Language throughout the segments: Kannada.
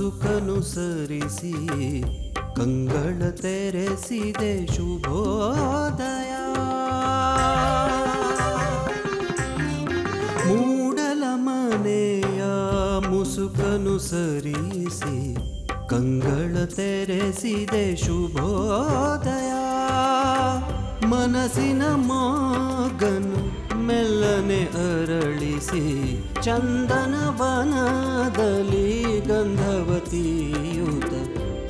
ಮುಸುಕನು ಸರಿಸಿ ಕಂಗಳ ತೆರೆಸಿದೆ ಶುಭೋದಯ. ಮೂಡಲ ಮನೆಯ ಮುಸುಕನು ಸರಿಸಿ ಕಂಗಳ ತೆರೆಸಿದೆ ಶುಭೋದಯ. ಮನಸ್ಸಿನ ಮಾಗನು ಮೆಲ್ಲನೆ ಅರಳಿಸಿ ಚಂದನ ವನದಲ್ಲಿ ಗಂಧವತಿಯುತ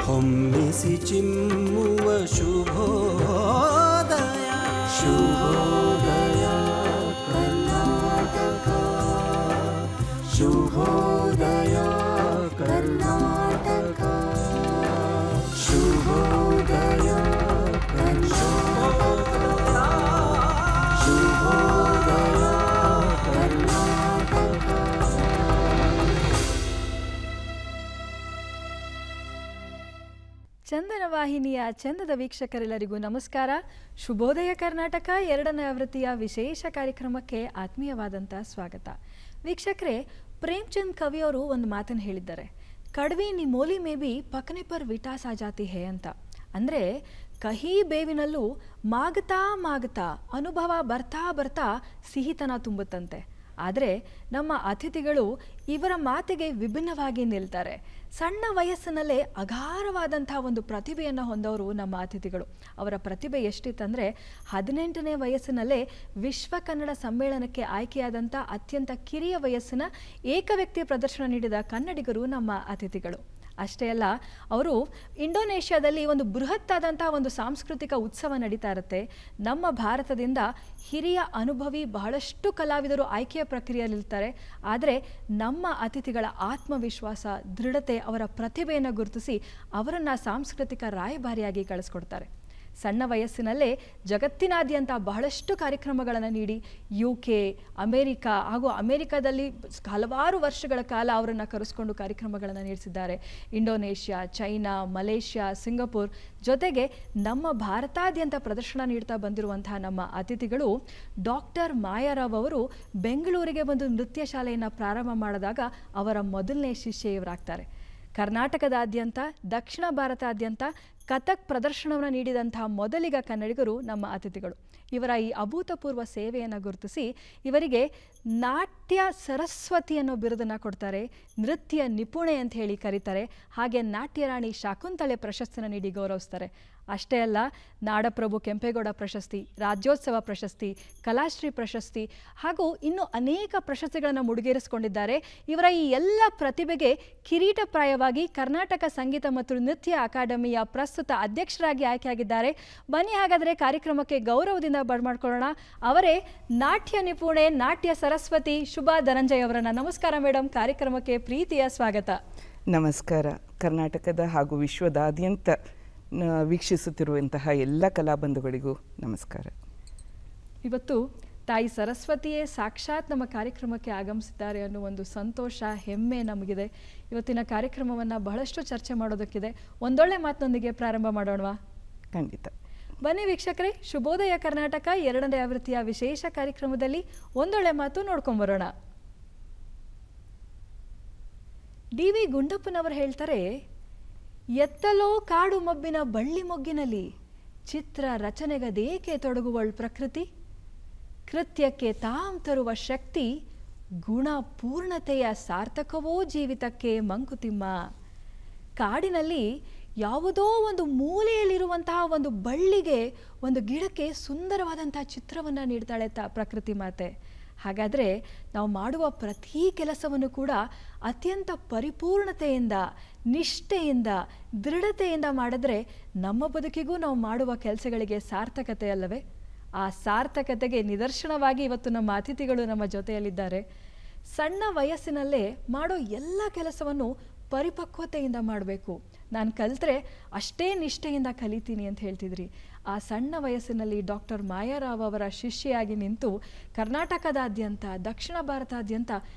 ಹೊಮ್ಮಿಸಿ ಚಿಮ್ಮುವ ಶುಭೋದಯ. ಶುಭೋದಯ ಕರ್ನಾಟಕ, ಶುಭೋದಯ ಕರ್ನಾಟಕ, ಶುಭೋದಯ ಕರ್ನಾಟಕ, ಶುಭೋದಯ ಕರ್ನಾಟಕ. ಚಂದನ ವಾಹಿನಿಯ ಚಂದದ ವೀಕ್ಷಕರೆಲ್ಲರಿಗೂ ನಮಸ್ಕಾರ. ಶುಭೋದಯ ಕರ್ನಾಟಕ 2ನೇ ಆವೃತ್ತಿಯ ವಿಶೇಷ ಕಾರ್ಯಕ್ರಮಕ್ಕೆ ಆತ್ಮೀಯವಾದಂಥ ಸ್ವಾಗತ. ವೀಕ್ಷಕರೇ, ಪ್ರೇಮ್ಚಂದ್ ಕವಿಯವರು ಒಂದು ಮಾತನ್ನು ಹೇಳಿದ್ದಾರೆ, ಕಡ್ವಿ ನಿಮೋಲಿ ಮೇ ಬಿ ಪಕನೆ ಪರ್ ವಿಟಾಸ್ ಆ ಜಾತಿ ಹೇ ಅಂತ. ಅಂದರೆ ಕಹಿ ಬೇವಿನಲ್ಲೂ ಮಾಗ್ತಾ ಮಾಗ್ತಾ ಅನುಭವ ಬರ್ತಾ ಬರ್ತಾ ಸಿಹಿತನ ತುಂಬುತ್ತಂತೆ. ಆದರೆ ನಮ್ಮ ಅತಿಥಿಗಳು ಇವರ ಮಾತಿಗೆ ವಿಭಿನ್ನವಾಗಿ ನಿಲ್ತಾರೆ. ಸಣ್ಣ ವಯಸ್ಸಿನಲ್ಲೇ ಅಗಾರವಾದಂಥ ಒಂದು ಪ್ರತಿಭೆಯನ್ನು ಹೊಂದವರು ನಮ್ಮ ಅತಿಥಿಗಳು. ಅವರ ಪ್ರತಿಭೆ ಎಷ್ಟಿತ್ತಂದರೆ 18ನೇ ವಯಸ್ಸಿನಲ್ಲೇ ವಿಶ್ವ ಕನ್ನಡ ಸಮ್ಮೇಳನಕ್ಕೆ ಆಯ್ಕೆಯಾದಂಥ ಅತ್ಯಂತ ಕಿರಿಯ ವಯಸ್ಸಿನ ಏಕವ್ಯಕ್ತಿ ಪ್ರದರ್ಶನ ನೀಡಿದ ಕನ್ನಡಿಗರು ನಮ್ಮ ಅತಿಥಿಗಳು. ಅಷ್ಟೇ ಅಲ್ಲ, ಅವರು ಇಂಡೋನೇಷ್ಯಾದಲ್ಲಿ ಒಂದು ಬೃಹತ್ತಾದಂಥ ಒಂದು ಸಾಂಸ್ಕೃತಿಕ ಉತ್ಸವ ನಡೀತಾ ಇರುತ್ತೆ. ನಮ್ಮ ಭಾರತದಿಂದ ಹಿರಿಯ ಅನುಭವಿ ಬಹಳಷ್ಟು ಕಲಾವಿದರು ಆಯ್ಕೆಯ ಪ್ರಕ್ರಿಯೆಯಲ್ಲಿರ್ತಾರೆ. ಆದರೆ ನಮ್ಮ ಅತಿಥಿಗಳ ಆತ್ಮವಿಶ್ವಾಸ, ದೃಢತೆ, ಅವರ ಪ್ರತಿಭೆಯನ್ನು ಗುರುತಿಸಿ ಅವರನ್ನು ಸಾಂಸ್ಕೃತಿಕ ರಾಯಭಾರಿಯಾಗಿ ಕಳಿಸ್ಕೊಡ್ತಾರೆ. ಸಣ್ಣ ವಯಸ್ಸಿನಲ್ಲೇ ಜಗತ್ತಿನಾದ್ಯಂತ ಬಹಳಷ್ಟು ಕಾರ್ಯಕ್ರಮಗಳನ್ನು ನೀಡಿ UK, ಅಮೇರಿಕಾ ಹಾಗೂ ಅಮೇರಿಕಾದಲ್ಲಿ ಹಲವಾರು ವರ್ಷಗಳ ಕಾಲ ಅವರನ್ನು ಕರೆಸ್ಕೊಂಡು ಕಾರ್ಯಕ್ರಮಗಳನ್ನು ನೀಡಿಸಿದ್ದಾರೆ. ಇಂಡೋನೇಷ್ಯಾ, ಚೈನಾ, ಮಲೇಷ್ಯಾ, ಸಿಂಗಪೂರ್ ಜೊತೆಗೆ ನಮ್ಮ ಭಾರತಾದ್ಯಂತ ಪ್ರದರ್ಶನ ನೀಡ್ತಾ ಬಂದಿರುವಂತಹ ನಮ್ಮ ಅತಿಥಿಗಳು ಡಾಕ್ಟರ್ ಮಾಯಾರಾವ್ ಅವರು ಬೆಂಗಳೂರಿಗೆ ಒಂದು ನೃತ್ಯ ಶಾಲೆಯನ್ನು ಪ್ರಾರಂಭ ಮಾಡಿದಾಗ ಅವರ ಮೊದಲನೇ ಶಿಷ್ಯ ಇವರಾಗ್ತಾರೆ. ಕರ್ನಾಟಕದಾದ್ಯಂತ, ದಕ್ಷಿಣ ಭಾರತಾದ್ಯಂತ ಕಥಕ್ ಪ್ರದರ್ಶನವನ್ನು ನೀಡಿದಂತಹ ಮೊದಲಿಗ ಕನ್ನಡಿಗರು ನಮ್ಮ ಅತಿಥಿಗಳು. ಇವರ ಈ ಅಭೂತಪೂರ್ವ ಸೇವೆಯನ್ನು ಗುರುತಿಸಿ ಇವರಿಗೆ ನಾಟ್ಯ ಸರಸ್ವತಿ ಅನ್ನೋ ಬಿರುದನ್ನು ಕೊಡ್ತಾರೆ. ನೃತ್ಯ ನಿಪುಣೆ ಅಂತ ಹೇಳಿ ಕರೀತಾರೆ. ಹಾಗೆ ನಾಟ್ಯರಾಣಿ ಶಾಕುಂತಳೆ ಪ್ರಶಸ್ತಿಯನ್ನು ನೀಡಿ ಗೌರವಿಸ್ತಾರೆ. ಅಷ್ಟೇ ಅಲ್ಲ, ನಾಡಪ್ರಭು ಕೆಂಪೇಗೌಡ ಪ್ರಶಸ್ತಿ, ರಾಜ್ಯೋತ್ಸವ ಪ್ರಶಸ್ತಿ, ಕಲಾಶ್ರೀ ಪ್ರಶಸ್ತಿ ಹಾಗೂ ಇನ್ನೂ ಅನೇಕ ಪ್ರಶಸ್ತಿಗಳನ್ನು ಮುಡಿಗೇರಿಸಿಕೊಂಡಿದ್ದಾರೆ. ಇವರ ಈ ಎಲ್ಲ ಪ್ರತಿಭೆಗೆ ಕಿರೀಟಪ್ರಾಯವಾಗಿ ಕರ್ನಾಟಕ ಸಂಗೀತ ಮತ್ತು ನೃತ್ಯ ಅಕಾಡೆಮಿಯ ಪ್ರಸ್ತುತ ಅಧ್ಯಕ್ಷರಾಗಿ ಆಯ್ಕೆಯಾಗಿದ್ದಾರೆ. ಬನ್ನಿ ಹಾಗಾದರೆ ಕಾರ್ಯಕ್ರಮಕ್ಕೆ ಗೌರವದಿಂದ ಬರಮಾಡ್ಕೊಳ್ಳೋಣ. ಅವರೇ ನಾಟ್ಯ ನಿಪುಣೆ, ನಾಟ್ಯ ಸರಸ್ವತಿ ಶುಭಾ ಧನಂಜಯ್ ಅವರನ್ನು. ನಮಸ್ಕಾರ ಮೇಡಮ್, ಕಾರ್ಯಕ್ರಮಕ್ಕೆ ಪ್ರೀತಿಯ ಸ್ವಾಗತ. ನಮಸ್ಕಾರ. ಕರ್ನಾಟಕದ ಹಾಗೂ ವಿಶ್ವದಾದ್ಯಂತ ವೀಕ್ಷಿಸುತ್ತಿರುವಂತಹ ಎಲ್ಲ ಕಲಾಬಂಧುಗಳಿಗೂ ನಮಸ್ಕಾರ. ಇವತ್ತು ತಾಯಿ ಸರಸ್ವತಿಯೇ ಸಾಕ್ಷಾತ್ ನಮ್ಮ ಕಾರ್ಯಕ್ರಮಕ್ಕೆ ಆಗಮಿಸಿದ್ದಾರೆ ಅನ್ನೋ ಒಂದು ಸಂತೋಷ, ಹೆಮ್ಮೆ ನಮಗಿದೆ. ಇವತ್ತಿನ ಕಾರ್ಯಕ್ರಮವನ್ನು ಬಹಳಷ್ಟು ಚರ್ಚೆ ಮಾಡೋದಕ್ಕಿದೆ. ಒಂದೊಳ್ಳೆ ಮಾತಿನೊಂದಿಗೆ ಪ್ರಾರಂಭ ಮಾಡೋಣವಾ? ಖಂಡಿತ. ಬನ್ನಿ ವೀಕ್ಷಕರೇ, ಶುಭೋದಯ ಕರ್ನಾಟಕ 2ನೇ ಆವೃತ್ತಿಯ ವಿಶೇಷ ಕಾರ್ಯಕ್ರಮದಲ್ಲಿ ಒಂದೊಳ್ಳೆ ಮಾತು ನೋಡ್ಕೊಂಬರೋಣ. DV ಗುಂಡಪ್ಪನವರು ಹೇಳ್ತಾರೆ, ಎತ್ತಲೋ ಕಾಡು ಮಬ್ಬಿನ ಬಳ್ಳಿ ಮೊಗ್ಗಿನಲ್ಲಿ ಚಿತ್ರ ರಚನೆಗದೇಕೆ ತೊಡಗುವಳು ಪ್ರಕೃತಿ, ಕೃತ್ಯಕ್ಕೆ ತಾಂ ತರುವ ಶಕ್ತಿ ಗುಣ ಪೂರ್ಣತೆಯ ಸಾರ್ಥಕವೋ ಜೀವಿತಕ್ಕೆ ಮಂಕುತಿಮ್ಮ. ಕಾಡಿನಲ್ಲಿ ಯಾವುದೋ ಒಂದು ಮೂಲೆಯಲ್ಲಿರುವಂತಹ ಒಂದು ಬಳ್ಳಿಗೆ, ಒಂದು ಗಿಡಕ್ಕೆ ಸುಂದರವಾದಂತಹ ಚಿತ್ರವನ್ನು ನೀಡ್ತಾಳೆ ಪ್ರಕೃತಿ ಮಾತೆ. ಹಾಗಾದರೆ ನಾವು ಮಾಡುವ ಪ್ರತಿ ಕೆಲಸವನ್ನು ಕೂಡ ಅತ್ಯಂತ ಪರಿಪೂರ್ಣತೆಯಿಂದ, ನಿಷ್ಠೆಯಿಂದ, ದೃಢತೆಯಿಂದ ಮಾಡಿದ್ರೆ ನಮ್ಮ ಬದುಕಿಗೂ ನಾವು ಮಾಡುವ ಕೆಲಸಗಳಿಗೆ ಸಾರ್ಥಕತೆ ಅಲ್ಲವೇ? ಆ ಸಾರ್ಥಕತೆಗೆ ನಿದರ್ಶನವಾಗಿ ಇವತ್ತು ನಮ್ಮ ಅತಿಥಿಗಳು ನಮ್ಮ ಜೊತೆಯಲ್ಲಿದ್ದಾರೆ. ಸಣ್ಣ ವಯಸ್ಸಿನಲ್ಲೇ ಮಾಡೋ ಎಲ್ಲ ಕೆಲಸವನ್ನು ಪರಿಪಕ್ವತೆಯಿಂದ ಮಾಡಬೇಕು. ನಾನು ಕಲಿತ್ರೆ ಅಷ್ಟೇ ನಿಷ್ಠೆಯಿಂದ ಕಲಿತೀನಿ ಅಂತ ಹೇಳ್ತಿದ್ರಿ. ಆ ಸಣ್ಣ ವಯಸ್ಸಿನಲ್ಲಿ ಡಾಕ್ಟರ್ ಮಾಯಾರಾವ್ ಅವರ ಶಿಷ್ಯೆಯಾಗಿ ನಿಂತು ಕರ್ನಾಟಕದಾದ್ಯಂತ, ದಕ್ಷಿಣ ಭಾರತಾದ್ಯಂತ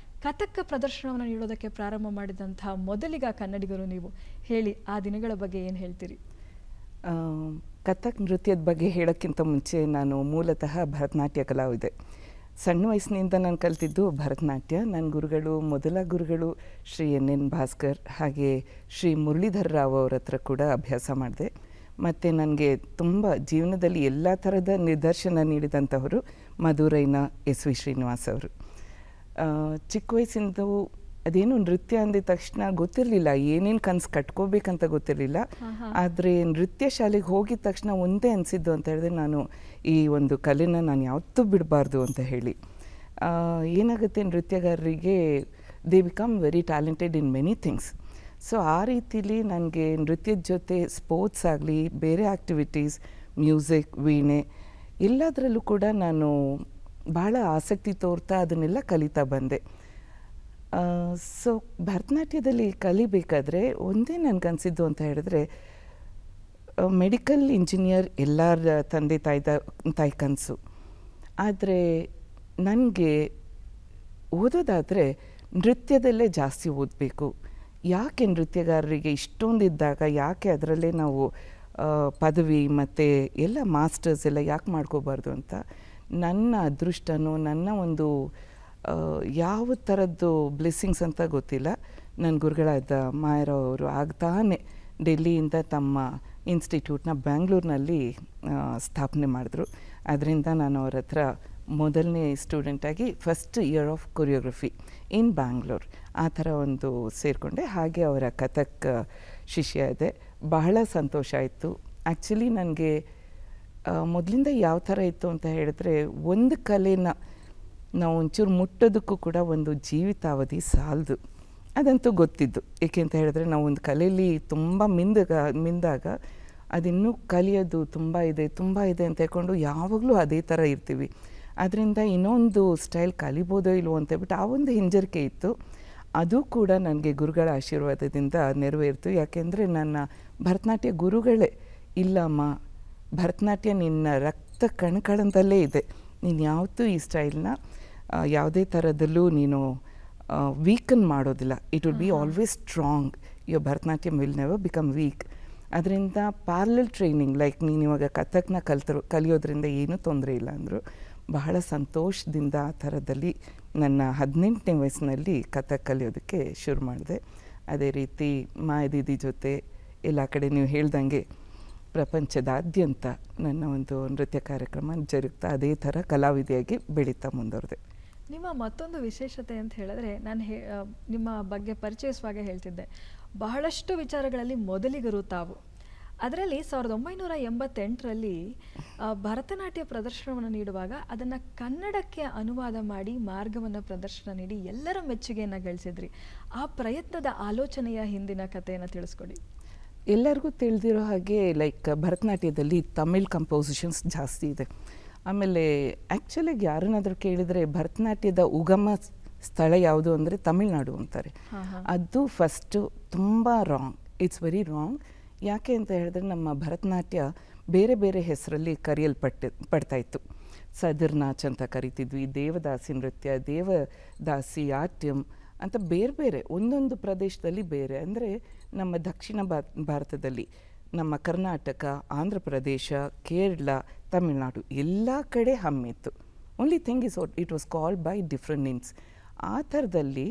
ಕಥಕ್ ಪ್ರದರ್ಶನವನ್ನು ನೀಡೋದಕ್ಕೆ ಪ್ರಾರಂಭ ಮಾಡಿದಂಥ ಮೊದಲಿಗ ಕನ್ನಡಿಗರು ನೀವು. ಹೇಳಿ, ಆ ದಿನಗಳ ಬಗ್ಗೆ ಏನು ಹೇಳ್ತೀರಿ? ಕಥಕ್ ನೃತ್ಯದ ಬಗ್ಗೆ ಹೇಳೋಕ್ಕಿಂತ ಮುಂಚೆ ನಾನು ಮೂಲತಃ ಭರತನಾಟ್ಯ ಕಲಾವಿದೆ. ಸಣ್ಣ ವಯಸ್ಸಿನಿಂದ ನಾನು ಕಲ್ತಿದ್ದು ಭರತನಾಟ್ಯ. ನನ್ನ ಗುರುಗಳು, ಮೊದಲ ಗುರುಗಳು ಶ್ರೀ ಎನ್ ಭಾಸ್ಕರ್, ಹಾಗೆ ಶ್ರೀ ಮುರಳೀಧರ್ ರಾವ್ ಅವ್ರ ಹತ್ರ ಕೂಡ ಅಭ್ಯಾಸ ಮಾಡಿದೆ. ಮತ್ತು ನನಗೆ ತುಂಬ ಜೀವನದಲ್ಲಿ ಎಲ್ಲ ಥರದ ನಿದರ್ಶನ ನೀಡಿದಂಥವರು ಮಧುರೈನ SV ಶ್ರೀನಿವಾಸ್ ಅವರು. ಚಿಕ್ಕ ವಯಸ್ಸಿಂದ ಅದೇನು ನೃತ್ಯ ಅಂದಿದ ತಕ್ಷಣ ಗೊತ್ತಿರಲಿಲ್ಲ, ಏನೇನು ಕನಸು ಕಟ್ಕೋಬೇಕಂತ ಗೊತ್ತಿರಲಿಲ್ಲ. ಆದರೆ ನೃತ್ಯ ಶಾಲೆಗೆ ಹೋಗಿದ ತಕ್ಷಣ ಒಂದೇ ಅನಿಸಿದ್ದು ಅಂತ ಹೇಳಿದ್ರೆ, ನಾನು ಈ ಒಂದು ಕಲೆನ ನಾನು ಯಾವತ್ತೂ ಬಿಡಬಾರ್ದು ಅಂತ ಹೇಳಿ. ಏನಾಗುತ್ತೆ, ನೃತ್ಯಗಾರರಿಗೆ they become very talented in many things. So ಆ ರೀತಿಲಿ ನನಗೆ ನೃತ್ಯದ ಜೊತೆ ಸ್ಪೋರ್ಟ್ಸ್ ಆಗಲಿ, ಬೇರೆ ಆ್ಯಕ್ಟಿವಿಟೀಸ್, ಮ್ಯೂಸಿಕ್, ವೀಣೆ ಎಲ್ಲದರಲ್ಲೂ ಕೂಡ ನಾನು ಭಾಳ ಆಸಕ್ತಿ ತೋರ್ತಾ ಅದನ್ನೆಲ್ಲ ಕಲಿತಾ ಬಂದೆ. ಸೊ ಭರತನಾಟ್ಯದಲ್ಲಿ ಕಲಿಬೇಕಾದ್ರೆ ಒಂದೇ ನನಗನ್ಸಿದ್ದು ಅಂತ ಹೇಳಿದ್ರೆ, ಮೆಡಿಕಲ್ ಇಂಜಿನಿಯರ್ ಎಲ್ಲರ ತಂದೆ ತಾಯಿ ಕನಸು. ಆದರೆ ನನಗೆ ಓದೋದಾದರೆ ನೃತ್ಯದಲ್ಲೇ ಜಾಸ್ತಿ ಓದಬೇಕು. ಯಾಕೆ ನೃತ್ಯಗಾರರಿಗೆ ಇಷ್ಟೊಂದಿದ್ದಾಗ ಯಾಕೆ ಅದರಲ್ಲೇ ನಾವು ಪದವಿ ಮತ್ತು ಎಲ್ಲ ಮಾಸ್ಟರ್ಸ್ ಎಲ್ಲ ಯಾಕೆ ಮಾಡ್ಕೋಬಾರ್ದು ಅಂತ ನನ್ನ ಅದೃಷ್ಟನೋ ನನ್ನ ಒಂದು ಯಾವ ಥರದ್ದು ಬ್ಲೆಸ್ಸಿಂಗ್ಸ್ ಅಂತ ಗೊತ್ತಿಲ್ಲ. ನನ್ನ ಗುರುಗಳಾದ ಮಾಯರಾವ್ ಅವರು ಆಗ್ತಾನೆ ಡೆಲ್ಲಿಯಿಂದ ತಮ್ಮ ಇನ್ಸ್ಟಿಟ್ಯೂಟ್ನ ಬ್ಯಾಂಗ್ಳೂರಿನಲ್ಲಿ ಸ್ಥಾಪನೆ ಮಾಡಿದ್ರು. ಅದರಿಂದ ನಾನು ಅವ್ರ ಹತ್ರ ಮೊದಲನೇ ಸ್ಟೂಡೆಂಟಾಗಿ ಫಸ್ಟ್ ಇಯರ್ ಆಫ್ ಕೊರಿಯೋಗ್ರಫಿ ಇನ್ ಬ್ಯಾಂಗ್ಳೂರ್ ಆ ಥರ ಒಂದು ಸೇರಿಕೊಂಡೆ. ಹಾಗೆ ಅವರ ಕಥಕ್ ಶಿಷ್ಯ ಇದೆ. ಬಹಳ ಸಂತೋಷ ಆಯಿತು. ಆ್ಯಕ್ಚುಲಿ ನನಗೆ ಮೊದಲಿಂದ ಯಾವ ಥರ ಇತ್ತು ಅಂತ ಹೇಳಿದ್ರೆ, ಒಂದು ಕಲೆನ ನಾವು ಒಂಚೂರು ಮುಟ್ಟೋದಕ್ಕೂ ಕೂಡ ಒಂದು ಜೀವಿತಾವಧಿ ಸಾಲದು. ಅದಂತೂ ಗೊತ್ತಿದ್ದು. ಏಕೆ ಅಂತ ಹೇಳಿದ್ರೆ, ನಾವು ಒಂದು ಕಲೆಯಲ್ಲಿ ತುಂಬ ಮಿಂದಾಗ ಅದಿನ್ನೂ ಕಲಿಯೋದು ತುಂಬ ಇದೆ ಅಂತ ಹೇಳ್ಕೊಂಡು ಯಾವಾಗಲೂ ಅದೇ ಥರ ಇರ್ತೀವಿ. ಅದರಿಂದ ಇನ್ನೊಂದು ಸ್ಟೈಲ್ ಕಲಿಬೋದೋ ಇಲ್ವೋ ಅಂತೇಳ್ಬಿಟ್ಟು ಆ ಒಂದು ಹಿಂಜರಿಕೆ ಇತ್ತು. ಅದು ಕೂಡ ನನಗೆ ಗುರುಗಳ ಆಶೀರ್ವಾದದಿಂದ ನೆರವೇರಿತು. ಯಾಕೆಂದರೆ ನನ್ನ ಭರತನಾಟ್ಯ ಗುರುಗಳೇ, ಇಲ್ಲಮ್ಮ, ಭರತನಾಟ್ಯ ನಿನ್ನ ರಕ್ತ ಕಣಕಣದಲ್ಲೇ ಇದೆ, ನೀನು ಯಾವತ್ತೂ ಈ ಸ್ಟೈಲ್ನ ಯಾವುದೇ ಥರದಲ್ಲೂ ನೀನು ವೀಕನ್ ಮಾಡೋದಿಲ್ಲ. It will be always strong. Your Bharatanatyam will never become weak. ಅದರಿಂದ ಪ್ಯಾರಲಲ್ ಟ್ರೈನಿಂಗ್, ಲೈಕ್ ನೀನು ಇವಾಗ ಕಥಕ್ನ ಕಲಿಯೋದ್ರಿಂದ ಏನೂ ತೊಂದರೆ ಇಲ್ಲ ಅಂದರು. ಬಹಳ ಸಂತೋಷದಿಂದ ಆ ಥರದಲ್ಲಿ ನನ್ನ 18ನೇ ವಯಸ್ಸಿನಲ್ಲಿ ಕಥಕ್ ಕಲಿಯೋದಕ್ಕೆ ಶುರು ಮಾಡಿದೆ. ಅದೇ ರೀತಿ ಮಾಯದೀದಿ ಜೊತೆ ಎಲ್ಲ ಕಡೆ ನೀವು ಹೇಳ್ದಂಗೆ ಪ್ರಪಂಚದಾದ್ಯಂತ ನನ್ನ ಒಂದು ನೃತ್ಯ ಕಾರ್ಯಕ್ರಮ ಜರುಗ್ತಾ ಅದೇ ಥರ ಕಲಾವಿದೆಯಾಗಿ ಬೆಳೀತಾ ಮುಂದುವರೆದೆ. ನಿಮ್ಮ ಮತ್ತೊಂದು ವಿಶೇಷತೆ ಅಂತ ಹೇಳಿದ್ರೆ, ನಾನು ನಿಮ್ಮ ಬಗ್ಗೆ ಪರಿಚಯಿಸುವಾಗ ಹೇಳ್ತಿದ್ದೆ, ಬಹಳಷ್ಟು ವಿಚಾರಗಳಲ್ಲಿ ಮೊದಲಿಗರು ತಾವು. ಅದರಲ್ಲಿ 1988ರಲ್ಲಿ ಭರತನಾಟ್ಯ ಪ್ರದರ್ಶನವನ್ನು ನೀಡುವಾಗ ಅದನ್ನು ಕನ್ನಡಕ್ಕೆ ಅನುವಾದ ಮಾಡಿ ಮಾರ್ಗವನ್ನು ಪ್ರದರ್ಶನ ನೀಡಿ ಎಲ್ಲರ ಮೆಚ್ಚುಗೆಯನ್ನು ಗಳಿಸಿದ್ರಿ. ಆ ಪ್ರಯತ್ನದ ಆಲೋಚನೆಯ ಹಿಂದಿನ ಕಥೆಯನ್ನು ತಿಳಿಸ್ಕೊಡಿ. ಎಲ್ಲರಿಗೂ ತಿಳಿದಿರೋ ಹಾಗೆ ಲೈಕ್ ಭರತನಾಟ್ಯದಲ್ಲಿ ತಮಿಳ್ ಕಂಪೋಸಿಷನ್ಸ್ ಜಾಸ್ತಿ ಇದೆ. ಆಮೇಲೆ ಆ್ಯಕ್ಚುಲಾಗಿ ಯಾರನ್ನಾದರೂ ಕೇಳಿದರೆ ಭರತನಾಟ್ಯದ ಉಗಮ ಸ್ಥಳ ಯಾವುದು ಅಂದರೆ ತಮಿಳ್ನಾಡು ಅಂತಾರೆ. ಅದು ಫಸ್ಟು ತುಂಬ ರಾಂಗ್. It's very wrong. ಯಾಕೆ ಅಂತ ಹೇಳಿದ್ರೆ, ನಮ್ಮ ಭರತನಾಟ್ಯ ಬೇರೆ ಬೇರೆ ಹೆಸರಲ್ಲಿ ಪಡ್ತಾಯಿತ್ತು. ಸದರ್ ನಾಚ್ ಅಂತ ಕರಿತಿದ್ವಿ, ದೇವದಾಸಿ ನೃತ್ಯ, ದೇವದಾಸಿ ಆಟ್ಯಂ ಅಂತ ಬೇರೆ ಬೇರೆ ಒಂದೊಂದು ಪ್ರದೇಶದಲ್ಲಿ ಬೇರೆ. ಅಂದರೆ ನಮ್ಮ ದಕ್ಷಿಣ ಭಾರತದಲ್ಲಿ ನಮ್ಮ ಕರ್ನಾಟಕ, ಆಂಧ್ರ ಪ್ರದೇಶ, ಕೇರಳ, ತಮಿಳ್ನಾಡು ಎಲ್ಲ ಕಡೆ ಹಮ್ಮಿತ್ತು. Only thing is it was called by different names. ಆ ಥರದಲ್ಲಿ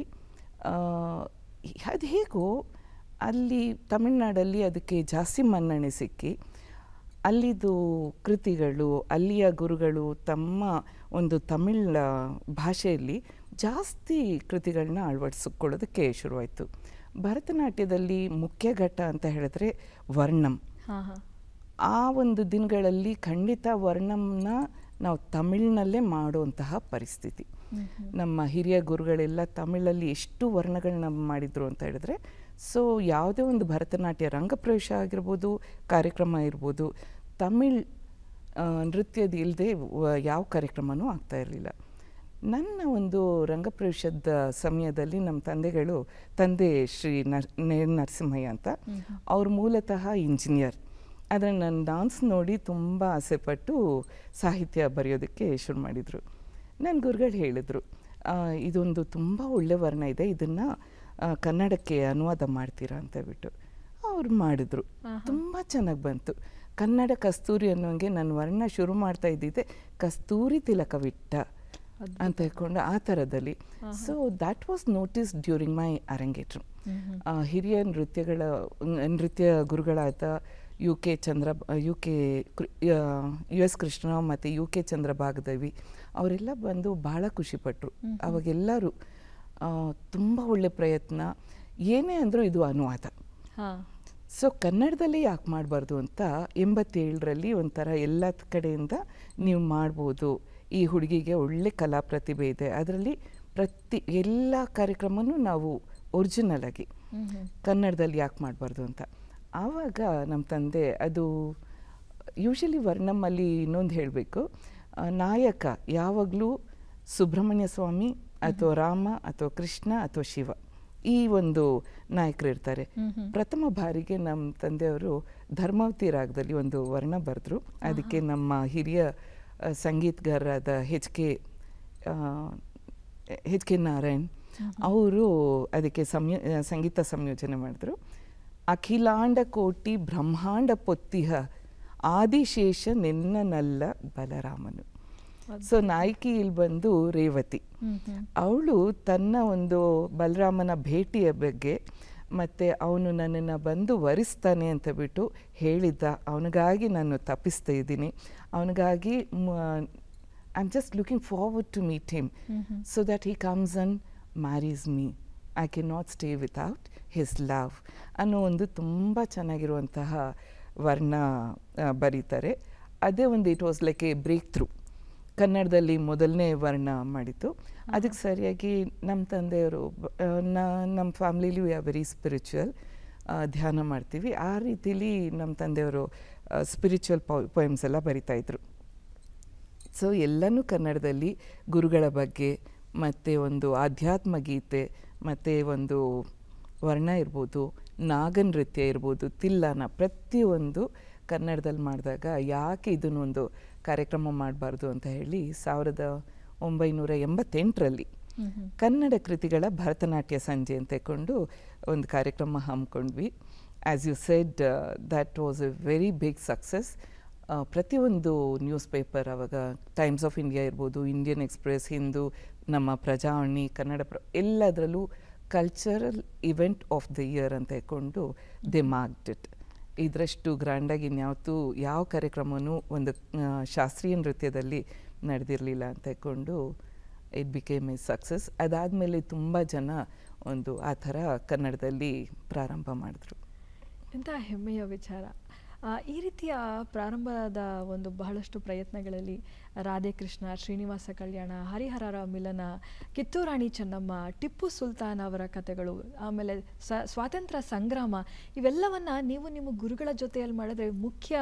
ಅದು ಹೇಗೋ ಅಲ್ಲಿ ತಮಿಳ್ನಾಡಲ್ಲಿ ಅದಕ್ಕೆ ಜಾಸ್ತಿ ಮನ್ನಣೆ ಸಿಕ್ಕಿ ಅಲ್ಲಿದು ಕೃತಿಗಳು, ಅಲ್ಲಿಯ ಗುರುಗಳು ತಮ್ಮ ಒಂದು ತಮಿಳ್ ಭಾಷೆಯಲ್ಲಿ ಜಾಸ್ತಿ ಕೃತಿಗಳನ್ನ ಅಳವಡಿಸಿಕೊಳ್ಳೋದಕ್ಕೆ ಶುರುವಾಯಿತು. ಭರತನಾಟ್ಯದಲ್ಲಿ ಮುಖ್ಯ ಘಟ್ಟ ಅಂತ ಹೇಳಿದ್ರೆ ವರ್ಣಂ. ಆ ಒಂದು ದಿನಗಳಲ್ಲಿ ಖಂಡಿತ ವರ್ಣಂನ ನಾವು ತಮಿಳಿನಲ್ಲೇ ಮಾಡುವಂತಹ ಪರಿಸ್ಥಿತಿ. ನಮ್ಮ ಹಿರಿಯ ಗುರುಗಳೆಲ್ಲ ತಮಿಳಲ್ಲಿ ಎಷ್ಟು ವರ್ಣಗಳನ್ನ ಮಾಡಿದರು ಅಂತ ಹೇಳಿದ್ರೆ, ಸೊ ಯಾವುದೇ ಒಂದು ಭರತನಾಟ್ಯ ರಂಗಪ್ರವೇಶ ಆಗಿರ್ಬೋದು, ಕಾರ್ಯಕ್ರಮ ಇರ್ಬೋದು, ತಮಿಳ್ ನೃತ್ಯದ ಇಲ್ಲದೆ ಯಾವ ಕಾರ್ಯಕ್ರಮವೂ ಆಗ್ತಾ ಇರಲಿಲ್ಲ. ನನ್ನ ಒಂದು ರಂಗಪ್ರವೇಶದ ಸಮಯದಲ್ಲಿ ನಮ್ಮ ತಂದೆ ಶ್ರೀ ನರಸಿಂಹಯ್ಯ ಅಂತ, ಅವ್ರು ಮೂಲತಃ ಇಂಜಿನಿಯರ್. ಆದರೆ ನನ್ನ ಡಾನ್ಸ್ ನೋಡಿ ತುಂಬ ಆಸೆಪಟ್ಟು ಸಾಹಿತ್ಯ ಬರೆಯೋದಕ್ಕೆ ಶುರು ಮಾಡಿದರು. ನನ್ನ ಗುರುಗಳು ಹೇಳಿದರು, ಇದೊಂದು ತುಂಬ ಒಳ್ಳೆ ವರ್ಣ ಇದೆ, ಇದನ್ನು ಕನ್ನಡಕ್ಕೆ ಅನುವಾದ ಮಾಡ್ತೀರಾ ಅಂತ ಬಿಟ್ಟು ಅವ್ರು ಮಾಡಿದ್ರು. ತುಂಬ ಚೆನ್ನಾಗಿ ಬಂತು. ಕನ್ನಡ ಕಸ್ತೂರಿ ಅನ್ನೋಂಗೆ ನನ್ನ ವರ್ಣ ಶುರು ಮಾಡ್ತಾ ಇದ್ದಿದ್ದೆ ಕಸ್ತೂರಿ ತಿಲಕವಿಟ್ಟ ಅಂತ ಹೇಳ್ಕೊಂಡು ಆ ಥರದಲ್ಲಿ. So that was notice during my arangetram. ಹಿರಿಯ ನೃತ್ಯ ಗುರುಗಳಾದ ಯು ಕೆ US ಕೃಷ್ಣರಾವ್ ಮತ್ತು UK ಚಂದ್ರಭಾಗದೇವಿ ಅವರೆಲ್ಲ ಬಂದು ಭಾಳ ಖುಷಿಪಟ್ಟರು. ಅವಾಗೆಲ್ಲರೂ ತುಂಬ ಒಳ್ಳೆ ಪ್ರಯತ್ನ, ಏನೇ ಅಂದರೂ ಇದು ಅನುವಾದ. ಸೊ ಕನ್ನಡದಲ್ಲಿ ಯಾಕೆ ಮಾಡಬಾರ್ದು ಅಂತ 87ರಲ್ಲಿ ಒಂಥರ ಎಲ್ಲ ಕಡೆಯಿಂದ ನೀವು ಮಾಡ್ಬೋದು, ಈ ಹುಡುಗಿಗೆ ಒಳ್ಳೆ ಕಲಾ ಪ್ರತಿಭೆ ಇದೆ, ಅದರಲ್ಲಿ ಎಲ್ಲ ಕಾರ್ಯಕ್ರಮನೂ ನಾವು ಒರಿಜಿನಲ್ ಆಗಿ ಕನ್ನಡದಲ್ಲಿ ಯಾಕೆ ಮಾಡಬಾರ್ದು ಅಂತ. ಆವಾಗ ನಮ್ಮ ತಂದೆ, ಅದು ಯೂಶಲಿ ವರ್ಣಮಲ್ಲಿ ಇನ್ನೊಂದು ಹೇಳಬೇಕು, ನಾಯಕ ಯಾವಾಗಲೂ ಸುಬ್ರಹ್ಮಣ್ಯ ಸ್ವಾಮಿ ಅಥವಾ ರಾಮ ಅಥವಾ ಕೃಷ್ಣ ಅಥವಾ ಶಿವ, ಈ ಒಂದು ನಾಯಕರು ಇರ್ತಾರೆ. ಪ್ರಥಮ ಬಾರಿಗೆ ನಮ್ಮ ತಂದೆಯವರು ಧರ್ಮಾವತಿ ರಾಗದಲ್ಲಿ ಒಂದು ವರ್ಣ ಬರೆದ್ರು. ಅದಕ್ಕೆ ನಮ್ಮ ಹಿರಿಯ ಸಂಗೀತಗಾರರಾದ ಎಚ್ ಕೆ ನಾರಾಯಣ್ ಅವರು ಅದಕ್ಕೆ ಸಂಗೀತ ಸಂಯೋಜನೆ ಮಾಡಿದ್ರು. ಅಖಿಲಾಂಡ ಕೋಟಿ ಬ್ರಹ್ಮಾಂಡ ಪೊತ್ತಿಹ ಆದಿಶೇಷ ನೆನ್ನನಲ್ಲ ಬಲರಾಮನು. ಸೊ ನಾಯಕಿ ಇಲ್ಲಿ ಬಂದು ರೇವತಿ. ಅವಳು ತನ್ನ ಒಂದು ಬಲರಾಮನ ಭೇಟಿಯ ಬಗ್ಗೆ ಮತ್ತು ಅವನು ನನ್ನನ್ನು ಬಂದು ವರಿಸ್ತಾನೆ ಅಂತ ಬಿಟ್ಟು ಹೇಳಿದ್ದ. ಅವನಿಗಾಗಿ ನಾನು ತಪ್ಪಿಸ್ತಾ ಇದ್ದೀನಿ, ಅವನಿಗಾಗಿ I am just looking forward to meet him so that he comes and marries me. I can not stay without his love ಅನ್ನೋ ಒಂದು ತುಂಬ ಚೆನ್ನಾಗಿರುವಂತಹ ವರ್ಣ ಬರೀತಾರೆ. ಅದೇ ಒಂದು it was like a breakthrough. ಕನ್ನಡದಲ್ಲಿ ಮೊದಲನೇ ವರ್ಣ ಮಾಡಿತ್ತು. ಅದಕ್ಕೆ ಸರಿಯಾಗಿ ನಮ್ಮ ತಂದೆಯವರು, ನಮ್ಮ ಫ್ಯಾಮ್ಲಿಲಿ ವಿ ಆರ್ ವೆರಿ ಸ್ಪಿರಿಚುವಲ್, ಧ್ಯಾನ ಮಾಡ್ತೀವಿ. ಆ ರೀತಿಲಿ ನಮ್ಮ ತಂದೆಯವರು ಸ್ಪಿರಿಚುವಲ್ ಪೊಯಮ್ಸ್ ಎಲ್ಲ ಬರಿತಾಯಿದ್ರು. ಸೊ ಎಲ್ಲನೂ ಕನ್ನಡದಲ್ಲಿ ಗುರುಗಳ ಬಗ್ಗೆ ಮತ್ತು ಒಂದು ಆಧ್ಯಾತ್ಮ ಗೀತೆ ಮತ್ತು ಒಂದು ವರ್ಣ ಇರ್ಬೋದು, ನಾಗ ನೃತ್ಯ ಇರ್ಬೋದು, ತಿಲ್ಲಾನ, ಪ್ರತಿಯೊಂದು ಕನ್ನಡದಲ್ಲಿ ಮಾಡಿದಾಗ ಯಾಕೆ ಇದನ್ನೊಂದು ಕಾರ್ಯಕ್ರಮ ಮಾಡಬಾರ್ದು ಅಂತ ಹೇಳಿ 1988ರಲ್ಲಿ ಕನ್ನಡ ಕೃತಿಗಳ ಭರತನಾಟ್ಯ ಸಂಜೆ ಅಂತ ಕೊಂಡು ಒಂದು ಕಾರ್ಯಕ್ರಮ ಹಮ್ಮಿಕೊಂಡ್ವಿ. As you said, that was a very big success. ಪ್ರತಿಯೊಂದು ನ್ಯೂಸ್ ಪೇಪರ್, ಆವಾಗ ಟೈಮ್ಸ್ ಆಫ್ ಇಂಡಿಯಾ ಇರ್ಬೋದು, ಇಂಡಿಯನ್ ಎಕ್ಸ್ಪ್ರೆಸ್, ಹಿಂದೂ, ನಮ್ಮ ಪ್ರಜಾವಾಣಿ, ಕನ್ನಡ ಎಲ್ಲದರಲ್ಲೂ cultural event of the year ಅಂತ ಹೇಳ್ಕೊಂಡು ದೆ ಮಾರ್ಕ್ಡ್ ಇಟ್. ಇದರಷ್ಟು ಗ್ರ್ಯಾಂಡಾಗಿ ಇನ್ಯಾವತ್ತೂ ಯಾವ ಕಾರ್ಯಕ್ರಮವೂ ಒಂದು ಶಾಸ್ತ್ರೀಯ ನೃತ್ಯದಲ್ಲಿ ನಡೆದಿರಲಿಲ್ಲ ಅಂತ ಹೇಳ್ಕೊಂಡು ಇಟ್ ಬಿಕೇಮ್ ಎ ಸಕ್ಸಸ್. ಅದಾದಮೇಲೆ ತುಂಬ ಜನ ಒಂದು ಆ ಥರ ಕನ್ನಡದಲ್ಲಿ ಪ್ರಾರಂಭ ಮಾಡಿದ್ರು. ಎಂಥ ಹೆಮ್ಮೆಯ ವಿಚಾರ. ಈ ರೀತಿಯ ಪ್ರಾರಂಭದ ಒಂದು ಬಹಳಷ್ಟು ಪ್ರಯತ್ನಗಳಲ್ಲಿ ರಾಧೆಕೃಷ್ಣ, ಶ್ರೀನಿವಾಸ ಕಲ್ಯಾಣ, ಹರಿಹರರ ಮಿಲನ, ಕಿತ್ತೂರಾಣಿ ಚೆನ್ನಮ್ಮ, ಟಿಪ್ಪು ಸುಲ್ತಾನ್ ಅವರ ಕಥೆಗಳು, ಆಮೇಲೆ ಸ್ವಾತಂತ್ರ್ಯ ಸಂಗ್ರಾಮ, ಇವೆಲ್ಲವನ್ನು ನೀವು ನಿಮ್ಮ ಗುರುಗಳ ಜೊತೆಯಲ್ಲಿ ಮಾಡಿದ್ರೆ ಮುಖ್ಯ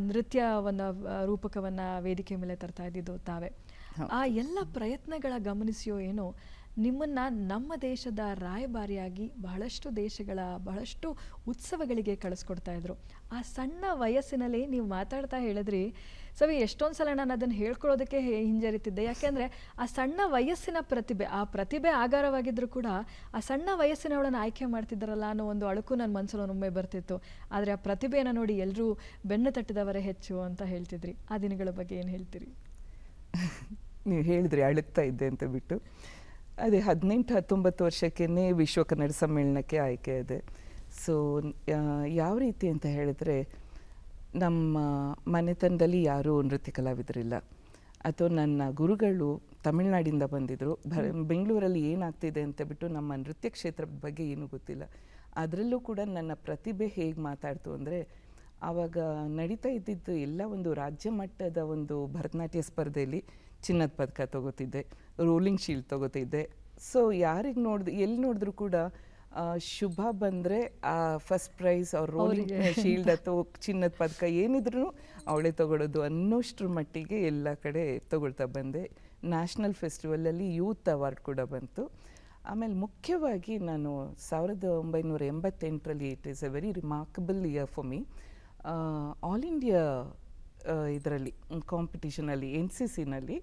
ನೃತ್ಯವನ್ನು ರೂಪಕವನ್ನು ವೇದಿಕೆ ಮೇಲೆ ತರ್ತಾ ಇದ್ದಿದ್ದು ತಾವೇ. ಆ ಎಲ್ಲ ಪ್ರಯತ್ನಗಳ ಗಮನಿಸಿಯೋ ಏನೋ ನಿಮ್ಮನ್ನು ನಮ್ಮ ದೇಶದ ರಾಯಭಾರಿಯಾಗಿ ಬಹಳಷ್ಟು ದೇಶಗಳ ಬಹಳಷ್ಟು ಉತ್ಸವಗಳಿಗೆ ಕಳಿಸ್ಕೊಡ್ತಾ ಇದ್ರು. ಆ ಸಣ್ಣ ವಯಸ್ಸಿನಲ್ಲಿ ನೀವು ಮಾತಾಡ್ತಾ ಹೇಳಿದ್ರಿ ಸವಿ, ಎಷ್ಟೊಂದು ಸಲ ನಾನು ಅದನ್ನು ಹೇಳ್ಕೊಳ್ಳೋದಕ್ಕೆ ಹಿಂಜರಿತಿದ್ದೆ. ಯಾಕೆಂದರೆ ಆ ಸಣ್ಣ ವಯಸ್ಸಿನ ಪ್ರತಿಭೆ, ಆ ಪ್ರತಿಭೆ ಆಗಾರವಾಗಿದ್ದರೂ ಕೂಡ ಆ ಸಣ್ಣ ವಯಸ್ಸಿನವಳನ್ನು ಆಯ್ಕೆ ಮಾಡ್ತಿದ್ದಾರಲ್ಲ ಅನ್ನೋ ಒಂದು ಅಳುಕು ನನ್ನ ಮನಸ್ಸಲ್ಲಿ ಒಮ್ಮೆ ಬರ್ತಿತ್ತು. ಆದರೆ ಆ ಪ್ರತಿಭೆಯನ್ನು ನೋಡಿ ಎಲ್ಲರೂ ಬೆನ್ನು ತಟ್ಟಿದವರೇ ಹೆಚ್ಚು ಅಂತ ಹೇಳ್ತಿದ್ರಿ. ಆ ದಿನಗಳ ಬಗ್ಗೆ ಏನು ಹೇಳ್ತೀರಿ? ನೀವು ಹೇಳಿದ್ರಿ ಅಳುಕ್ತಾ ಇದ್ದೆ ಅಂತ ಬಿಟ್ಟು. ಅದೇ 18-19 ವರ್ಷಕ್ಕೇ ವಿಶ್ವ ಕನ್ನಡ ಸಮ್ಮೇಳನಕ್ಕೆ ಆಯ್ಕೆ ಇದೆ. ಸೊ ಯಾವ ರೀತಿ ಅಂತ ಹೇಳಿದ್ರೆ, ನಮ್ಮ ಮನೆತನದಲ್ಲಿ ಯಾರೂ ನೃತ್ಯ ಕಲಾವಿದರಿಲ್ಲ, ಅಥವಾ ನನ್ನ ಗುರುಗಳು ತಮಿಳ್ನಾಡಿಂದ ಬಂದಿದ್ದರು. ಬೆಂಗಳೂರಲ್ಲಿ ಏನಾಗ್ತಿದೆ ಅಂತ ಬಿಟ್ಟು ನಮ್ಮ ನೃತ್ಯ ಕ್ಷೇತ್ರದ ಬಗ್ಗೆ ಏನೂ ಗೊತ್ತಿಲ್ಲ. ಅದರಲ್ಲೂ ಕೂಡ ನನ್ನ ಪ್ರತಿಭೆ ಹೇಗೆ ಮಾತಾಡ್ತು ಅಂದರೆ, ಆವಾಗ ನಡೀತಾ ಇದ್ದಿದ್ದು ಎಲ್ಲ ಒಂದು ರಾಜ್ಯ ಮಟ್ಟದ ಒಂದು ಭರತನಾಟ್ಯ ಸ್ಪರ್ಧೆಯಲ್ಲಿ ಚಿನ್ನದ ಪದಕ ತೊಗೋತಿದ್ದೆ, ರೋಲಿಂಗ್ ಶೀಲ್ಡ್ ತೊಗೋತಿದ್ದೆ. ಸೊ ಯಾರಿಗೆ ಎಲ್ಲಿ ನೋಡಿದ್ರು ಕೂಡ ಶುಭ ಬಂದರೆ ಆ ಫಸ್ಟ್ ಪ್ರೈಸ್ ಅವ್ರ ರೋಲಿಂಗ್ ಶೀಲ್ಡ್ ಅಥವಾ ಚಿನ್ನದ ಪದಕ ಏನಿದ್ರು ಅವಳೇ ತೊಗೊಳೋದು ಅನ್ನೋಷ್ಟ್ರ ಮಟ್ಟಿಗೆ ಎಲ್ಲ ಕಡೆ ತೊಗೊಳ್ತಾ ಬಂದೆ. ನ್ಯಾಷನಲ್ ಫೆಸ್ಟಿವಲಲ್ಲಿ ಯೂತ್ ಅವಾರ್ಡ್ ಕೂಡ ಬಂತು. ಆಮೇಲೆ ಮುಖ್ಯವಾಗಿ ನಾನು 1988ರಲ್ಲಿ, it is a very remarkable year for me, all India ಇದರಲ್ಲಿ ಕಾಂಪಿಟಿಷನಲ್ಲಿ NCCನಲ್ಲಿ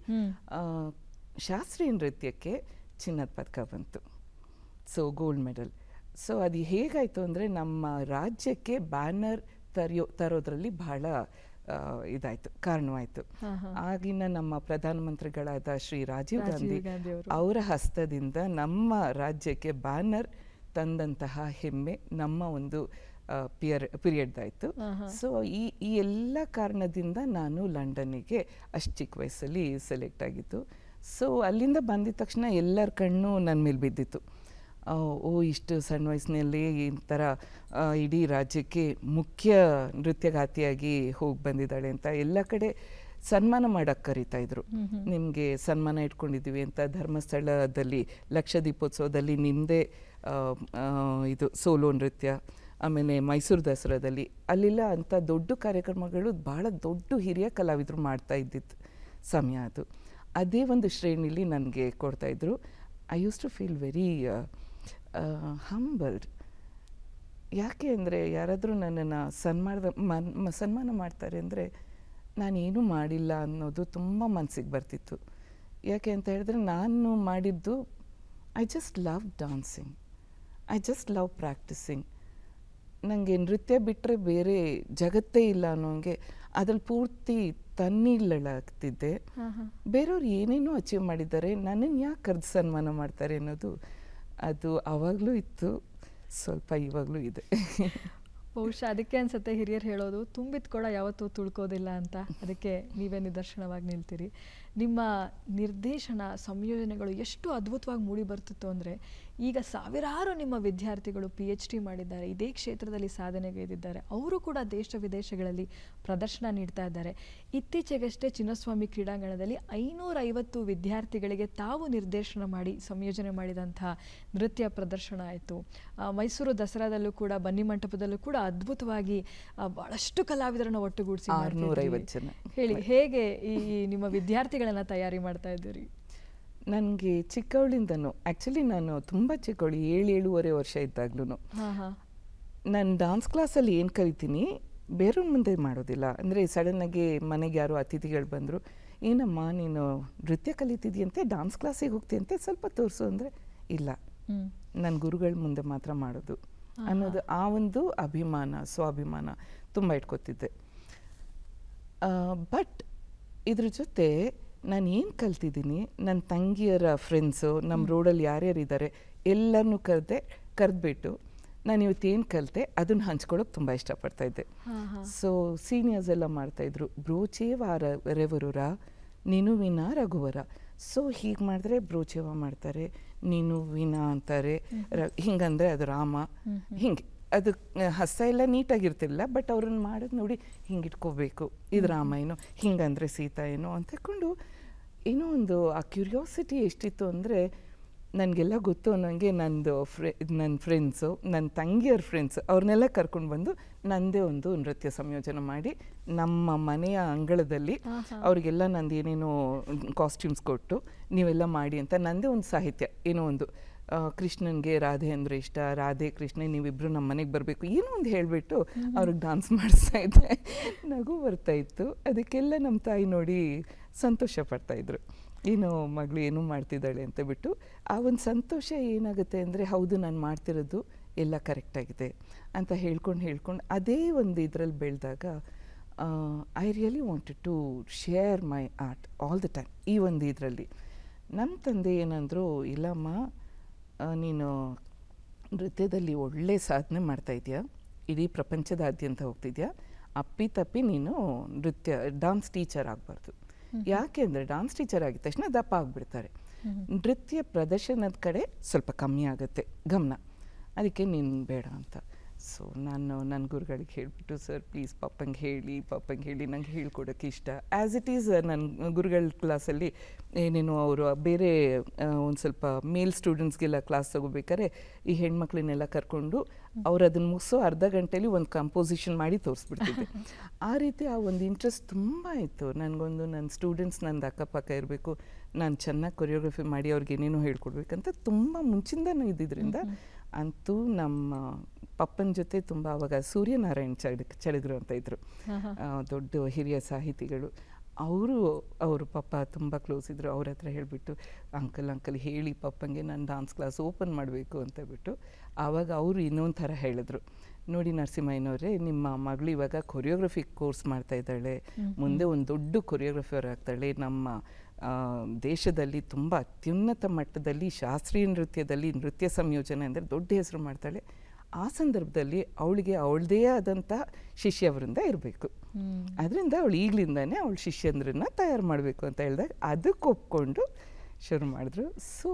ಶಾಸ್ತ್ರೀಯ ನೃತ್ಯಕ್ಕೆ ಚಿನ್ನದ ಪದಕ ಬಂತು. So gold medal. ಸೊ ಅದು ಹೇಗಾಯಿತು ಅಂದರೆ, ನಮ್ಮ ರಾಜ್ಯಕ್ಕೆ ಬ್ಯಾನರ್ ತರೋದ್ರಲ್ಲಿ ಬಹಳ ಕಾರಣವಾಯಿತು. ಆಗಿನ ನಮ್ಮ ಪ್ರಧಾನಮಂತ್ರಿಗಳಾದ ಶ್ರೀ ರಾಜೀವ್ ಗಾಂಧಿ ಗಾಂಧಿ ಅವರು. ಅವರ ಹಸ್ತದಿಂದ ನಮ್ಮ ರಾಜ್ಯಕ್ಕೆ ಬ್ಯಾನರ್ ತಂದಂತಹ ಹೆಮ್ಮೆ ನಮ್ಮ ಒಂದು ಪೀರಿಯಡ್ದಾಯಿತು. ಸೊ ಈ ಎಲ್ಲ ಕಾರಣದಿಂದ ನಾನು ಲಂಡನ್ನಿಗೆ ಅಷ್ಟು ಚಿಕ್ಕ ವಯಸ್ಸಲ್ಲಿ ಸೆಲೆಕ್ಟ್ ಆಗಿದ್ದು. ಸೊ ಅಲ್ಲಿಂದ ಬಂದಿದ ತಕ್ಷಣ ಎಲ್ಲರ ಕಣ್ಣು ನನ್ನ ಮೇಲೆ ಬಿದ್ದಿತ್ತು. ಇಷ್ಟು ಸಣ್ಣ ವಯಸ್ಸಿನಲ್ಲಿ ಈ ಥರ ಇಡೀ ರಾಜ್ಯಕ್ಕೆ ಮುಖ್ಯ ನೃತ್ಯಗಾತಿಯಾಗಿ ಹೋಗಿ ಬಂದಿದ್ದಾಳೆ ಅಂತ ಎಲ್ಲ ಕಡೆ ಸನ್ಮಾನ ಮಾಡೋಕ್ಕೆ ಕರೀತಾಯಿದ್ರು. ನಿಮಗೆ ಸನ್ಮಾನ ಇಟ್ಕೊಂಡಿದ್ದೀವಿ ಅಂತ ಧರ್ಮಸ್ಥಳದಲ್ಲಿ ಲಕ್ಷದೀಪೋತ್ಸವದಲ್ಲಿ ನಿಮ್ಮದೇ ಇದು ಸೋಲೋ ನೃತ್ಯ, ಆಮೇಲೆ ಮೈಸೂರು ದಸರಾದಲ್ಲಿ ಅಲ್ಲೆಲ್ಲ ಅಂಥ ದೊಡ್ಡ ಕಾರ್ಯಕ್ರಮಗಳು ಭಾಳ ದೊಡ್ಡ ಹಿರಿಯ ಕಲಾವಿದರು ಮಾಡ್ತಾ ಇದ್ದಿದ್ದು ಸಮಯ ಅದು. ಅದೇ ಒಂದು ಶ್ರೇಣಿಲಿ ನನಗೆ ಕೊಡ್ತಾಯಿದ್ರು. I use to feel very humbled. ಯಾಕೆ ಅಂದರೆ ಯಾರಾದರೂ ನನ್ನನ್ನು ಸನ್ಮಾನ ಮಾಡ್ತಾರೆ ಅಂದರೆ ನಾನೇನೂ ಮಾಡಿಲ್ಲ ಅನ್ನೋದು ತುಂಬ ಮನಸ್ಸಿಗೆ ಬರ್ತಿತ್ತು. ಯಾಕೆ ಅಂತ ಹೇಳಿದ್ರೆ ನಾನು ಮಾಡಿದ್ದು I just love dancing, I just love practising. ನನಗೆ ನೃತ್ಯ ಬಿಟ್ಟರೆ ಬೇರೆ ಜಗತ್ತೇ ಇಲ್ಲ ಅನ್ನೋಂಗೆ ಅದ್ರಲ್ಲಿ ಪೂರ್ತಿ ತನ್ನಿಲ್ಲಳಾಗ್ತಿದ್ದೆ. ಬೇರೆಯವ್ರು ಏನೇನೋ ಅಚೀವ್ ಮಾಡಿದ್ದಾರೆ, ನನ್ನನ್ನು ಯಾಕೆ ಕರೆದು ಸನ್ಮಾನ ಮಾಡ್ತಾರೆ ಅನ್ನೋದು ಅದು ಆವಾಗಲೂ ಇತ್ತು, ಸ್ವಲ್ಪ ಇವಾಗಲೂ ಇದೆ. ಬಹುಶಃ ಅದಕ್ಕೆ ಅನ್ಸುತ್ತೆ ಹಿರಿಯರು ಹೇಳೋದು ತುಂಬಿದ ಕೊಡ ಯಾವತ್ತೂ ತುಳ್ಕೋದಿಲ್ಲ ಅಂತ. ಅದಕ್ಕೆ ನೀವೇ ನಿದರ್ಶನವಾಗಿ ನಿಲ್ತೀರಿ. ನಿಮ್ಮ ನಿರ್ದೇಶನ ಸಂಯೋಜನೆಗಳು ಎಷ್ಟು ಅದ್ಭುತವಾಗಿ ಮೂಡಿ ಬರ್ತಿತ್ತು ಅಂದರೆ, ಈಗ ಸಾವಿರಾರು ನಿಮ್ಮ ವಿದ್ಯಾರ್ಥಿಗಳು PhD ಮಾಡಿದ್ದಾರೆ, ಇದೇ ಕ್ಷೇತ್ರದಲ್ಲಿ ಸಾಧನೆಗೈದಿದ್ದಾರೆ. ಅವರು ಕೂಡ ದೇಶ ವಿದೇಶಗಳಲ್ಲಿ ಪ್ರದರ್ಶನ ನೀಡ್ತಾ ಇದ್ದಾರೆ. ಇತ್ತೀಚೆಗಷ್ಟೇ ಚಿನ್ನಸ್ವಾಮಿ ಕ್ರೀಡಾಂಗಣದಲ್ಲಿ 550 ವಿದ್ಯಾರ್ಥಿಗಳಿಗೆ ತಾವು ನಿರ್ದೇಶನ ಮಾಡಿ ಸಂಯೋಜನೆ ಮಾಡಿದಂಥ ನೃತ್ಯ ಪ್ರದರ್ಶನ ಆಯಿತು. ಮೈಸೂರು ದಸರಾದಲ್ಲೂ ಕೂಡ ಬನ್ನಿ ಮಂಟಪದಲ್ಲೂ ಕೂಡ ಅದ್ಭುತವಾಗಿ ಬಹಳಷ್ಟು ಕಲಾವಿದರನ್ನು ಒಟ್ಟುಗೂಡಿಸಿ 650 ಜನ. ಹೇಳಿ, ಹೇಗೆ ಈ ನಿಮ್ಮ ವಿದ್ಯಾರ್ಥಿಗಳನ್ನ ತಯಾರಿ ಮಾಡ್ತಾ ಇದ್ದೀರಿ? ನನಗೆ ಚಿಕ್ಕವಳಿಂದನೂ, ಆ್ಯಕ್ಚುಲಿ ನಾನು ತುಂಬ ಚಿಕ್ಕವಳು, 7-7.5 ವರ್ಷ ಇದ್ದಾಗ್ಲೂ ನಾನು ಡಾನ್ಸ್ ಕ್ಲಾಸಲ್ಲಿ ಏನು ಕಲಿತೀನಿ ಬೇರೆಯವ್ರ ಮುಂದೆ ಮಾಡೋದಿಲ್ಲ. ಅಂದರೆ ಸಡನ್ನಾಗಿ ಮನೆಗೆ ಯಾರೋ ಅತಿಥಿಗಳು ಬಂದರು, ಏನಮ್ಮ ನೀನು ನೃತ್ಯ ಕಲಿತಿದ್ದೀಯಂತೆ, ಡಾನ್ಸ್ ಕ್ಲಾಸಿಗೆ ಹೋಗ್ತೀಯಂತೆ, ಸ್ವಲ್ಪ ತೋರಿಸು ಅಂದರೆ ಇಲ್ಲ, ನನ್ನ ಗುರುಗಳ ಮುಂದೆ ಮಾತ್ರ ಮಾಡೋದು ಅನ್ನೋದು ಆ ಒಂದು ಅಭಿಮಾನ, ಸ್ವಾಭಿಮಾನ ತುಂಬ ಇಟ್ಕೊತಿದ್ದೆ. ಬಟ್ ಇದ್ರ ಜೊತೆ ನಾನು ಏನು ಕಲ್ತಿದ್ದೀನಿ, ನನ್ನ ತಂಗಿಯರ ಫ್ರೆಂಡ್ಸು, ನಮ್ಮ ರೋಡಲ್ಲಿ ಯಾರ್ಯಾರಿದ್ದಾರೆ ಎಲ್ಲರನ್ನೂ ಕರೆದ್ಬಿಟ್ಟು ನಾನು ಇವತ್ತೇನು ಕಲಿತೆ ಅದನ್ನು ಹಂಚ್ಕೊಳ್ಳೋಕೆ ತುಂಬ ಇಷ್ಟಪಡ್ತಾಯಿದ್ದೆ. ಸೊ ಸೀನಿಯರ್ಸ್ ಎಲ್ಲ ಮಾಡ್ತಾಯಿದ್ರು, ಬ್ರೋಚೇವ ರೆವರುರ ನಿನುವಿನ ರಘುವರ. ಸೊ ಹೀಗೆ ಮಾಡಿದ್ರೆ ಬ್ರೋಚೇವ ಮಾಡ್ತಾರೆ, ನಿನುವಿನ ಅಂತಾರೆ, ಹಿಂಗಂದರೆ ಅದು ರಾಮ, ಹಿಂಗೆ ಅದು ಹಸ ಎಲ್ಲ ನೀಟಾಗಿರ್ತಿಲ್ಲ, ಬಟ್ ಅವ್ರನ್ನ ಮಾಡೋದು ನೋಡಿ ಹಿಂಗೆ ಇಟ್ಕೋಬೇಕು, ಇದು ರಾಮ ಏನೋ, ಹಿಂಗಂದರೆ ಸೀತಾ ಏನೋ ಅಂತಕೊಂಡು ಏನೋ ಒಂದು ಆ ಕ್ಯೂರಿಯಾಸಿಟಿ ಎಷ್ಟಿತ್ತು ಅಂದರೆ, ನನಗೆಲ್ಲ ಗೊತ್ತು ಅನ್ನೋಂಗೆ ನನ್ನ ಫ್ರೆಂಡ್ಸು, ನನ್ನ ತಂಗಿಯರ ಫ್ರೆಂಡ್ಸ್ ಅವ್ರನ್ನೆಲ್ಲ ಕರ್ಕೊಂಡು ಬಂದು ನನ್ನದೇ ಒಂದು ನೃತ್ಯ ಸಂಯೋಜನೆ ಮಾಡಿ ನಮ್ಮ ಮನೆಯ ಅಂಗಳದಲ್ಲಿ ಅವರಿಗೆಲ್ಲ ನಂದು ಏನೇನೋ ಕಾಸ್ಟ್ಯೂಮ್ಸ್ ಕೊಟ್ಟು ನೀವೆಲ್ಲ ಮಾಡಿ ಅಂತ ನನ್ನದೇ ಒಂದು ಸಾಹಿತ್ಯ, ಏನೋ ಒಂದು ಕೃಷ್ಣನಿಗೆ ರಾಧೆ ಅಂದರೆ ಇಷ್ಟ, ರಾಧೆ ಕೃಷ್ಣ ನೀವಿಬ್ಬರು ನಮ್ಮ ಮನೆಗೆ ಬರಬೇಕು, ಏನೋ ಒಂದು ಹೇಳಿಬಿಟ್ಟು ಅವ್ರಿಗೆ ಡಾನ್ಸ್ ಮಾಡಿಸ್ತಾ ಇದ್ದೆ. ನಗು ಬರ್ತಾಯಿತ್ತು. ಅದಕ್ಕೆಲ್ಲ ನಮ್ಮ ತಾಯಿ ನೋಡಿ ಸಂತೋಷ ಪಡ್ತಾಯಿದ್ರು, ಏನೋ ಮಗಳು ಏನೂ ಮಾಡ್ತಿದ್ದಾಳೆ ಅಂತ ಬಿಟ್ಟು. ಆ ಒಂದು ಸಂತೋಷ ಏನಾಗುತ್ತೆ ಅಂದರೆ, ಹೌದು ನಾನು ಮಾಡ್ತಿರೋದು ಎಲ್ಲ ಕರೆಕ್ಟಾಗಿದೆ ಅಂತ ಹೇಳ್ಕೊಂಡು ಅದೇ ಒಂದು ಇದರಲ್ಲಿ ಬೆಳೆದಾಗ I really wanted to share my art all the time. ಈ ಒಂದು ಇದರಲ್ಲಿ ನಮ್ಮ ತಂದೆ ಏನಂದರು, ಇಲ್ಲಮ್ಮ ನೀನು ನೃತ್ಯದಲ್ಲಿ ಒಳ್ಳೆ ಸಾಧನೆ ಮಾಡ್ತಾಯಿದ್ಯಾ, ಇಡೀ ಪ್ರಪಂಚದಾದ್ಯಂತ ಹೋಗ್ತಿದ್ಯಾ, ಅಪ್ಪಿತಪ್ಪಿ ನೀನು ಡಾನ್ಸ್ ಟೀಚರ್ ಆಗಬಾರ್ದು. ಯಾಕೆ ಅಂದರೆ ಡಾನ್ಸ್ ಟೀಚರ್ ಆಗಿದ ತಕ್ಷಣ ದಪ್ಪ ಆಗಿಬಿಡ್ತಾರೆ, ನೃತ್ಯ ಪ್ರದರ್ಶನದ ಕಡೆ ಸ್ವಲ್ಪ ಕಮ್ಮಿ ಆಗುತ್ತೆ ಗಮನ, ಅದಕ್ಕೆ ನೀನು ಬೇಡ ಅಂತ. ಸೊ ನಾನು ನನ್ನ ಗುರುಗಳಿಗೆ ಹೇಳಿಬಿಟ್ಟು, ಸರ್ ಪ್ಲೀಸ್ ಪಪ್ಪಂಗೆ ಹೇಳಿ ನಂಗೆ ಹೇಳ್ಕೊಡೋಕ್ಕೆ ಇಷ್ಟ. ಆ್ಯಸ್ ಇಟ್ ಈಸ್ ನನ್ನ ಗುರುಗಳ ಕ್ಲಾಸಲ್ಲಿ ಏನೇನೋ ಅವರು ಬೇರೆ ಒಂದು ಸ್ವಲ್ಪ ಮೇಲ್ ಸ್ಟೂಡೆಂಟ್ಸ್ಗೆಲ್ಲ ಕ್ಲಾಸ್ ತಗೋಬೇಕಾದ್ರೆ ಈ ಹೆಣ್ಮಕ್ಳನ್ನೆಲ್ಲ ಕರ್ಕೊಂಡು ಅವ್ರು ಅದನ್ನು ಮುಗಿಸೋ ಅರ್ಧ ಗಂಟೆಯಲ್ಲಿ ಒಂದು ಕಂಪೋಸಿಷನ್ ಮಾಡಿ ತೋರಿಸ್ಬಿಡ್ತಿದ್ದೆ. ಆ ರೀತಿ ಆ ಒಂದು ಇಂಟ್ರೆಸ್ಟ್ ತುಂಬ ಇತ್ತು ನನಗೊಂದು. ನನ್ನ ಸ್ಟೂಡೆಂಟ್ಸ್ ನಂದು ಅಕ್ಕಪಕ್ಕ ಇರಬೇಕು, ನಾನು ಚೆನ್ನಾಗಿ ಕೊರಿಯೋಗ್ರಫಿ ಮಾಡಿ ಅವ್ರಿಗೆ ಏನೇನೋ ಹೇಳ್ಕೊಡ್ಬೇಕಂತ ತುಂಬ ಮುಂಚಿಂದನೂ ಇದ್ದಿದ್ದರಿಂದ ಅಂತೂ ನಮ್ಮ ಪಪ್ಪನ ಜೊತೆ ತುಂಬ ಆವಾಗ ಸೂರ್ಯನಾರಾಯಣ್ ಚಳಗರು ಅಂತ ಇದ್ದರು, ದೊಡ್ಡ ಹಿರಿಯ ಸಾಹಿತಿಗಳು. ಅವರು ಪಾಪ ತುಂಬ ಕ್ಲೋಸ್ ಇದ್ದರು. ಅವ್ರ ಹತ್ರ ಹೇಳಿಬಿಟ್ಟು ಅಂಕಲ್ ಹೇಳಿ ಪಪ್ಪಂಗೆ ನಾನು ಡಾನ್ಸ್ ಕ್ಲಾಸ್ ಓಪನ್ ಮಾಡಬೇಕು ಅಂತ ಬಿಟ್ಟು ಆವಾಗ ಅವರು ಇನ್ನೊಂದು ಥರ ಹೇಳಿದ್ರು, ನೋಡಿ ನರಸಿಂಹಯ್ಯನವರೇ, ನಿಮ್ಮ ಮಗಳು ಇವಾಗ ಕೊರಿಯೋಗ್ರಫಿ ಕೋರ್ಸ್ ಮಾಡ್ತಾ ಇದ್ದಾಳೆ, ಮುಂದೆ ಒಂದು ದೊಡ್ಡ ಕೊರಿಯೋಗ್ರಫರ್ ಆಗ್ತಾಳೆ, ನಮ್ಮ ದೇಶದಲ್ಲಿ ತುಂಬ ಅತ್ಯುನ್ನತ ಮಟ್ಟದಲ್ಲಿ ಶಾಸ್ತ್ರೀಯ ನೃತ್ಯದಲ್ಲಿ ನೃತ್ಯ ಸಂಯೋಜನೆ ಅಂದರೆ ದೊಡ್ಡ ಹೆಸರು ಮಾಡ್ತಾಳೆ. ಆ ಸಂದರ್ಭದಲ್ಲಿ ಅವಳಿಗೆ ಅವಳದೇ ಆದಂಥ ಶಿಷ್ಯವೃಂದ ಇರಬೇಕು. ಅದರಿಂದ ಅವಳು ಈಗಲಿಂದಾನೇ ಅವಳ ಶಿಷ್ಯಂದ್ರನ್ನ ತಯಾರು ಮಾಡಬೇಕು ಅಂತ ಹೇಳಿದಾಗ ಅದಕ್ಕೆ ಒಪ್ಕೊಂಡು ಶುರು ಮಾಡಿದ್ರು. ಸೊ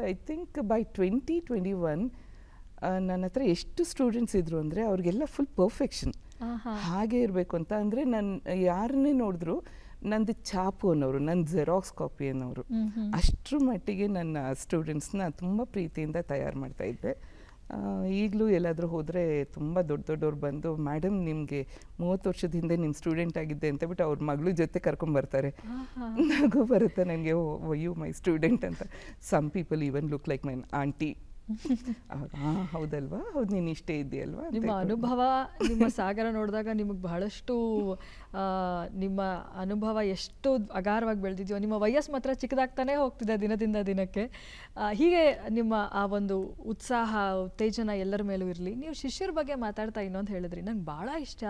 ಐ ಥಿಂಕ್ ಬೈ 2021 ನನ್ನ ಹತ್ರ ಎಷ್ಟು ಸ್ಟೂಡೆಂಟ್ಸ್ ಇದ್ದರು ಅಂದರೆ ಅವ್ರಿಗೆಲ್ಲ ಫುಲ್ ಪರ್ಫೆಕ್ಷನ್ ಹಾಗೆ ಇರಬೇಕು ಅಂತ. ಅಂದರೆ ನನ್ನ ಯಾರನ್ನೇ ನೋಡಿದ್ರು ನಂದು ಛಾಪು ಅನ್ನೋರು, ನನ್ನ ಜೆರಾಕ್ಸ್ ಕಾಪಿ ಅನ್ನೋರು, ಅಷ್ಟರ ಮಟ್ಟಿಗೆ ನನ್ನ ಸ್ಟೂಡೆಂಟ್ಸ್ನ ತುಂಬ ಪ್ರೀತಿಯಿಂದ ತಯಾರು ಮಾಡ್ತಾಯಿದ್ದೆ. ಈಗಲೂ ಎಲ್ಲಾದರೂ ಹೋದರೆ ತುಂಬ ದೊಡ್ಡವ್ರು ಬಂದು, ಮೇಡಮ್ ನಿಮಗೆ 30 ವರ್ಷದ ಹಿಂದೆ ನಿಮ್ಮ ಸ್ಟೂಡೆಂಟ್ ಆಗಿದ್ದೆ ಅಂತ ಬಿಟ್ಟು ಅವ್ರ ಮಗಳ ಜೊತೆ ಕರ್ಕೊಂಬರ್ತಾರೆ. ನಗು ಬರುತ್ತೆ ನನಗೆ, ಓ ಯು ಮೈ ಸ್ಟೂಡೆಂಟ್ ಅಂತ. Some people even look like my aunty. ಹೌದಲ್ವಾ, ಹೌದು ನೀನು ಇಷ್ಟೇ ಇದೆಯಲ್ವಾ. ನಿಮ್ಮ ಅನುಭವ, ನಿಮ್ಮ ಸಾಗರ ನೋಡಿದಾಗ ನಿಮಗೆ ಬಹಳಷ್ಟು ನಿಮ್ಮ ಅನುಭವ ಎಷ್ಟು ಅಗಾರವಾಗಿ ಬೆಳೆದಿದೆಯೋ, ನಿಮ್ಮ ವಯಸ್ಸು ಮಾತ್ರ ಚಿಕ್ಕದಾಗ್ತಾನೆ ಹೋಗ್ತಿದೆ ದಿನದಿಂದ ದಿನಕ್ಕೆ. ಹೀಗೆ ನಿಮ್ಮ ಆ ಒಂದು ಉತ್ಸಾಹ ಉತ್ತೇಜನ ಎಲ್ಲರ ಮೇಲೂ ಇರಲಿ. ನೀವು ಶಿಷ್ಯರ ಬಗ್ಗೆ ಮಾತಾಡ್ತಾ ಇನ್ನೊಂದು ಹೇಳಿದ್ರಿ, ನಂಗೆ ಭಾಳ ಇಷ್ಟ,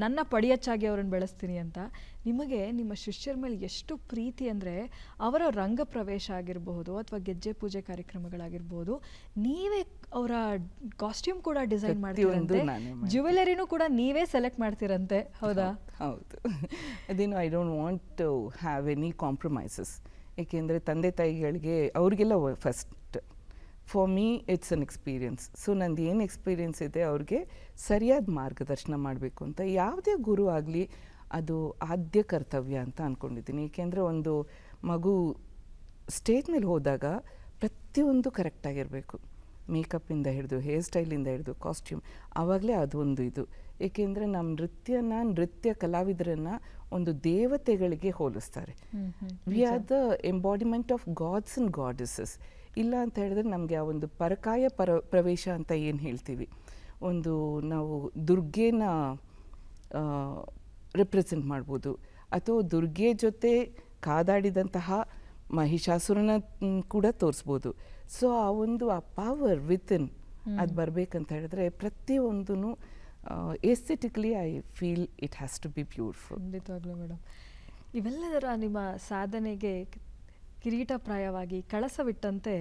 ನನ್ನ ಪಡಿಯಚ್ಚಾಗಿ ಅವ್ರನ್ನ ಬೆಳೆಸ್ತೀನಿ ಅಂತ. ನಿಮಗೆ ನಿಮ್ಮ ಶಿಷ್ಯರ ಮೇಲೆ ಎಷ್ಟು ಪ್ರೀತಿ ಅಂದರೆ, ಅವರ ರಂಗ ಪ್ರವೇಶ ಆಗಿರಬಹುದು ಅಥವಾ ಗೆಜ್ಜೆ ಪೂಜೆ ಕಾರ್ಯಕ್ರಮಗಳಾಗಿರ್ಬೋದು, ನೀವೇ ಅವರ ಕಾಸ್ಟ್ಯೂಮ್ ಕೂಡ ಡಿಸೈನ್ ಮಾಡ್ತೀರಂತೆ, ಜ್ಯುವೆಲರಿನೂ ಕೂಡ ನೀವೇ ಸೆಲೆಕ್ಟ್ ಮಾಡ್ತೀರಂತೆ, ಹೌದಾ? ಹೌದು. ಅದೇನು I don't want to have any compromises. ಏಕೆಂದರೆ ತಂದೆ ತಾಯಿಗಳಿಗೆ ಅವ್ರಿಗೆಲ್ಲ first, for me it's an experience. So ನಂದು ಏನು ಎಕ್ಸ್ಪೀರಿಯನ್ಸ್ ಇದೆ ಅವ್ರಿಗೆ ಸರಿಯಾದ ಮಾರ್ಗದರ್ಶನ ಮಾಡಬೇಕು ಅಂತ. ಯಾವುದೇ ಗುರು ಆಗಲಿ ಅದು ಆದ್ಯ ಕರ್ತವ್ಯ ಅಂತ ಅಂದ್ಕೊಂಡಿದ್ದೀನಿ. ಏಕೆಂದರೆ ಒಂದು ಮಗು ಸ್ಟೇಜ್ ಮೇಲೆ ಹೋದಾಗ ಪ್ರತಿಯೊಂದು ಕರೆಕ್ಟಾಗಿರಬೇಕು, ಮೇಕಪ್ಪಿಂದ ಹಿಡಿದು ಹೇರ್ ಸ್ಟೈಲಿಂದ ಹಿಡಿದು ಕಾಸ್ಟ್ಯೂಮ್, ಆವಾಗಲೇ ಅದೊಂದು ಇದು. ಏಕೆಂದರೆ ನಮ್ಮ ನೃತ್ಯ ಕಲಾವಿದರನ್ನು ಒಂದು ದೇವತೆಗಳಿಗೆ ಹೋಲಿಸ್ತಾರೆ. We are the embodiment of gods and goddesses. ಇಲ್ಲ ಅಂತ ಹೇಳಿದ್ರೆ ನಮಗೆ ಆ ಒಂದು ಪರಕಾಯ ಪ್ರವೇಶ ಅಂತ ಏನು ಹೇಳ್ತೀವಿ, ಒಂದು ನಾವು ದುರ್ಗೆನ ರೆಪ್ರೆಸೆಂಟ್ ಮಾಡ್ಬೋದು, ಅಥವಾ ದುರ್ಗೆ ಜೊತೆ ಕಾದಾಡಿದಂತಹ ಮಹಿಷಾಸುರನ ಕೂಡ ತೋರಿಸ್ಬೋದು. ಸೊ ಆ ಪವರ್ ವಿತಿನ್ ಅದು ಬರಬೇಕಂತ ಹೇಳಿದ್ರೆ ಪ್ರತಿಯೊಂದೂ aesthetically I feel it has to be beautiful. ಖಂಡಿತವಾಗ್ಲೂ ಮೇಡಮ್. ಇವೆಲ್ಲದರ ನಿಮ್ಮ ಸಾಧನೆಗೆ ಕಿರೀಟಪ್ರಾಯವಾಗಿ ಕಳಸವಿಟ್ಟಂತೆ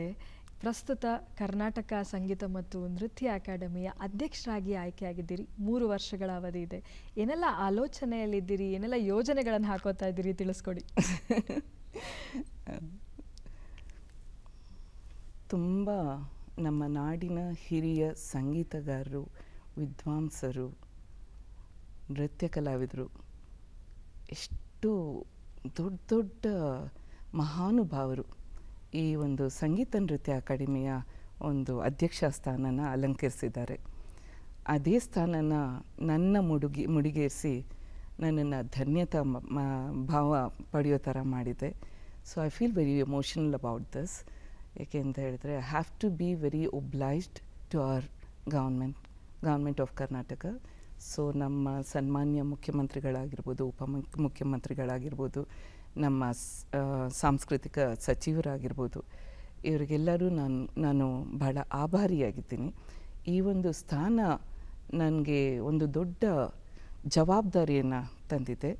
ಪ್ರಸ್ತುತ ಕರ್ನಾಟಕ ಸಂಗೀತ ಮತ್ತು ನೃತ್ಯ ಅಕಾಡೆಮಿಯ ಅಧ್ಯಕ್ಷರಾಗಿ ಆಯ್ಕೆಯಾಗಿದ್ದೀರಿ. 3 ವರ್ಷಗಳ ಅವಧಿ ಇದೆ. ಏನೆಲ್ಲ ಆಲೋಚನೆಯಲ್ಲಿದ್ದೀರಿ, ಏನೆಲ್ಲ ಯೋಜನೆಗಳನ್ನು ಹಾಕೋತಾ ಇದ್ದೀರಿ, ತಿಳಿಸ್ಕೊಡಿ. ತುಂಬ ನಮ್ಮ ನಾಡಿನ ಹಿರಿಯ ಸಂಗೀತಗಾರರು, ವಿದ್ವಾಂಸರು, ನೃತ್ಯ ಕಲಾವಿದರು, ಎಷ್ಟು ದೊಡ್ಡ ದೊಡ್ಡ ಮಹಾನುಭಾವರು ಈ ಒಂದು ಸಂಗೀತ ನೃತ್ಯ ಅಕಾಡೆಮಿಯ ಒಂದು ಅಧ್ಯಕ್ಷ ಸ್ಥಾನನ ಅಲಂಕರಿಸಿದ್ದಾರೆ. ಅದೇ ಸ್ಥಾನನ ನನ್ನ ಮುಡಿಗೇರಿಸಿ ನನ್ನನ್ನು ಧನ್ಯತಾ ಭಾವ ಪಡೆಯೋ ಥರ ಮಾಡಿದೆ. So I feel very emotional about this. ಏಕೆಂತ ಹೇಳಿದ್ರೆ I have to be very obliged to our government of Karnataka. So ನಮ್ಮ ಸನ್ಮಾನ್ಯ ಮುಖ್ಯಮಂತ್ರಿಗಳಾಗಿರ್ಬೋದು, ಮುಖ್ಯಮಂತ್ರಿಗಳಾಗಿರ್ಬೋದು, ನಮ್ಮ ಸಾಂಸ್ಕೃತಿಕ ಸಚಿವರಾಗಿರ್ಬೋದು, ಇವರಿಗೆಲ್ಲರೂ ನಾನು ಬಹಳ ಆಭಾರಿಯಾಗಿದ್ದೀನಿ. ಈ ಒಂದು ಸ್ಥಾನ ನನಗೆ ಒಂದು ದೊಡ್ಡ ಜವಾಬ್ದಾರಿಯನ್ನು ತಂದಿದೆ.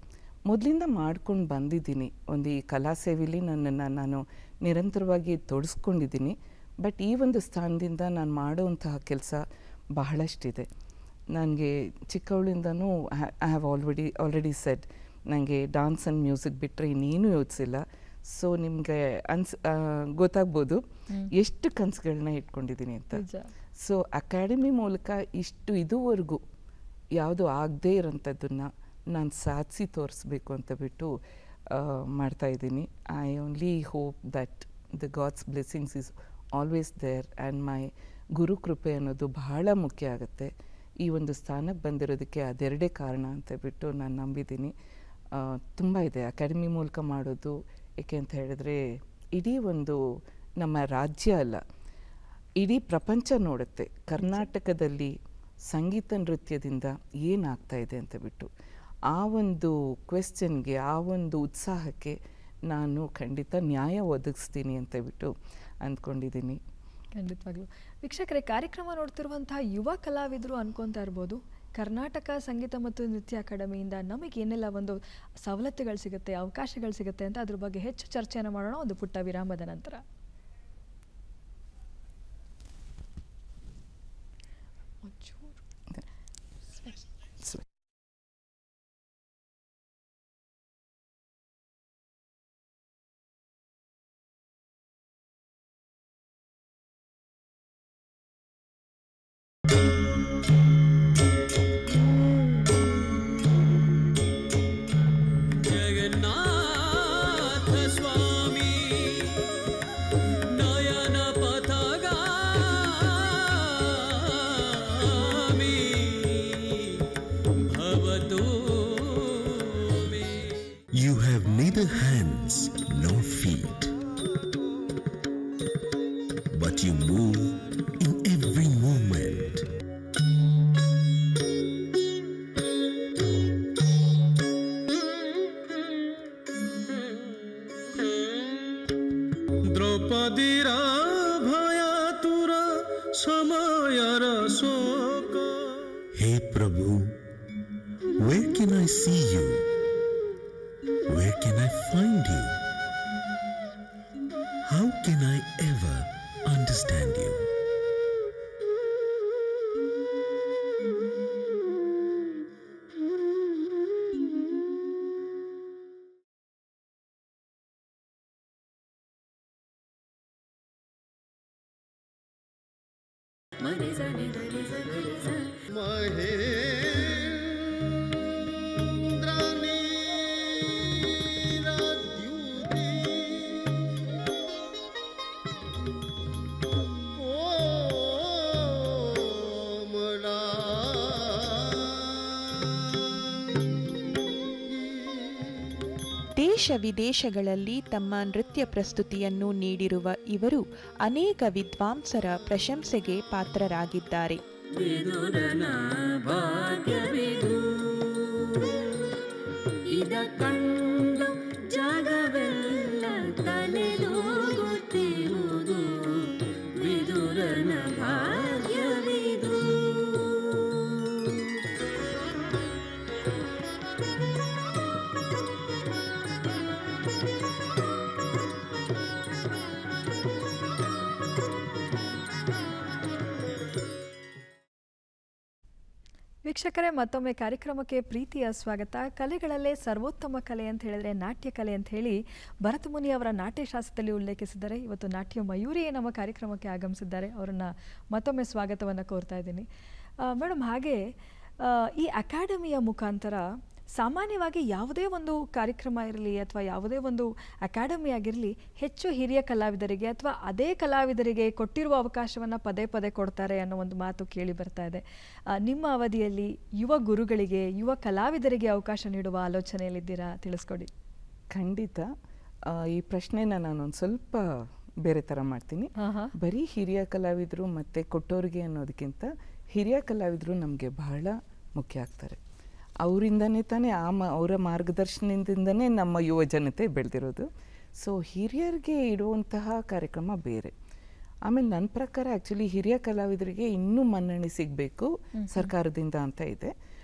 ಮೊದಲಿಂದ ಮಾಡ್ಕೊಂಡು ಬಂದಿದ್ದೀನಿ. ಒಂದು ಈ ಕಲಾ ಸೇವೆಯಲ್ಲಿ ನನ್ನನ್ನು ನಾನು ನಿರಂತರವಾಗಿ ತೊಡಸ್ಕೊಂಡಿದ್ದೀನಿ. ಬಟ್ ಈ ಒಂದು ಸ್ಥಾನದಿಂದ ನಾನು ಮಾಡುವಂತಹ ಕೆಲಸ ಬಹಳಷ್ಟಿದೆ. ನನಗೆ ಚಿಕ್ಕವಳಿಂದನೂ ಐ ಹ್ಯಾವ್ ಆಲ್ರೆಡಿ ಸೆಡ್, ನನಗೆ ಡಾನ್ಸ್ ಆ್ಯಂಡ್ ಮ್ಯೂಸಿಕ್ ಬಿಟ್ಟರೆ ಇನ್ನೇನು ಯೋಚಿಸಿಲ್ಲ. ಸೊ ನಿಮಗೆ ಗೊತ್ತಾಗ್ಬೋದು ಎಷ್ಟು ಕನಸುಗಳನ್ನ ಇಟ್ಕೊಂಡಿದ್ದೀನಿ ಅಂತ. ಸೊ ಅಕಾಡೆಮಿ ಮೂಲಕ ಇದುವರೆಗೂ ಯಾವುದೂ ಆಗದೇ ಇರೋಂಥದ್ದನ್ನು ನಾನು ಸಾಧಿಸಿ ತೋರಿಸ್ಬೇಕು ಅಂತ ಬಿಟ್ಟು ಮಾಡ್ತಾಯಿದ್ದೀನಿ. I only hope that the God's blessings is always there and my guru ಕೃಪೆ ಅನ್ನೋದು ಬಹಳ ಮುಖ್ಯ ಆಗುತ್ತೆ. ಈ ಒಂದು ಸ್ಥಾನಕ್ಕೆ ಬಂದಿರೋದಕ್ಕೆ ಅದೆರಡೇ ಕಾರಣ ಅಂತ ಬಿಟ್ಟು ನಾನು ನಂಬಿದ್ದೀನಿ. ತುಂಬ ಇದೆ ಅಕಾಡೆಮಿ ಮೂಲಕ ಮಾಡೋದು. ಏಕೆ ಅಂತ ಹೇಳಿದ್ರೆ ಇಡೀ ಒಂದು ನಮ್ಮ ರಾಜ್ಯ ಅಲ್ಲ, ಇಡೀ ಪ್ರಪಂಚ ನೋಡುತ್ತೆ ಕರ್ನಾಟಕದಲ್ಲಿ ಸಂಗೀತ ನೃತ್ಯದಿಂದ ಏನಾಗ್ತಾ ಇದೆ ಅಂತ ಬಿಟ್ಟು. ಆ ಒಂದು ಕ್ವೆಶ್ಚನ್ಗೆ, ಆ ಒಂದು ಉತ್ಸಾಹಕ್ಕೆ ನಾನು ಖಂಡಿತ ನ್ಯಾಯ ಒದಗಿಸ್ತೀನಿ ಅಂತ ಬಿಟ್ಟು ಅಂದ್ಕೊಂಡಿದ್ದೀನಿ. ಖಂಡಿತವಾಗ್ಲೂ. ವೀಕ್ಷಕರೇ, ಕಾರ್ಯಕ್ರಮ ನೋಡ್ತಿರುವಂತಹ ಯುವ ಕಲಾವಿದರು ಅನ್ಕೊತಾ ಇರ್ಬೋದು, ಕರ್ನಾಟಕ ಸಂಗೀತ ಮತ್ತು ನೃತ್ಯ ಅಕಾಡೆಮಿಯಿಂದ ನಮಗೆ ಏನೆಲ್ಲ ಒಂದು ಸವಲತ್ತುಗಳು ಸಿಗುತ್ತೆ, ಅವಕಾಶಗಳು ಸಿಗುತ್ತೆ ಅಂತ ಅದ್ರ ಬಗ್ಗೆ ಹೆಚ್ಚು ಚರ್ಚೆಯನ್ನು ಮಾಡೋಣ ಒಂದು ಪುಟ್ಟ ವಿರಾಮದ ನಂತರ. You have neither hands nor feet, but you move in every moment. द्रौपदीरा भयातुरा समयर शोक. Hey Prabhu, where can I see you? Where can I find you? How can I ever understand you? ದೇಶ ವಿದೇಶಗಳಲ್ಲಿ ತಮ್ಮ ನೃತ್ಯ ಪ್ರಸ್ತುತಿಯನ್ನು ನೀಡಿರುವ ಇವರು ಅನೇಕ ವಿದ್ವಾಂಸರ ಪ್ರಶಂಸೆಗೆ ಪಾತ್ರರಾಗಿದ್ದಾರೆ. ವಿದುರನ ಭಾಗ್ಯವಿದು ಇದ ಕಂಡು ಜಗವೆಲ್ಲ ತಲೆದೋಗುತ್ತಿರುವುದು. ವಿದುರನ ಭಾಗ್ಯವಿದು. ವೀಕ್ಷಕರೇ, ಮತ್ತೊಮ್ಮೆ ಕಾರ್ಯಕ್ರಮಕ್ಕೆ ಪ್ರೀತಿಯ ಸ್ವಾಗತ. ಕಲೆಗಳಲ್ಲೇ ಸರ್ವೋತ್ತಮ ಕಲೆ ಅಂತ ಹೇಳಿದ್ರೆ ನಾಟ್ಯ ಕಲೆ ಅಂತ ಹೇಳಿ ಭರತಮುನಿ ಅವರ ನಾಟ್ಯಶಾಸ್ತ್ರದಲ್ಲಿ ಉಲ್ಲೇಖಿಸಿದ್ದಾರೆ. ಇವತ್ತು ನಾಟ್ಯ ಮಯೂರಿಯೇ ನಮ್ಮ ಕಾರ್ಯಕ್ರಮಕ್ಕೆ ಆಗಮಿಸಿದ್ದಾರೆ. ಅವರನ್ನು ಮತ್ತೊಮ್ಮೆ ಸ್ವಾಗತವನ್ನು ಕೋರ್ತಾ ಇದ್ದೀನಿ. ಮೇಡಮ್, ಹಾಗೆ ಈ ಅಕಾಡೆಮಿಯ ಮುಖಾಂತರ ಸಾಮಾನ್ಯವಾಗಿ ಯಾವುದೇ ಒಂದು ಕಾರ್ಯಕ್ರಮ ಇರಲಿ ಅಥವಾ ಯಾವುದೇ ಒಂದು ಅಕಾಡೆಮಿ ಆಗಿರಲಿ, ಹೆಚ್ಚು ಹಿರಿಯ ಕಲಾವಿದರಿಗೆ ಅಥವಾ ಅದೇ ಕಲಾವಿದರಿಗೆ ಕೊಟ್ಟಿರುವ ಅವಕಾಶವನ್ನು ಪದೇ ಪದೇ ಕೊಡ್ತಾರೆ ಅನ್ನೋ ಒಂದು ಮಾತು ಕೇಳಿ ಬರ್ತಾ ಇದೆ. ನಿಮ್ಮ ಅವಧಿಯಲ್ಲಿ ಯುವ ಗುರುಗಳಿಗೆ, ಯುವ ಕಲಾವಿದರಿಗೆ ಅವಕಾಶ ನೀಡುವ ಆಲೋಚನೆಯಲ್ಲಿದ್ದೀರಾ? ತಿಳಿಸ್ಕೊಡಿ. ಖಂಡಿತ. ಈ ಪ್ರಶ್ನೆನ ನಾನೊಂದು ಸ್ವಲ್ಪ ಬೇರೆ ಥರ ಮಾಡ್ತೀನಿ. ಬರೀ ಹಿರಿಯ ಕಲಾವಿದರು ಮತ್ತು ಕೊಟ್ಟೋರಿಗೆ ಅನ್ನೋದಕ್ಕಿಂತ ಹಿರಿಯ ಕಲಾವಿದರು ನಮಗೆ ಬಹಳ ಮುಖ್ಯ ಆಗ್ತಾರೆ. ಅವರಿಂದನೇ ತಾನೇ ಅವರ ಮಾರ್ಗದರ್ಶನದಿಂದನೇ ನಮ್ಮ ಯುವ ಜನತೆ ಬೆಳೆದಿರೋದು. ಸೊ ಹಿರಿಯರಿಗೆ ಇಡುವಂತಹ ಕಾರ್ಯಕ್ರಮ ಬೇರೆ. ಆಮೇಲೆ ನನ್ನ ಪ್ರಕಾರ ಆ್ಯಕ್ಚುಲಿ ಹಿರಿಯ ಕಲಾವಿದರಿಗೆ ಇನ್ನೂ ಮನ್ನಣೆ ಸಿಗಬೇಕು ಸರ್ಕಾರದಿಂದ ಅಂತ ಇದೆ.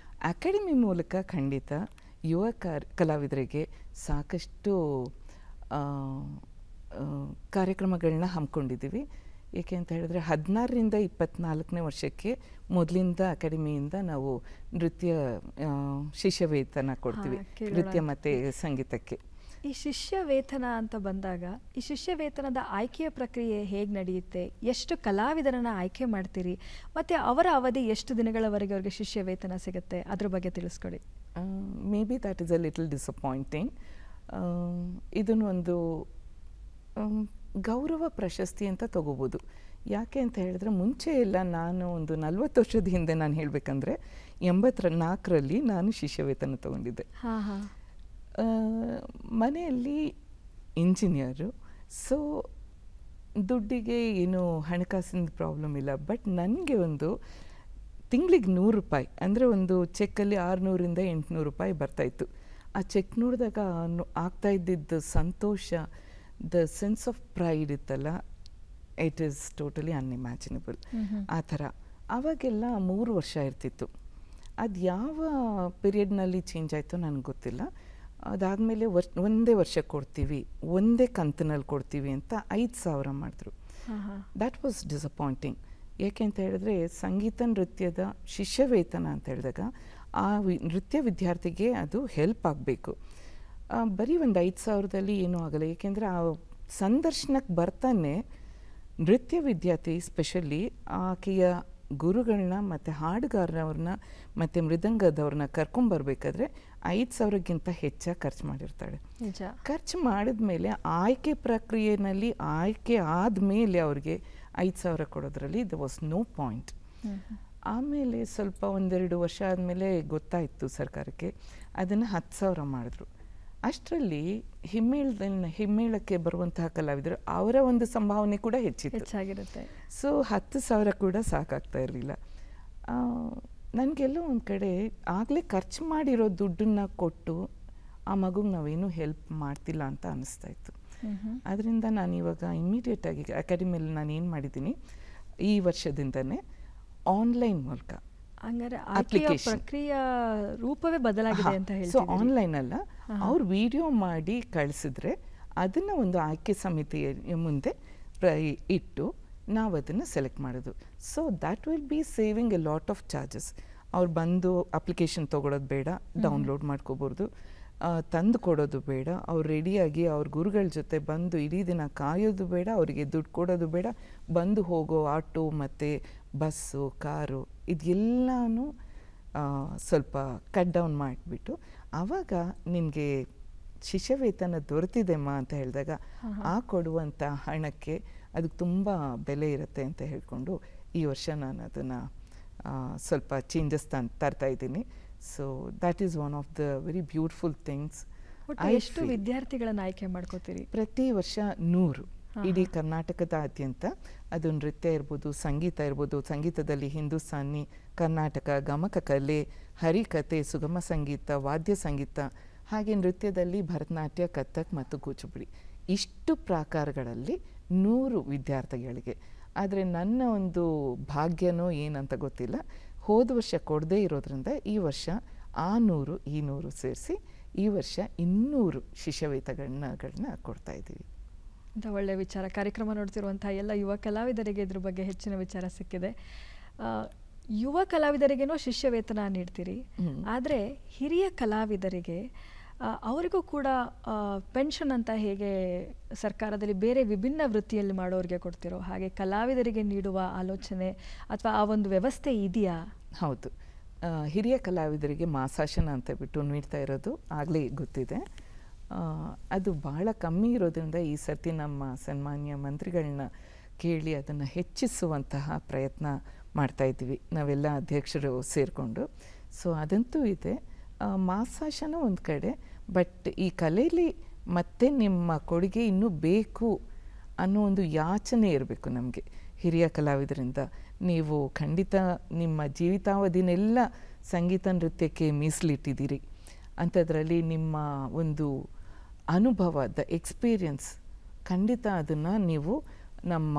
ಅಕಾಡೆಮಿ ಮೂಲಕ ಖಂಡಿತ ಯುವ ಕಲಾವಿದರಿಗೆ ಸಾಕಷ್ಟು ಕಾರ್ಯಕ್ರಮಗಳನ್ನ ಹಮ್ಮಿಕೊಂಡಿದ್ದೀವಿ. ಏಕೆ ಅಂತ ಹೇಳಿದ್ರೆ 16ರಿಂದ 24ನೇ ವರ್ಷಕ್ಕೆ ಮೊದಲಿಂದ ಅಕಾಡೆಮಿಯಿಂದ ನಾವು ನೃತ್ಯ ಶಿಷ್ಯ ವೇತನ ಕೊಡ್ತೀವಿ, ನೃತ್ಯ ಮತ್ತು ಸಂಗೀತಕ್ಕೆ. ಈ ಶಿಷ್ಯ ವೇತನ ಅಂತ ಬಂದಾಗ ಈ ಶಿಷ್ಯ ವೇತನದ ಆಯ್ಕೆಯ ಪ್ರಕ್ರಿಯೆ ಹೇಗೆ ನಡೆಯುತ್ತೆ? ಎಷ್ಟು ಕಲಾವಿದರನ್ನು ಆಯ್ಕೆ ಮಾಡ್ತೀರಿ? ಮತ್ತು ಅವರ ಅವಧಿ ಎಷ್ಟು ದಿನಗಳವರೆಗೆ ಅವ್ರಿಗೆ ಶಿಷ್ಯ ವೇತನ ಸಿಗುತ್ತೆ? ಅದ್ರ ಬಗ್ಗೆ ತಿಳಿಸ್ಕೊಡಿ. Maybe that is a little disappointing. ಇದನ್ನು ಒಂದು ಗೌರವ ಪ್ರಶಸ್ತಿ ಅಂತ ತಗೋಬೋದು. ಯಾಕೆ ಅಂತ ಹೇಳಿದ್ರೆ ಮುಂಚೆ ಎಲ್ಲ ನಾನು ಒಂದು 40 ವರ್ಷದ ಹಿಂದೆ ನಾನು ಹೇಳಬೇಕಂದ್ರೆ 84ರಲ್ಲಿ ನಾನು ಶಿಷ್ಯ ವೇತನ ತಗೊಂಡಿದ್ದೆ. ಮನೆಯಲ್ಲಿ ಇಂಜಿನಿಯರು, ಸೊ ದುಡ್ಡಿಗೆ ಏನು ಹಣಕಾಸಿನ ಪ್ರಾಬ್ಲಮ್ ಇಲ್ಲ. ಬಟ್ ನನಗೆ ಒಂದು ತಿಂಗಳಿಗೆ 100 ರೂಪಾಯಿ ಅಂದರೆ ಒಂದು ಚೆಕ್ಕಲ್ಲಿ 600ರಿಂದ 800 ರೂಪಾಯಿ ಬರ್ತಾಯಿತ್ತು. ಆ ಚೆಕ್ ನೋಡಿದಾಗ ಆಗ್ತಾ ಇದ್ದಿದ್ದು ಸಂತೋಷ, ದ ಸೆನ್ಸ್ ಆಫ್ ಪ್ರೈಡ್ ಇತ್ತಲ್ಲ, ಇಟ್ ಈಸ್ ಟೋಟಲಿ ಅನ್ಇಮ್ಯಾಜಿನಬಲ್. ಆ ಥರ ಆವಾಗೆಲ್ಲ 3 ವರ್ಷ ಇರ್ತಿತ್ತು. ಅದು ಯಾವ ಪೀರಿಯಡ್ನಲ್ಲಿ ಚೇಂಜ್ ಆಯಿತೋ ನನಗೆ ಗೊತ್ತಿಲ್ಲ. ಅದಾದಮೇಲೆ ಒಂದೇ ವರ್ಷ ಕೊಡ್ತೀವಿ, ಒಂದೇ ಕಂತಿನಲ್ಲಿ ಕೊಡ್ತೀವಿ ಅಂತ 5,000 ಮಾಡಿದ್ರು. That was disappointing. ಏಕೆ ಅಂತ ಹೇಳಿದ್ರೆ ಸಂಗೀತ ನೃತ್ಯದ ಶಿಷ್ಯ ವೇತನ ಅಂತ ಹೇಳಿದಾಗ ಆ ನೃತ್ಯ ವಿದ್ಯಾರ್ಥಿಗೆ ಅದು ಹೆಲ್ಪ್ ಆಗಬೇಕು. ಬರೀ ಒಂದು 5,000ದಲ್ಲಿ ಏನೂ ಆಗಲ್ಲ. ಏಕೆಂದರೆ ಆ ಸಂದರ್ಶನಕ್ಕೆ ಬರ್ತಾನೆ ನೃತ್ಯ ವಿದ್ಯಾರ್ಥಿ ಸ್ಪೆಷಲಿ ಆಕೆಯ ಗುರುಗಳನ್ನ ಮತ್ತು ಹಾಡುಗಾರರವ್ರನ್ನ ಮತ್ತು ಮೃದಂಗದವ್ರನ್ನ ಕರ್ಕೊಂಬರ್ಬೇಕಾದ್ರೆ 5,000ಕ್ಕಿಂತ ಹೆಚ್ಚಾಗಿ ಖರ್ಚು ಮಾಡಿರ್ತಾಳೆ. ಖರ್ಚು ಮಾಡಿದ್ಮೇಲೆ ಆಯ್ಕೆ ಪ್ರಕ್ರಿಯೆಯಲ್ಲಿ ಆಯ್ಕೆ ಆದಮೇಲೆ ಅವ್ರಿಗೆ 5,000 ಕೊಡೋದ್ರಲ್ಲಿ ದ ವಾಸ್ ನೋ ಪಾಯಿಂಟ್. ಆಮೇಲೆ ಸ್ವಲ್ಪ 1-2 ವರ್ಷ ಆದಮೇಲೆ ಗೊತ್ತಾಯಿತು ಸರ್ಕಾರಕ್ಕೆ, ಅದನ್ನು 10,000 ಮಾಡಿದ್ರು. ಅಷ್ಟರಲ್ಲಿ ಹಿಮ್ಮೇಳಕ್ಕೆ ಬರುವಂತಹ ಕಲಾವಿದರು ಅವರ ಒಂದು ಸಂಭಾವನೆ ಕೂಡ ಹೆಚ್ಚಾಗಿರುತ್ತೆ. ಸೊ 10,000 ಕೂಡ ಸಾಕಾಗ್ತಾ ಇರಲಿಲ್ಲ. ನನಗೆಲ್ಲೋ ಒಂದು ಕಡೆ ಆಗಲೇ ಖರ್ಚು ಮಾಡಿರೋ ದುಡ್ಡನ್ನು ಕೊಟ್ಟು ಆ ಮಗುಗೆ ನಾವೇನೂ ಹೆಲ್ಪ್ ಮಾಡ್ತಿಲ್ಲ ಅಂತ ಅನ್ನಿಸ್ತಾ ಇತ್ತು. ಅದರಿಂದ ನಾನು ಇವಾಗ ಇಮ್ಮಿಡಿಯೇಟಾಗಿ ಅಕಾಡೆಮಿಯಲ್ಲಿ ನಾನು ಏನು ಮಾಡಿದ್ದೀನಿ, ಈ ವರ್ಷದಿಂದನೇ ಆನ್ಲೈನ್ ಮೂಲಕ ಪ್ರಕ್ರಿಯೆ ರೂಪವೇ ಬದಲಾಗಿದೆ ಅಂತ ಹೇಳಿ. ಸೊ ಆನ್ಲೈನ್ ಅಲ್ಲ, ಅವ್ರು ವಿಡಿಯೋ ಮಾಡಿ ಕಳಿಸಿದ್ರೆ ಅದನ್ನು ಒಂದು ಆಯ್ಕೆ ಸಮಿತಿಯ ಮುಂದೆ ಇಟ್ಟು ನಾವು ಅದನ್ನು ಸೆಲೆಕ್ಟ್ ಮಾಡೋದು. So that will be saving A lot of charges. ಅವ್ರು ಬಂದು ಅಪ್ಲಿಕೇಶನ್ ತೊಗೊಳೋದು ಬೇಡ, ಡೌನ್ಲೋಡ್ ಮಾಡ್ಕೋಬೋದು, ತಂದು ಕೊಡೋದು ಬೇಡ, ಅವ್ರು ರೆಡಿಯಾಗಿ ಅವ್ರ ಗುರುಗಳ ಜೊತೆ ಬಂದು ಇಡೀ ದಿನ ಕಾಯೋದು ಬೇಡ, ಅವರಿಗೆ ದುಡ್ಡು ಕೊಡೋದು ಬೇಡ, ಬಂದು ಹೋಗೋ ಆಟೋ ಮತ್ತು ಬಸ್ಸು ಕಾರು ಇದೆಲ್ಲನೂ ಸ್ವಲ್ಪ ಕಟ್ ಡೌನ್ ಮಾಡಿಬಿಟ್ಟು ಆವಾಗ ನಿನಗೆ ಶಿಷ್ಯ ವೇತನ ದೊರೆತಿದೆಮ್ಮ ಅಂತ ಹೇಳಿದಾಗ ಆ ಕೊಡುವಂಥ ಹಣಕ್ಕೆ ಅದಕ್ಕೆ ತುಂಬ ಬೆಲೆ ಇರುತ್ತೆ ಅಂತ ಹೇಳಿಕೊಂಡು ಈ ವರ್ಷ ನಾನು ಅದನ್ನು ಸ್ವಲ್ಪ ಚೇಂಜಸ್ ತರ್ತಾ ಇದ್ದೀನಿ. So that is one of the very beautiful things. ಎಷ್ಟು ವಿದ್ಯಾರ್ಥಿಗಳನ್ನು ಆಯ್ಕೆ ಮಾಡ್ಕೋತೀರಿ? ಪ್ರತಿ ವರ್ಷ 100 ಇಡೀ ಕರ್ನಾಟಕದಾದ್ಯಂತ. ಅದು ನೃತ್ಯ ಇರ್ಬೋದು, ಸಂಗೀತ ಇರ್ಬೋದು, ಸಂಗೀತದಲ್ಲಿ ಹಿಂದೂಸ್ತಾನಿ, ಕರ್ನಾಟಕ, ಗಮಕ ಕಲೆ, ಹರಿಕತೆ, ಸುಗಮ ಸಂಗೀತ, ವಾದ್ಯ ಸಂಗೀತ, ಹಾಗೆ ನೃತ್ಯದಲ್ಲಿ ಭರತನಾಟ್ಯ, ಕಥಕ್ ಮತ್ತು ಕೂಚಿಪುಡಿ, ಇಷ್ಟು ಪ್ರಾಕಾರಗಳಲ್ಲಿ 100 ವಿದ್ಯಾರ್ಥಿಗಳಿಗೆ. ಆದರೆ ನನ್ನ ಒಂದು ಭಾಗ್ಯನೋ ಏನಂತ ಗೊತ್ತಿಲ್ಲ, ಹೋದ ವರ್ಷ ಕೊಡದೇ ಇರೋದ್ರಿಂದ ಈ ವರ್ಷ ಆ 100 ಈ 100 ಸೇರಿಸಿ ಈ ವರ್ಷ 200 ಶಿಷ್ಯವೇತನಗಳನ್ನ ಕೊಡ್ತಾ ಇದ್ದೀವಿ. ಅಂತ ಒಳ್ಳೆಯ ವಿಚಾರ. ಕಾರ್ಯಕ್ರಮ ನೋಡ್ತಿರುವಂಥ ಎಲ್ಲ ಯುವ ಕಲಾವಿದರಿಗೆ ಇದ್ರ ಬಗ್ಗೆ ಹೆಚ್ಚಿನ ವಿಚಾರ ಸಿಕ್ಕಿದೆ. ಯುವ ಕಲಾವಿದರಿಗೇನೋ ಶಿಷ್ಯ ವೇತನ ನೀಡ್ತೀರಿ, ಆದರೆ ಹಿರಿಯ ಕಲಾವಿದರಿಗೆ ಅವರಿಗೂ ಕೂಡ ಪೆನ್ಷನ್ ಅಂತ ಹೇಗೆ ಸರ್ಕಾರದಲ್ಲಿ ಬೇರೆ ವಿಭಿನ್ನ ವೃತ್ತಿಯಲ್ಲಿ ಮಾಡೋರಿಗೆ ಕೊಡ್ತಿರೋ ಹಾಗೆ ಕಲಾವಿದರಿಗೆ ನೀಡುವ ಆಲೋಚನೆ ಅಥವಾ ಆ ಒಂದು ವ್ಯವಸ್ಥೆ ಇದೆಯಾ? ಹೌದು, ಹಿರಿಯ ಕಲಾವಿದರಿಗೆ ಮಾಸಾಶನ ಅಂತ ಬಿಟ್ಟು ನೀಡ್ತಾ ಇರೋದು ಆಗಲೇ ಗೊತ್ತಿದೆ. ಅದು ಭಾಳ ಕಮ್ಮಿ ಇರೋದ್ರಿಂದ ಈ ಸರ್ತಿ ನಮ್ಮ ಸನ್ಮಾನ್ಯ ಮಂತ್ರಿಗಳನ್ನ ಕೇಳಿ ಅದನ್ನು ಹೆಚ್ಚಿಸುವಂತಹ ಪ್ರಯತ್ನ ಮಾಡ್ತಾಯಿದ್ದೀವಿ ನಾವೆಲ್ಲ ಅಧ್ಯಕ್ಷರು ಸೇರಿಕೊಂಡು. ಸೊ ಅದಂತೂ ಇದೆ. ಮಾಸಾಶನ ಒಂದು ಕಡೆ, ಬಟ್ ಈ ಕಲೆಯಲ್ಲಿ ಮತ್ತೆ ನಿಮ್ಮ ಕೊಡುಗೆ ಇನ್ನೂ ಬೇಕು ಅನ್ನೋ ಒಂದು ಯಾಚನೆ ಇರಬೇಕು ನಮಗೆ ಹಿರಿಯ ಕಲಾವಿದರಿಂದ. ನೀವು ಖಂಡಿತ ನಿಮ್ಮ ಜೀವಿತಾವಧಿನೆಲ್ಲ ಸಂಗೀತ ನೃತ್ಯಕ್ಕೆ ಮೀಸಲಿಟ್ಟಿದ್ದೀರಿ. ಅಂಥದ್ರಲ್ಲಿ ನಿಮ್ಮ ಒಂದು ಅನುಭವ, ದ ಎಕ್ಸ್ಪೀರಿಯನ್ಸ್, ಖಂಡಿತ ಅದನ್ನು ನೀವು ನಮ್ಮ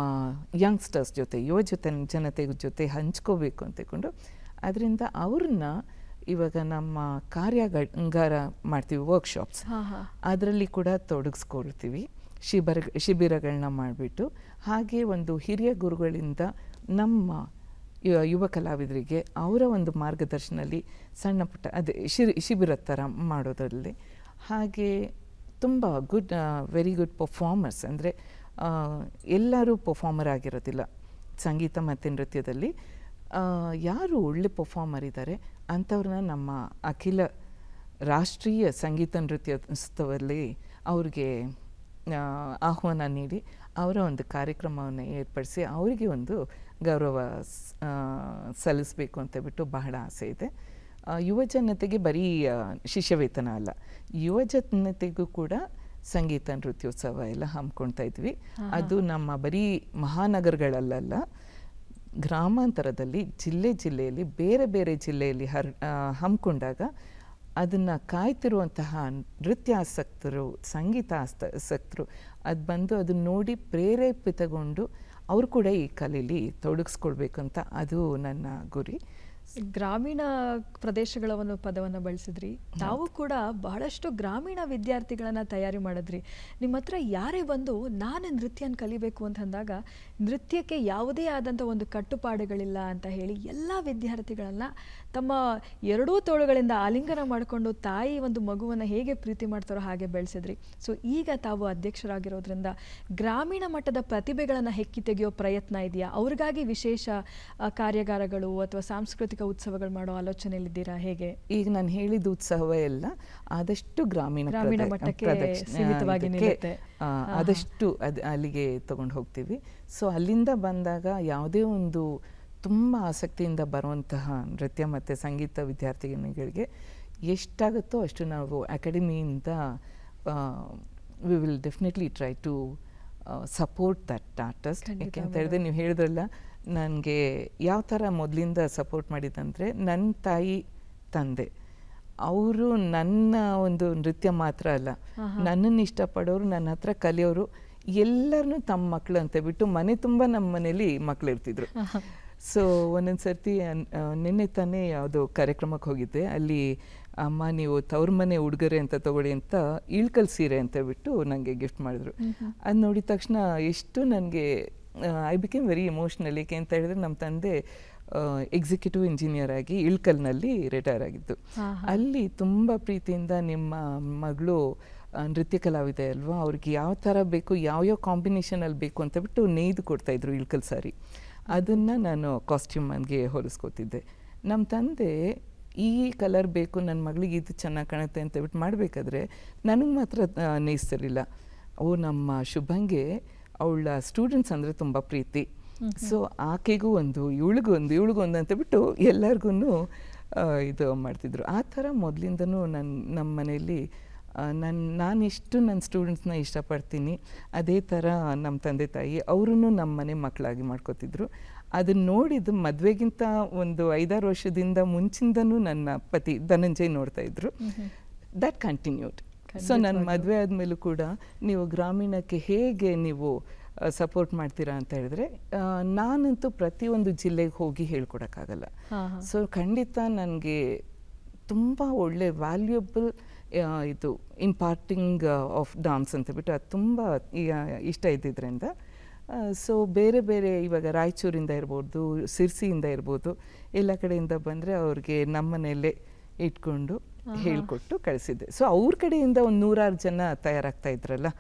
ಯಂಗ್ಸ್ಟರ್ಸ್ ಜೊತೆ, ಜನತೆ ಜೊತೆ ಹಂಚ್ಕೋಬೇಕು ಅಂದ್ಕೊಂಡು ಅದರಿಂದ ಅವ್ರನ್ನ ಇವಾಗ ನಮ್ಮ ಕಾರ್ಯಾಗಾರ ಮಾಡ್ತೀವಿ, ವರ್ಕ್ಶಾಪ್ಸ್, ಅದರಲ್ಲಿ ಕೂಡ ತೊಡಗಿಸ್ಕೊಳ್ತೀವಿ. ಶಿಬಿರಗಳನ್ನ ಮಾಡಿಬಿಟ್ಟು ಹಾಗೆ ಒಂದು ಹಿರಿಯ ಗುರುಗಳಿಂದ ನಮ್ಮ ಯುವ ಕಲಾವಿದರಿಗೆ ಅವರ ಒಂದು ಮಾರ್ಗದರ್ಶನದಲ್ಲಿ ಸಣ್ಣ ಪುಟ್ಟ ಅದೇ ಶಿಬಿರ ಥರ ಮಾಡೋದ್ರಲ್ಲಿ. ಹಾಗೆ ತುಂಬ ವೆರಿ ಗುಡ್ ಪರ್ಫಾರ್ಮರ್ಸ್, ಅಂದರೆ ಎಲ್ಲರೂ ಪರ್ಫಾರ್ಮರ್ ಆಗಿರೋದಿಲ್ಲ ಸಂಗೀತ ಮತ್ತು ನೃತ್ಯದಲ್ಲಿ. ಯಾರು ಒಳ್ಳೆ ಪರ್ಫಾರ್ಮರ್ ಇದ್ದಾರೆ ಅಂಥವ್ರನ್ನ ನಮ್ಮ ಅಖಿಲ ರಾಷ್ಟ್ರೀಯ ಸಂಗೀತ ನೃತ್ಯೋತ್ಸವದಲ್ಲಿ ಅವ್ರಿಗೆ ಆಹ್ವಾನ ನೀಡಿ ಅವರ ಒಂದು ಕಾರ್ಯಕ್ರಮವನ್ನು ಏರ್ಪಡಿಸಿ ಅವರಿಗೆ ಒಂದು ಗೌರವ ಸಲ್ಲಿಸಬೇಕು ಅಂತ ಬಿಟ್ಟು ಬಹಳ ಆಸೆ ಇದೆ. ಯುವಜನತೆಗೆ ಬರೀ ಶಿಷ್ಯವೇತನ ಅಲ್ಲ, ಯುವಜನತೆಗೂ ಕೂಡ ಸಂಗೀತ ನೃತ್ಯೋತ್ಸವ ಎಲ್ಲ ಹಮ್ಮಿಕೊಳ್ತಾ ಇದ್ವಿ. ಅದು ನಮ್ಮ ಬರೀ ಮಹಾನಗರಗಳಲ್ಲ, ಗ್ರಾಮಾಂತರದಲ್ಲಿ ಜಿಲ್ಲೆಯಲ್ಲಿ ಬೇರೆ ಬೇರೆ ಜಿಲ್ಲೆಯಲ್ಲಿ ಹಮ್ಮಿಕೊಂಡಾಗ ಅದನ್ನು ಕಾಯ್ತಿರುವಂತಹ ನೃತ್ಯಾಸಕ್ತರು, ಸಂಗೀತಾಸಕ್ತರು ಅದು ಬಂದು ಅದನ್ನ ನೋಡಿ ಪ್ರೇರೇಪಿತಗೊಂಡು ಅವರು ಕೂಡ ಈ ಕಲೆಯಲ್ಲಿ ತೊಡಗಿಸ್ಕೊಳ್ಬೇಕು ಅಂತ ಅದು ನನ್ನ ಗುರಿ. ಗ್ರಾಮೀಣ ಪ್ರದೇಶಗಳ ಒಂದು ಪದವನ್ನು ಬಳಸಿದ್ರಿ. ತಾವು ಕೂಡ ಬಹಳಷ್ಟು ಗ್ರಾಮೀಣ ವಿದ್ಯಾರ್ಥಿಗಳನ್ನು ತಯಾರಿ ಮಾಡಿದ್ರಿ. ನಿಮ್ಮ ಹತ್ರ ಯಾರೇ ಬಂದು ನಾನು ನೃತ್ಯನ ಕಲಿಬೇಕು ಅಂತಂದಾಗ ನೃತ್ಯಕ್ಕೆ ಯಾವುದೇ ಆದಂಥ ಒಂದು ಕಟ್ಟುಪಾಡುಗಳಿಲ್ಲ ಅಂತ ಹೇಳಿ ಎಲ್ಲ ವಿದ್ಯಾರ್ಥಿಗಳನ್ನು ತಮ್ಮ ಎರಡೂ ತೋಳುಗಳಿಂದ ಆಲಿಂಗನ ಮಾಡಿಕೊಂಡು ತಾಯಿ ಒಂದು ಮಗುವನ್ನು ಹೇಗೆ ಪ್ರೀತಿ ಮಾಡ್ತಾರೋ ಹಾಗೆ ಬೆಳೆಸಿದ್ರಿ. ಸೊ ಈಗ ತಾವು ಅಧ್ಯಕ್ಷರಾಗಿರೋದ್ರಿಂದ ಗ್ರಾಮೀಣ ಮಟ್ಟದ ಪ್ರತಿಭೆಗಳನ್ನು ಹೆಕ್ಕಿ ತೆಗೆಯೋ ಪ್ರಯತ್ನ ಇದೆಯಾ? ಅವ್ರಿಗಾಗಿ ವಿಶೇಷ ಕಾರ್ಯಾಗಾರಗಳು ಅಥವಾ ಸಾಂಸ್ಕೃತಿಕ ಉತ್ಸವಗಳು ಮಾಡೋ ಆಲೋಚನೆಯಲ್ಲಿದ್ದೀರಾ? ಹೇಗೆ? ಈಗ ನಾನು ಹೇಳಿದ ಉತ್ಸವ ಎಲ್ಲ ಆದಷ್ಟು ಗ್ರಾಮೀಣ ಮಟ್ಟಕ್ಕೆ ಸೀಮಿತವಾಗಿ ನಿಲ್ಲುತ್ತೆ. ಆದಷ್ಟು ಅಲ್ಲಿಗೆ ತಗೊಂಡು ಹೋಗ್ತೀವಿ. ಸೊ ಅಲ್ಲಿಂದ ಬಂದಾಗ ಯಾವುದೇ ಒಂದು ತುಂಬ ಆಸಕ್ತಿಯಿಂದ ಬರುವಂತಹ ನೃತ್ಯ ಮತ್ತು ಸಂಗೀತ ವಿದ್ಯಾರ್ಥಿಗಳಿಗೆ ಎಷ್ಟಾಗುತ್ತೋ ಅಷ್ಟು ನಾವು ಅಕಾಡೆಮಿಯಿಂದ we will definitely try to support that artist. ಯಾಕೆ ಅಂತ ಹೇಳಿದ್ರೆ ನೀವು ಹೇಳಿದ್ರಲ್ಲ, ನನಗೆ ಯಾವ ಥರ ಮೊದಲಿಂದ ಸಪೋರ್ಟ್ ಮಾಡಿದಂದರೆ ನನ್ನ ತಾಯಿ ತಂದೆ ಅವರು ನನ್ನ ಒಂದು ನೃತ್ಯ ಮಾತ್ರ ಅಲ್ಲ, ನನ್ನನ್ನು ಇಷ್ಟಪಡೋರು, ನನ್ನ ಹತ್ರ ಕಲಿಯೋರು ಎಲ್ಲರನ್ನೂ ತಮ್ಮ ಮಕ್ಕಳು ಅಂತ ಬಿಟ್ಟು ಮನೆ ತುಂಬ ನಮ್ಮ ಮನೇಲಿ ಮಕ್ಕಳು ಇರ್ತಿದ್ರು. ಸೊ ಒಂದೊಂದು ಸರ್ತಿ ನಿನ್ನೆ ತಾನೇ ಯಾವುದೋ ಕಾರ್ಯಕ್ರಮಕ್ಕೆ ಹೋಗಿದ್ದೆ, ಅಲ್ಲಿ ಅಮ್ಮ ನೀವು ತವ್ರ ಮನೆ ಉಡುಗೊರೆ ಅಂತ ತಗೊಳ್ಳಿ ಅಂತ ಇಳ್ಕಲ್ ಸೀರೆ ಅಂತ ಬಿಟ್ಟು ನನಗೆ ಗಿಫ್ಟ್ ಮಾಡಿದ್ರು. ಅದು ನೋಡಿದ ತಕ್ಷಣ ಎಷ್ಟು ನನಗೆ ಐ ಬಿಕೇಮ್ ವೆರಿ ಇಮೋಷ್ನಲ್. ಏಕೆ ಅಂತ ಹೇಳಿದ್ರೆ ನಮ್ಮ ತಂದೆ ಎಕ್ಸಿಕ್ಯೂಟಿವ್ ಇಂಜಿನಿಯರ್ ಆಗಿ ಇಳ್ಕಲ್ನಲ್ಲಿ ರಿಟೈರ್ ಆಗಿದ್ದು. ಅಲ್ಲಿ ತುಂಬ ಪ್ರೀತಿಯಿಂದ ನಿಮ್ಮ ಮಗಳು ನೃತ್ಯ ಕಲಾವಿದೆ ಅಲ್ವಾ, ಅವ್ರಿಗೆ ಯಾವ ಥರ ಬೇಕು, ಯಾವ್ಯಾವ ಕಾಂಬಿನೇಷನಲ್ಲಿ ಬೇಕು ಅಂತ ಬಿಟ್ಟು ನೇಯ್ದು ಕೊಡ್ತಾಯಿದ್ರು ಇಳ್ಕಲ್ ಸಾರಿ. ಅದನ್ನು ನಾನು ಕಾಸ್ಟ್ಯೂಮ್ಗೆ ಹೊಲಿಸ್ಕೊತಿದ್ದೆ. ನಮ್ಮ ತಂದೆ ಈ ಕಲರ್ ಬೇಕು, ನನ್ನ ಮಗಳಿಗೆ ಇದು ಚೆನ್ನಾಗಿ ಕಾಣುತ್ತೆ ಅಂತ ಬಿಟ್ಟು ಮಾಡಬೇಕಾದ್ರೆ ನನಗೆ ಮಾತ್ರ ನೇಯಿಸ್ತಿರಲಿಲ್ಲ. ನಮ್ಮ ಶುಭಂಗೆ ಅವಳ ಸ್ಟೂಡೆಂಟ್ಸ್ ಅಂದರೆ ತುಂಬ ಪ್ರೀತಿ. ಸೊ ಆಕೆಗೂ ಒಂದು, ಇವಳಿಗೊಂದು ಅಂತ ಬಿಟ್ಟು ಎಲ್ಲರಿಗೂ ಇದು ಮಾಡ್ತಿದ್ರು. ಆ ಥರ ಮೊದಲಿಂದನೂ ನಮ್ಮ ಮನೆಯಲ್ಲಿ ನಾನಿಷ್ಟು ನನ್ನ ಸ್ಟೂಡೆಂಟ್ಸ್ನ ಇಷ್ಟಪಡ್ತೀನಿ, ಅದೇ ಥರ ನಮ್ಮ ತಂದೆ ತಾಯಿ ಅವರೂ ನಮ್ಮ ಮನೆ ಮಕ್ಕಳಾಗಿ ಮಾಡ್ಕೋತಿದ್ರು. ಅದನ್ನು ನೋಡಿದ್ದು ಮದುವೆಗಿಂತ ಒಂದು 5-6 ವರ್ಷದಿಂದ ಮುಂಚಿಂದನೂ ನನ್ನ ಪತಿ ಧನಂಜಯ್ ನೋಡ್ತಾಯಿದ್ರು. That continued. ಸೊ ನನ್ನ ಮದುವೆ ಆದಮೇಲೂ ಕೂಡ ನೀವು ಗ್ರಾಮೀಣಕ್ಕೆ ಹೇಗೆ ನೀವು ಸಪೋರ್ಟ್ ಮಾಡ್ತೀರಾ ಅಂತ ಹೇಳಿದ್ರೆ, ನಾನಂತೂ ಪ್ರತಿಯೊಂದು ಜಿಲ್ಲೆಗೆ ಹೋಗಿ ಹೇಳ್ಕೊಡೋಕ್ಕಾಗಲ್ಲ. ಸೊ ಖಂಡಿತ ನನಗೆ ತುಂಬ ಒಳ್ಳೆ ವ್ಯಾಲ್ಯೂಯಬಲ್ ಇದು ಇಂಪಾರ್ಟಿಂಗ್ ಆಫ್ ಡಾನ್ಸ್ ಅಂತ ಬಿಟ್ಟು ಅದು ತುಂಬ ಇಷ್ಟ ಇದ್ದಿದ್ದರಿಂದ ಸೊ ಬೇರೆ ಬೇರೆ ಇವಾಗ ರಾಯಚೂರಿಂದ ಇರ್ಬೋದು, ಸಿರ್ಸಿಯಿಂದ ಇರ್ಬೋದು, ಎಲ್ಲ ಕಡೆಯಿಂದ ಬಂದರೆ ಅವ್ರಿಗೆ ನಮ್ಮನೆಯಲ್ಲೇ ಇಟ್ಕೊಂಡು ಹೇಳ್ಕೊಟ್ಟು ಕಳಿಸಿದ್ದೆ. ಸೊ ಅವ್ರ ಕಡೆಯಿಂದ ಒಂದು 100-6 ಜನ ತಯಾರಾಗ್ತಾ ಇದ್ರಲ್ಲ.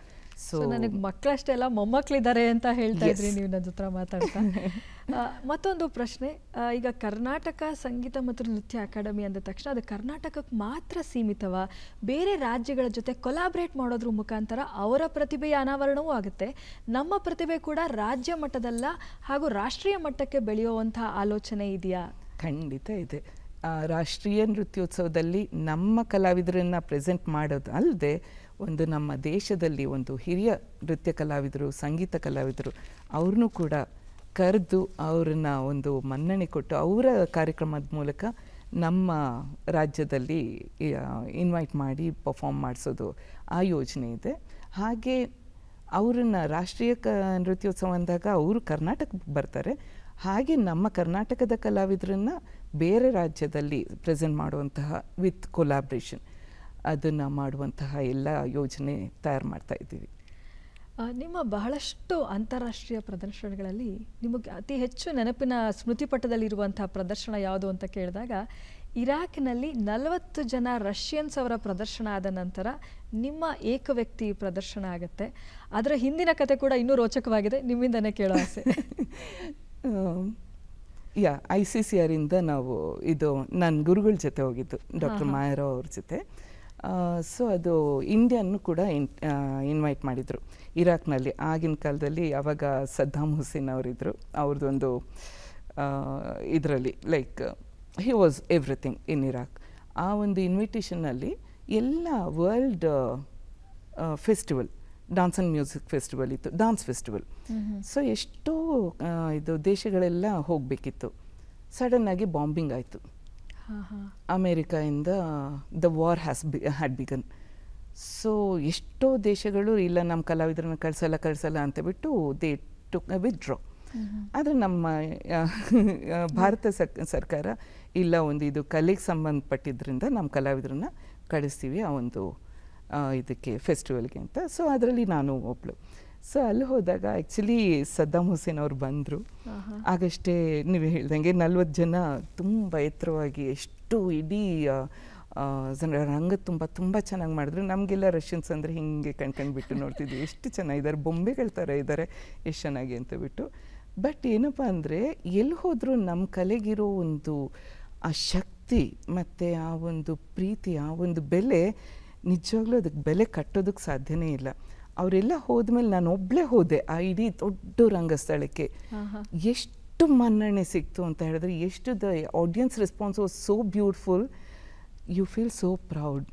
ಸೊ ನನಗೆ ಮಕ್ಕಳಷ್ಟೆಲ್ಲ ಮೊಮ್ಮಕ್ಕಳಿದ್ದಾರೆ ಅಂತ ಹೇಳ್ತಾ ಇದ್ರಿ ನೀವು ನನ್ನ ಜೊತೆ ಮಾತಾಡ್ತಾ. ಮತ್ತೊಂದು ಪ್ರಶ್ನೆ, ಈಗ ಕರ್ನಾಟಕ ಸಂಗೀತ ಮತ್ತು ನೃತ್ಯ ಅಕಾಡೆಮಿ ಅಂದ ತಕ್ಷಣ ಅದು ಕರ್ನಾಟಕಕ್ಕೆ ಮಾತ್ರ ಸೀಮಿತವ? ಬೇರೆ ರಾಜ್ಯಗಳ ಜೊತೆ ಕೊಲಾಬ್ರೇಟ್ ಮಾಡೋದ್ರ ಮುಖಾಂತರ ಅವರ ಪ್ರತಿಭೆಯ ಅನಾವರಣವೂ ಆಗುತ್ತೆ, ನಮ್ಮ ಪ್ರತಿಭೆ ಕೂಡ ರಾಜ್ಯ ಮಟ್ಟದಲ್ಲ ಹಾಗೂ ರಾಷ್ಟ್ರೀಯ ಮಟ್ಟಕ್ಕೆ ಬೆಳೆಯುವಂಥ ಆಲೋಚನೆ ಇದೆಯಾ? ಖಂಡಿತ ಇದೆ. ರಾಷ್ಟ್ರೀಯ ನೃತ್ಯೋತ್ಸವದಲ್ಲಿ ನಮ್ಮ ಕಲಾವಿದರನ್ನು ಪ್ರೆಸೆಂಟ್ ಮಾಡೋದು ಅಲ್ಲದೆ ಒಂದು ನಮ್ಮ ದೇಶದಲ್ಲಿ ಒಂದು ಹಿರಿಯ ನೃತ್ಯ ಕಲಾವಿದರು, ಸಂಗೀತ ಕಲಾವಿದರು ಅವ್ರನ್ನೂ ಕೂಡ ಕರೆದು ಅವ್ರನ್ನ ಒಂದು ಮನ್ನಣೆ ಕೊಟ್ಟು ಅವರ ಕಾರ್ಯಕ್ರಮದ ಮೂಲಕ ನಮ್ಮ ರಾಜ್ಯದಲ್ಲಿ ಇನ್ವೈಟ್ ಮಾಡಿ ಪರ್ಫಾರ್ಮ್ ಮಾಡಿಸೋದು ಆ ಯೋಜನೆ ಇದೆ. ಹಾಗೆ ಅವರನ್ನು ರಾಷ್ಟ್ರೀಯ ನೃತ್ಯೋತ್ಸವ ಅಂದಾಗ ಅವರು ಕರ್ನಾಟಕಕ್ಕೆ ಬರ್ತಾರೆ. ಹಾಗೆ ನಮ್ಮ ಕರ್ನಾಟಕದ ಕಲಾವಿದರನ್ನು ಬೇರೆ ರಾಜ್ಯದಲ್ಲಿ ಪ್ರೆಸೆಂಟ್ ಮಾಡುವಂತಹ ವಿತ್ ಕೊಲಾಬ್ರೇಷನ್ ಅದನ್ನು ಮಾಡುವಂತಹ ಎಲ್ಲ ಯೋಜನೆ ತಯಾರು ಮಾಡ್ತಾ ಇದ್ದೀವಿ. ನಿಮ್ಮ ಬಹಳಷ್ಟು ಅಂತಾರಾಷ್ಟ್ರೀಯ ಪ್ರದರ್ಶನಗಳಲ್ಲಿ ನಿಮಗೆ ಅತಿ ಹೆಚ್ಚು ನೆನಪಿನ ಸ್ಮೃತಿಪಟದಲ್ಲಿರುವಂಥ ಪ್ರದರ್ಶನ ಯಾವುದು ಅಂತ ಕೇಳಿದಾಗ, ಇರಾಕ್ನಲ್ಲಿ 40 ಜನ ರಷ್ಯನ್ಸ್ ಅವರ ಪ್ರದರ್ಶನ ಆದ ನಂತರ ನಿಮ್ಮ ಏಕವ್ಯಕ್ತಿ ಪ್ರದರ್ಶನ ಆಗುತ್ತೆ. ಅದರ ಹಿಂದಿನ ಕತೆ ಕೂಡ ಇನ್ನೂ ರೋಚಕವಾಗಿದೆ, ನಿಮ್ಮಿಂದನೇ ಕೇಳೋ ಆಸೆ. ICCR ಇಂದ ನಾವು ಇದು ನನ್ನ ಗುರುಗಳ ಜೊತೆ ಹೋಗಿದ್ದು, ಡಾಕ್ಟರ್ ಮಾಯರಾವ್ ಅವ್ರ ಜೊತೆ. ಸೊ ಅದು ಇಂಡಿಯನ್ನು ಕೂಡ ಇನ್ವೈಟ್ ಮಾಡಿದರು ಇರಾಕ್ನಲ್ಲಿ. ಆಗಿನ ಕಾಲದಲ್ಲಿ ಆವಾಗ ಸದ್ದಾಮ್ ಹುಸೇನ್ ಅವರಿದ್ದರು, ಅವ್ರದ್ದೊಂದು ಇದರಲ್ಲಿ like he was everything in Iraq. ಆ ಒಂದು ಇನ್ವಿಟೇಷನ್ನಲ್ಲಿ ಎಲ್ಲ world festival dance and music festival ಇತ್ತು, ಡಾನ್ಸ್ ಫೆಸ್ಟಿವಲ್. ಸೊ ಎಷ್ಟೋ ಇದು ದೇಶಗಳೆಲ್ಲ ಹೋಗಬೇಕಿತ್ತು. ಸಡನ್ನಾಗಿ ಬಾಂಬಿಂಗ್ ಆಯಿತು ಅಮೇರಿಕಾಯಿಂದ. The war had begun. So ಎಷ್ಟೋ ದೇಶಗಳು ಇಲ್ಲ ನಮ್ಮ ಕಲಾವಿದರನ್ನ ಕಳಿಸಲ್ಲ ಅಂತ ಬಿಟ್ಟು ದೇ ಟುಕ್ ವಿತ್ಡ್ರಾ. ಆದರೆ ನಮ್ಮ ಭಾರತ ಸರ್ಕಾರ ಇಲ್ಲ, ಒಂದು ಇದು ಕಲೆಗೆ ಸಂಬಂಧಪಟ್ಟಿದ್ದರಿಂದ ನಮ್ಮ ಕಲಾವಿದರನ್ನ ಕಳಿಸ್ತೀವಿ ಆ ಒಂದು ಇದಕ್ಕೆ ಫೆಸ್ಟಿವಲ್ಗೆ ಅಂತ. ಸೊ ಅದರಲ್ಲಿ ನಾನು ಒಬ್ಬಳು. ಸೊ ಅಲ್ಲಿ ಹೋದಾಗ ಆ್ಯಕ್ಚುಲಿ ಸದ್ದಾಮ್ ಹುಸೇನ್ ಅವ್ರು ಬಂದರು. ಆಗಷ್ಟೇ ನೀವು ಹೇಳ್ದಂಗೆ 40 ಜನ ತುಂಬ ಎತ್ತರವಾಗಿ ಎಷ್ಟು ಇಡೀ ರಂಗ ತುಂಬ ಚೆನ್ನಾಗಿ ಮಾಡಿದ್ರು. ನಮಗೆಲ್ಲ ರಷ್ಯನ್ಸ್ ಅಂದರೆ ಹೀಗೆ ಕಣ್ಕಂಡ್ಬಿಟ್ಟು ನೋಡ್ತಿದ್ವಿ, ಎಷ್ಟು ಚೆನ್ನಾಗಿದ್ದಾರೆ, ಬೊಂಬೆಗಳ ಥರ ಇದ್ದಾರೆ, ಎಷ್ಟು ಚೆನ್ನಾಗಿ ಅಂತ ಬಿಟ್ಟು. ಬಟ್ ಏನಪ್ಪ ಅಂದರೆ ಎಲ್ಲಿ ಹೋದರೂ ನಮ್ಮ ಕಲೆಗಿರೋ ಒಂದು ಆ ಶಕ್ತಿ ಮತ್ತು ಆ ಒಂದು ಪ್ರೀತಿ, ಆ ಒಂದು ಬೆಲೆ, ನಿಜವಾಗ್ಲೂ ಅದಕ್ಕೆ ಬೆಲೆ ಕಟ್ಟೋದಕ್ಕೆ ಸಾಧ್ಯನೇ ಇಲ್ಲ. ಅವರೆಲ್ಲ ಹೋದ್ಮೇಲೆ ನಾನು ಒಬ್ಬಳೇ ಹೋದೆ ಆ ಇಡೀ ದೊಡ್ಡ ರಂಗಸ್ಥಳಕ್ಕೆ. ಎಷ್ಟು ಮನ್ನಣೆ ಸಿಕ್ತು ಅಂತ ಹೇಳಿದ್ರೆ, ಎಷ್ಟು the audience response was so beautiful. You feel so proud.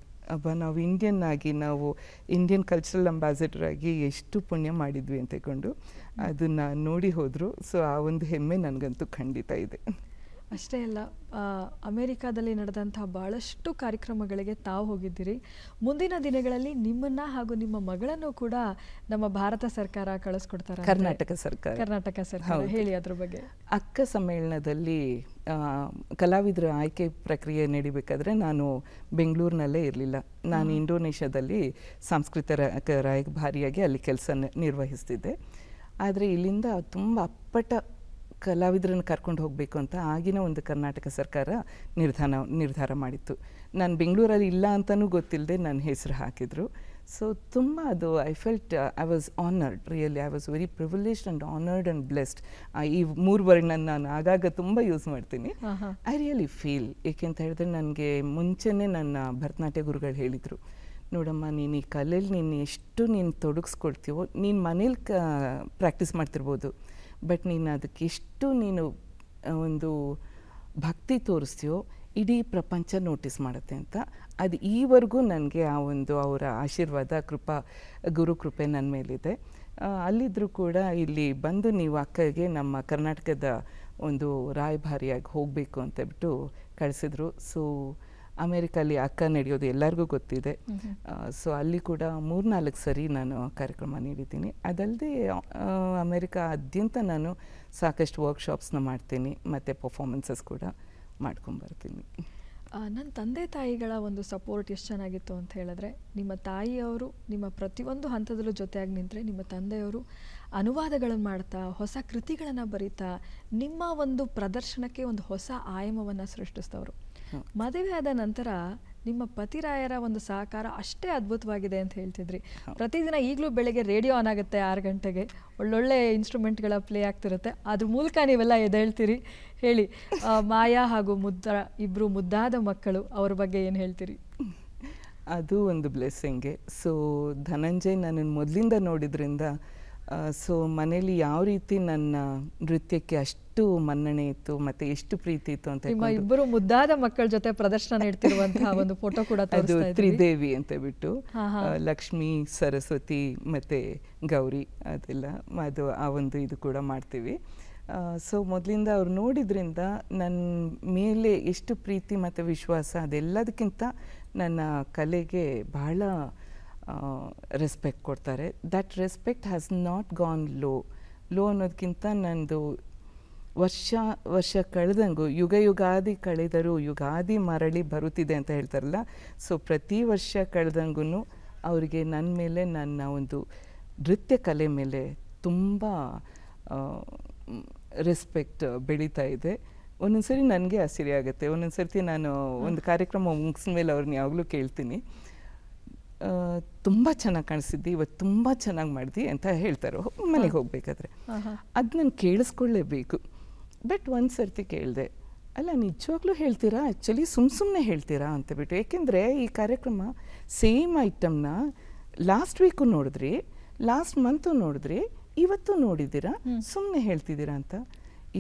ನಾವು ಇಂಡಿಯನ್ ಆಗಿ, ನಾವು ಇಂಡಿಯನ್ ಕಲ್ಚರಲ್ ಅಂಬಾಸಿಡರ್ ಆಗಿ ಎಷ್ಟು ಪುಣ್ಯ ಮಾಡಿದ್ವಿ ಅಂತ ತಗೊಂಡು ಅದನ್ನು ನೋಡಿ ಹೋದರು. ಸೊ ಆ ಒಂದು ಹೆಮ್ಮೆ ನನಗಂತೂ ಖಂಡಿತ ಇದೆ. ಅಷ್ಟೇ ಅಲ್ಲ, ಅಮೆರಿಕಾದಲ್ಲಿ ನಡೆದಂತಹ ಭಾಳಷ್ಟು ಕಾರ್ಯಕ್ರಮಗಳಿಗೆ ತಾವು ಹೋಗಿದ್ದೀರಿ. ಮುಂದಿನ ದಿನಗಳಲ್ಲಿ ನಿಮ್ಮನ್ನು ಹಾಗೂ ನಿಮ್ಮ ಮಗಳನ್ನು ಕೂಡ ನಮ್ಮ ಭಾರತ ಸರ್ಕಾರ ಕಳಿಸ್ಕೊಡ್ತಾರೆ. ಕರ್ನಾಟಕ ಸರ್ಕಾರ ಹೇಳಿ ಅದ್ರ ಬಗ್ಗೆ. ಅಕ್ಕ ಸಮ್ಮೇಳನದಲ್ಲಿ ಕಲಾವಿದರ ಆಯ್ಕೆ ಪ್ರಕ್ರಿಯೆ ನಡಿಬೇಕಾದ್ರೆ ನಾನು ಬೆಂಗಳೂರಿನಲ್ಲೇ ಇರಲಿಲ್ಲ. ನಾನು ಇಂಡೋನೇಷ್ಯಾದಲ್ಲಿ ಸಾಂಸ್ಕೃತಿಕ ರಾಯಭಾರಿಯಾಗಿ ಅಲ್ಲಿ ಕೆಲಸ ನಿರ್ವಹಿಸ್ತಿದ್ದೆ. ಆದರೆ ಇಲ್ಲಿಂದ ತುಂಬ ಅಪ್ಪಟ ಕಲಾವಿದರನ್ನು ಕರ್ಕೊಂಡು ಹೋಗಬೇಕು ಅಂತ ಆಗಿನ ಒಂದು ಕರ್ನಾಟಕ ಸರ್ಕಾರ ನಿರ್ಧಾರ ಮಾಡಿತ್ತು. ನಾನು ಬೆಂಗಳೂರಲ್ಲಿ ಇಲ್ಲ ಅಂತಲೂ ಗೊತ್ತಿಲ್ಲದೆ ನನ್ನ ಹೆಸರು ಹಾಕಿದರು. ಸೊ ತುಂಬ ಅದು I felt I was honoured, really I was very privileged and honoured and blessed. ಈ 3 ವರ್ಡ್ನ ನಾನು ಆಗಾಗ ತುಂಬ ಯೂಸ್ ಮಾಡ್ತೀನಿ. ಐ ರಿಯಲಿ ಫೀಲ್, ಏಕೆಂತ ಹೇಳಿದ್ರೆ ನನಗೆ ಮುಂಚೆನೇ ನನ್ನ ಭರತನಾಟ್ಯ ಗುರುಗಳು ಹೇಳಿದರು, ನೋಡಮ್ಮ, ನೀನು ಈ ಕಲೆಯಲ್ಲಿ ನೀನು ಎಷ್ಟು ನೀನು ತೊಡಗಿಸ್ಕೊಳ್ತೀವೋ, ನೀನು ಮನೇಲಿ ಪ್ರಾಕ್ಟೀಸ್ ಮಾಡ್ತಿರ್ಬೋದು, ಬಟ್ ನೀನು ಅದಕ್ಕೆ ಎಷ್ಟು ನೀನು ಒಂದು ಭಕ್ತಿ ತೋರಿಸ್ತೀಯೋ ಇಡೀ ಪ್ರಪಂಚ ನೋಟಿಸ್ ಮಾಡುತ್ತೆ ಅಂತ. ಅದು ಈವರೆಗೂ ನನಗೆ ಆ ಒಂದು ಅವರ ಆಶೀರ್ವಾದ, ಗುರುಕೃಪೆ ನನ್ನ ಮೇಲಿದೆ. ಅಲ್ಲಿದ್ದರೂ ಕೂಡ ಇಲ್ಲಿ ಬಂದು ನೀವು ಅಕ್ಕಗೆ ನಮ್ಮ ಕರ್ನಾಟಕದ ಒಂದು ರಾಯಭಾರಿಯಾಗಿ ಹೋಗಬೇಕು ಅಂತ ಬಿಟ್ಟು ಕಳಿಸಿದ್ರು. ಸೊ ಅಮೇರಿಕಲ್ಲಿ ಅಕ್ಕ ನಡೆಯೋದು ಎಲ್ಲರಿಗೂ ಗೊತ್ತಿದೆ. ಸೊ ಅಲ್ಲಿ ಕೂಡ 3-4 ಸರಿ ನಾನು ಕಾರ್ಯಕ್ರಮ ನೀಡಿದ್ದೀನಿ. ಅದಲ್ಲದೆ ಅಮೇರಿಕಾದ್ಯಂತ ನಾನು ಸಾಕಷ್ಟು ವರ್ಕ್ಶಾಪ್ಸ್ನ ಮಾಡ್ತೀನಿ ಮತ್ತು ಪರ್ಫಾರ್ಮೆನ್ಸಸ್ ಕೂಡ ಮಾಡ್ಕೊಂಬರ್ತೀನಿ. ನನ್ನ ತಂದೆ ತಾಯಿಗಳ ಒಂದು ಸಪೋರ್ಟ್ ಎಷ್ಟು ಚೆನ್ನಾಗಿತ್ತು ಅಂತ ಹೇಳಿದ್ರೆ, ನಿಮ್ಮ ತಾಯಿಯವರು ನಿಮ್ಮ ಪ್ರತಿಯೊಂದು ಹಂತದಲ್ಲೂ ಜೊತೆಯಾಗಿ ನಿಂತರೆ, ನಿಮ್ಮ ತಂದೆಯವರು ಅನುವಾದಗಳನ್ನು ಮಾಡ್ತಾ, ಹೊಸ ಕೃತಿಗಳನ್ನು ಬರೀತಾ, ನಿಮ್ಮ ಒಂದು ಪ್ರದರ್ಶನಕ್ಕೆ ಒಂದು ಹೊಸ ಆಯಾಮವನ್ನು ಸೃಷ್ಟಿಸಿದವರು. ಮದುವೆ ಆದ ನಂತರ ನಿಮ್ಮ ಪತಿರಾಯರ ಒಂದು ಸಹಕಾರ ಅಷ್ಟೇ ಅದ್ಭುತವಾಗಿದೆ ಅಂತ ಹೇಳ್ತಿದ್ರಿ. ಪ್ರತಿದಿನ ಈಗಲೂ ಬೆಳಗ್ಗೆ ರೇಡಿಯೋ ಆನ್ ಆಗುತ್ತೆ 6 ಗಂಟೆಗೆ, ಒಳ್ಳೊಳ್ಳೆ ಇನ್ಸ್ಟ್ರೂಮೆಂಟ್ಗಳ ಪ್ಲೇ ಆಗ್ತಿರುತ್ತೆ, ಅದ್ರ ಮೂಲಕ ನೀವೆಲ್ಲ ಎದ್ದೇಳ್ತೀರಿ. ಹೇಳಿ, ಮಾಯಾ ಹಾಗೂ ಇಬ್ಬರು ಮುದ್ದಾದ ಮಕ್ಕಳು, ಅವ್ರ ಬಗ್ಗೆ ಏನು ಹೇಳ್ತೀರಿ? ಅದು ಒಂದು ಬ್ಲೆಸ್ಸಿಂಗೆ. ಸೊ ಧನಂಜಯ್ ನನ್ನನ್ನು ಮೊದಲಿಂದ ನೋಡಿದ್ರಿಂದ, ಸೊ ಮನೇಲಿ ಯಾವ ರೀತಿ ನನ್ನ ನೃತ್ಯಕ್ಕೆ ಅಷ್ಟು ಮನ್ನಣೆ ಇತ್ತು ಮತ್ತು ಎಷ್ಟು ಪ್ರೀತಿ ಇತ್ತು ಅಂತ. ನಿಮ್ಮ ಇಬ್ಬರು ಮುದ್ದಾದ ಮಕ್ಕಳ ಜೊತೆ ಪ್ರದರ್ಶನ ನೀಡ್ತಿರುವಂತಹ ಒಂದು ಫೋಟೋ ಕೂಡ ಅದು ತ್ರಿದೇವಿ ಅಂತ ಬಿಟ್ಟು, ಲಕ್ಷ್ಮಿ, ಸರಸ್ವತಿ ಮತ್ತು ಗೌರಿ, ಅದೆಲ್ಲ ಅದು ಆ ಒಂದು ಇದು ಕೂಡ ಮಾಡ್ತೀವಿ. ಸೊ ಮೊದಲಿಂದ ಅವ್ರು ನೋಡಿದ್ರಿಂದ ನನ್ನ ಮೇಲೆ ಎಷ್ಟು ಪ್ರೀತಿ ಮತ್ತು ವಿಶ್ವಾಸ, ಅದೆಲ್ಲದಕ್ಕಿಂತ ನನ್ನ ಕಲೆಗೆ ಬಹಳ ರೆಸ್ಪೆಕ್ಟ್ ಕೊಡ್ತಾರೆ. That respect has not gone low ಅನ್ನೋದಕ್ಕಿಂತ ನಂದು ವರ್ಷ ಕಳೆದಂಗೂ, ಯುಗಾದಿ ಕಳೆದರೂ ಯುಗಾದಿ ಮರಳಿ ಬರುತ್ತಿದೆ ಅಂತ ಹೇಳ್ತಾರಲ್ಲ, ಸೊ ಪ್ರತಿ ವರ್ಷ ಕಳೆದಂಗೂ ಅವರಿಗೆ ನನ್ನ ಮೇಲೆ, ನನ್ನ ಒಂದು ನೃತ್ಯ ಕಲೆ ಮೇಲೆ ತುಂಬ ರೆಸ್ಪೆಕ್ಟ್ ಬೆಳೀತಾ ಇದೆ. ಒಂದೊಂದು ಸರಿ ನನಗೆ ಆಶ್ಚರ್ಯ ಆಗುತ್ತೆ. ಒಂದೊಂದು ಸರ್ತಿ ನಾನು ಒಂದು ಕಾರ್ಯಕ್ರಮ ಮುಗಿಸಿದ ಮೇಲೆ ಅವ್ರನ್ನ ಯಾವಾಗಲೂ ಕೇಳ್ತೀನಿ, ತುಂಬ ಚೆನ್ನಾಗಿ ಕಾಣಿಸಿದ್ದಿ, ಇವತ್ತು ತುಂಬ ಚೆನ್ನಾಗಿ ಮಾಡಿದಿ ಅಂತ ಹೇಳ್ತಾರೆ ಮನೆಗೆ ಹೋಗಬೇಕಾದ್ರೆ. ಅದು ನಾನು ಕೇಳಿಸ್ಕೊಳ್ಳೇಬೇಕು. ಬಟ್ ಒಂದು ಸರ್ತಿ ಕೇಳಿದೆ, ಅಲ್ಲ ನಿಜವಾಗ್ಲೂ ಹೇಳ್ತೀರಾ, ಆ್ಯಕ್ಚುಲಿ ಸುಮ್ಮನೆ ಹೇಳ್ತೀರಾ ಅಂತ ಬಿಟ್ಟು. ಏಕೆಂದರೆ ಈ ಕಾರ್ಯಕ್ರಮ ಸೇಮ್ ಐಟಮ್ನ ಲಾಸ್ಟ್ ವೀಕು ನೋಡಿದ್ರಿ, ಲಾಸ್ಟ್ ಮಂತು ನೋಡಿದ್ರಿ, ಇವತ್ತು ನೋಡಿದ್ದೀರಾ, ಸುಮ್ಮನೆ ಹೇಳ್ತಿದ್ದೀರಾ ಅಂತ.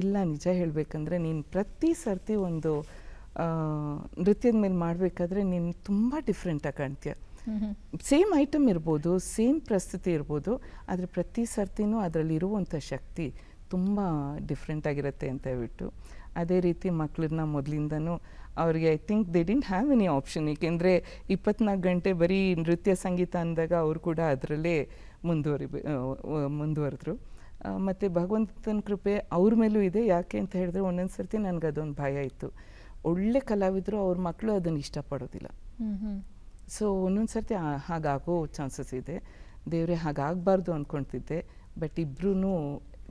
ಇಲ್ಲ, ನಿಜ ಹೇಳಬೇಕಂದ್ರೆ ನೀನು ಪ್ರತಿ ಸರ್ತಿ ಒಂದು ನೃತ್ಯದ ಮೇಲೆ ಮಾಡಬೇಕಾದ್ರೆ ನೀನು ತುಂಬ ಡಿಫ್ರೆಂಟಾಗಿ ಕಾಣ್ತೀಯ. ಸೇಮ್ ಐಟಮ್ ಇರ್ಬೋದು, ಸೇಮ್ ಪ್ರಸ್ತುತಿ ಇರ್ಬೋದು, ಆದರೆ ಪ್ರತಿ ಸರ್ತಿನೂ ಅದರಲ್ಲಿರುವಂಥ ಶಕ್ತಿ ತುಂಬ ಡಿಫ್ರೆಂಟ್ ಆಗಿರುತ್ತೆ ಅಂತ ಹೇಳ್ಬಿಟ್ಟು. ಅದೇ ರೀತಿ ಮಕ್ಕಳನ್ನ ಮೊದಲಿಂದನೂ ಅವ್ರಿಗೆ I think they didn't have any option. ಏಕೆಂದರೆ 24 ಗಂಟೆ ಬರೀ ನೃತ್ಯ ಸಂಗೀತ ಅಂದಾಗ ಅವರು ಕೂಡ ಅದರಲ್ಲೇ ಮುಂದುವರೆದ್ರು. ಮತ್ತು ಭಗವಂತನ ಕೃಪೆ ಅವ್ರ ಮೇಲೂ ಇದೆ. ಯಾಕೆ ಅಂತ ಹೇಳಿದ್ರೆ ಒಂದೊಂದು ಸರ್ತಿ ನನಗೆ ಅದೊಂದು ಭಯ ಇತ್ತು, ಒಳ್ಳೆ ಕಲಾವಿದರು ಅವ್ರ ಮಕ್ಕಳು ಅದನ್ನು ಇಷ್ಟಪಡೋದಿಲ್ಲ. ಸೊ ಒಂದೊಂದು ಸರ್ತಿ ಹಾಗಾಗೋ ಚಾನ್ಸಸ್ ಇದೆ. ದೇವರೇ ಹಾಗಾಗಬಾರ್ದು ಅಂದ್ಕೊಳ್ತಿದ್ದೆ. ಬಟ್ ಇಬ್ಬರೂ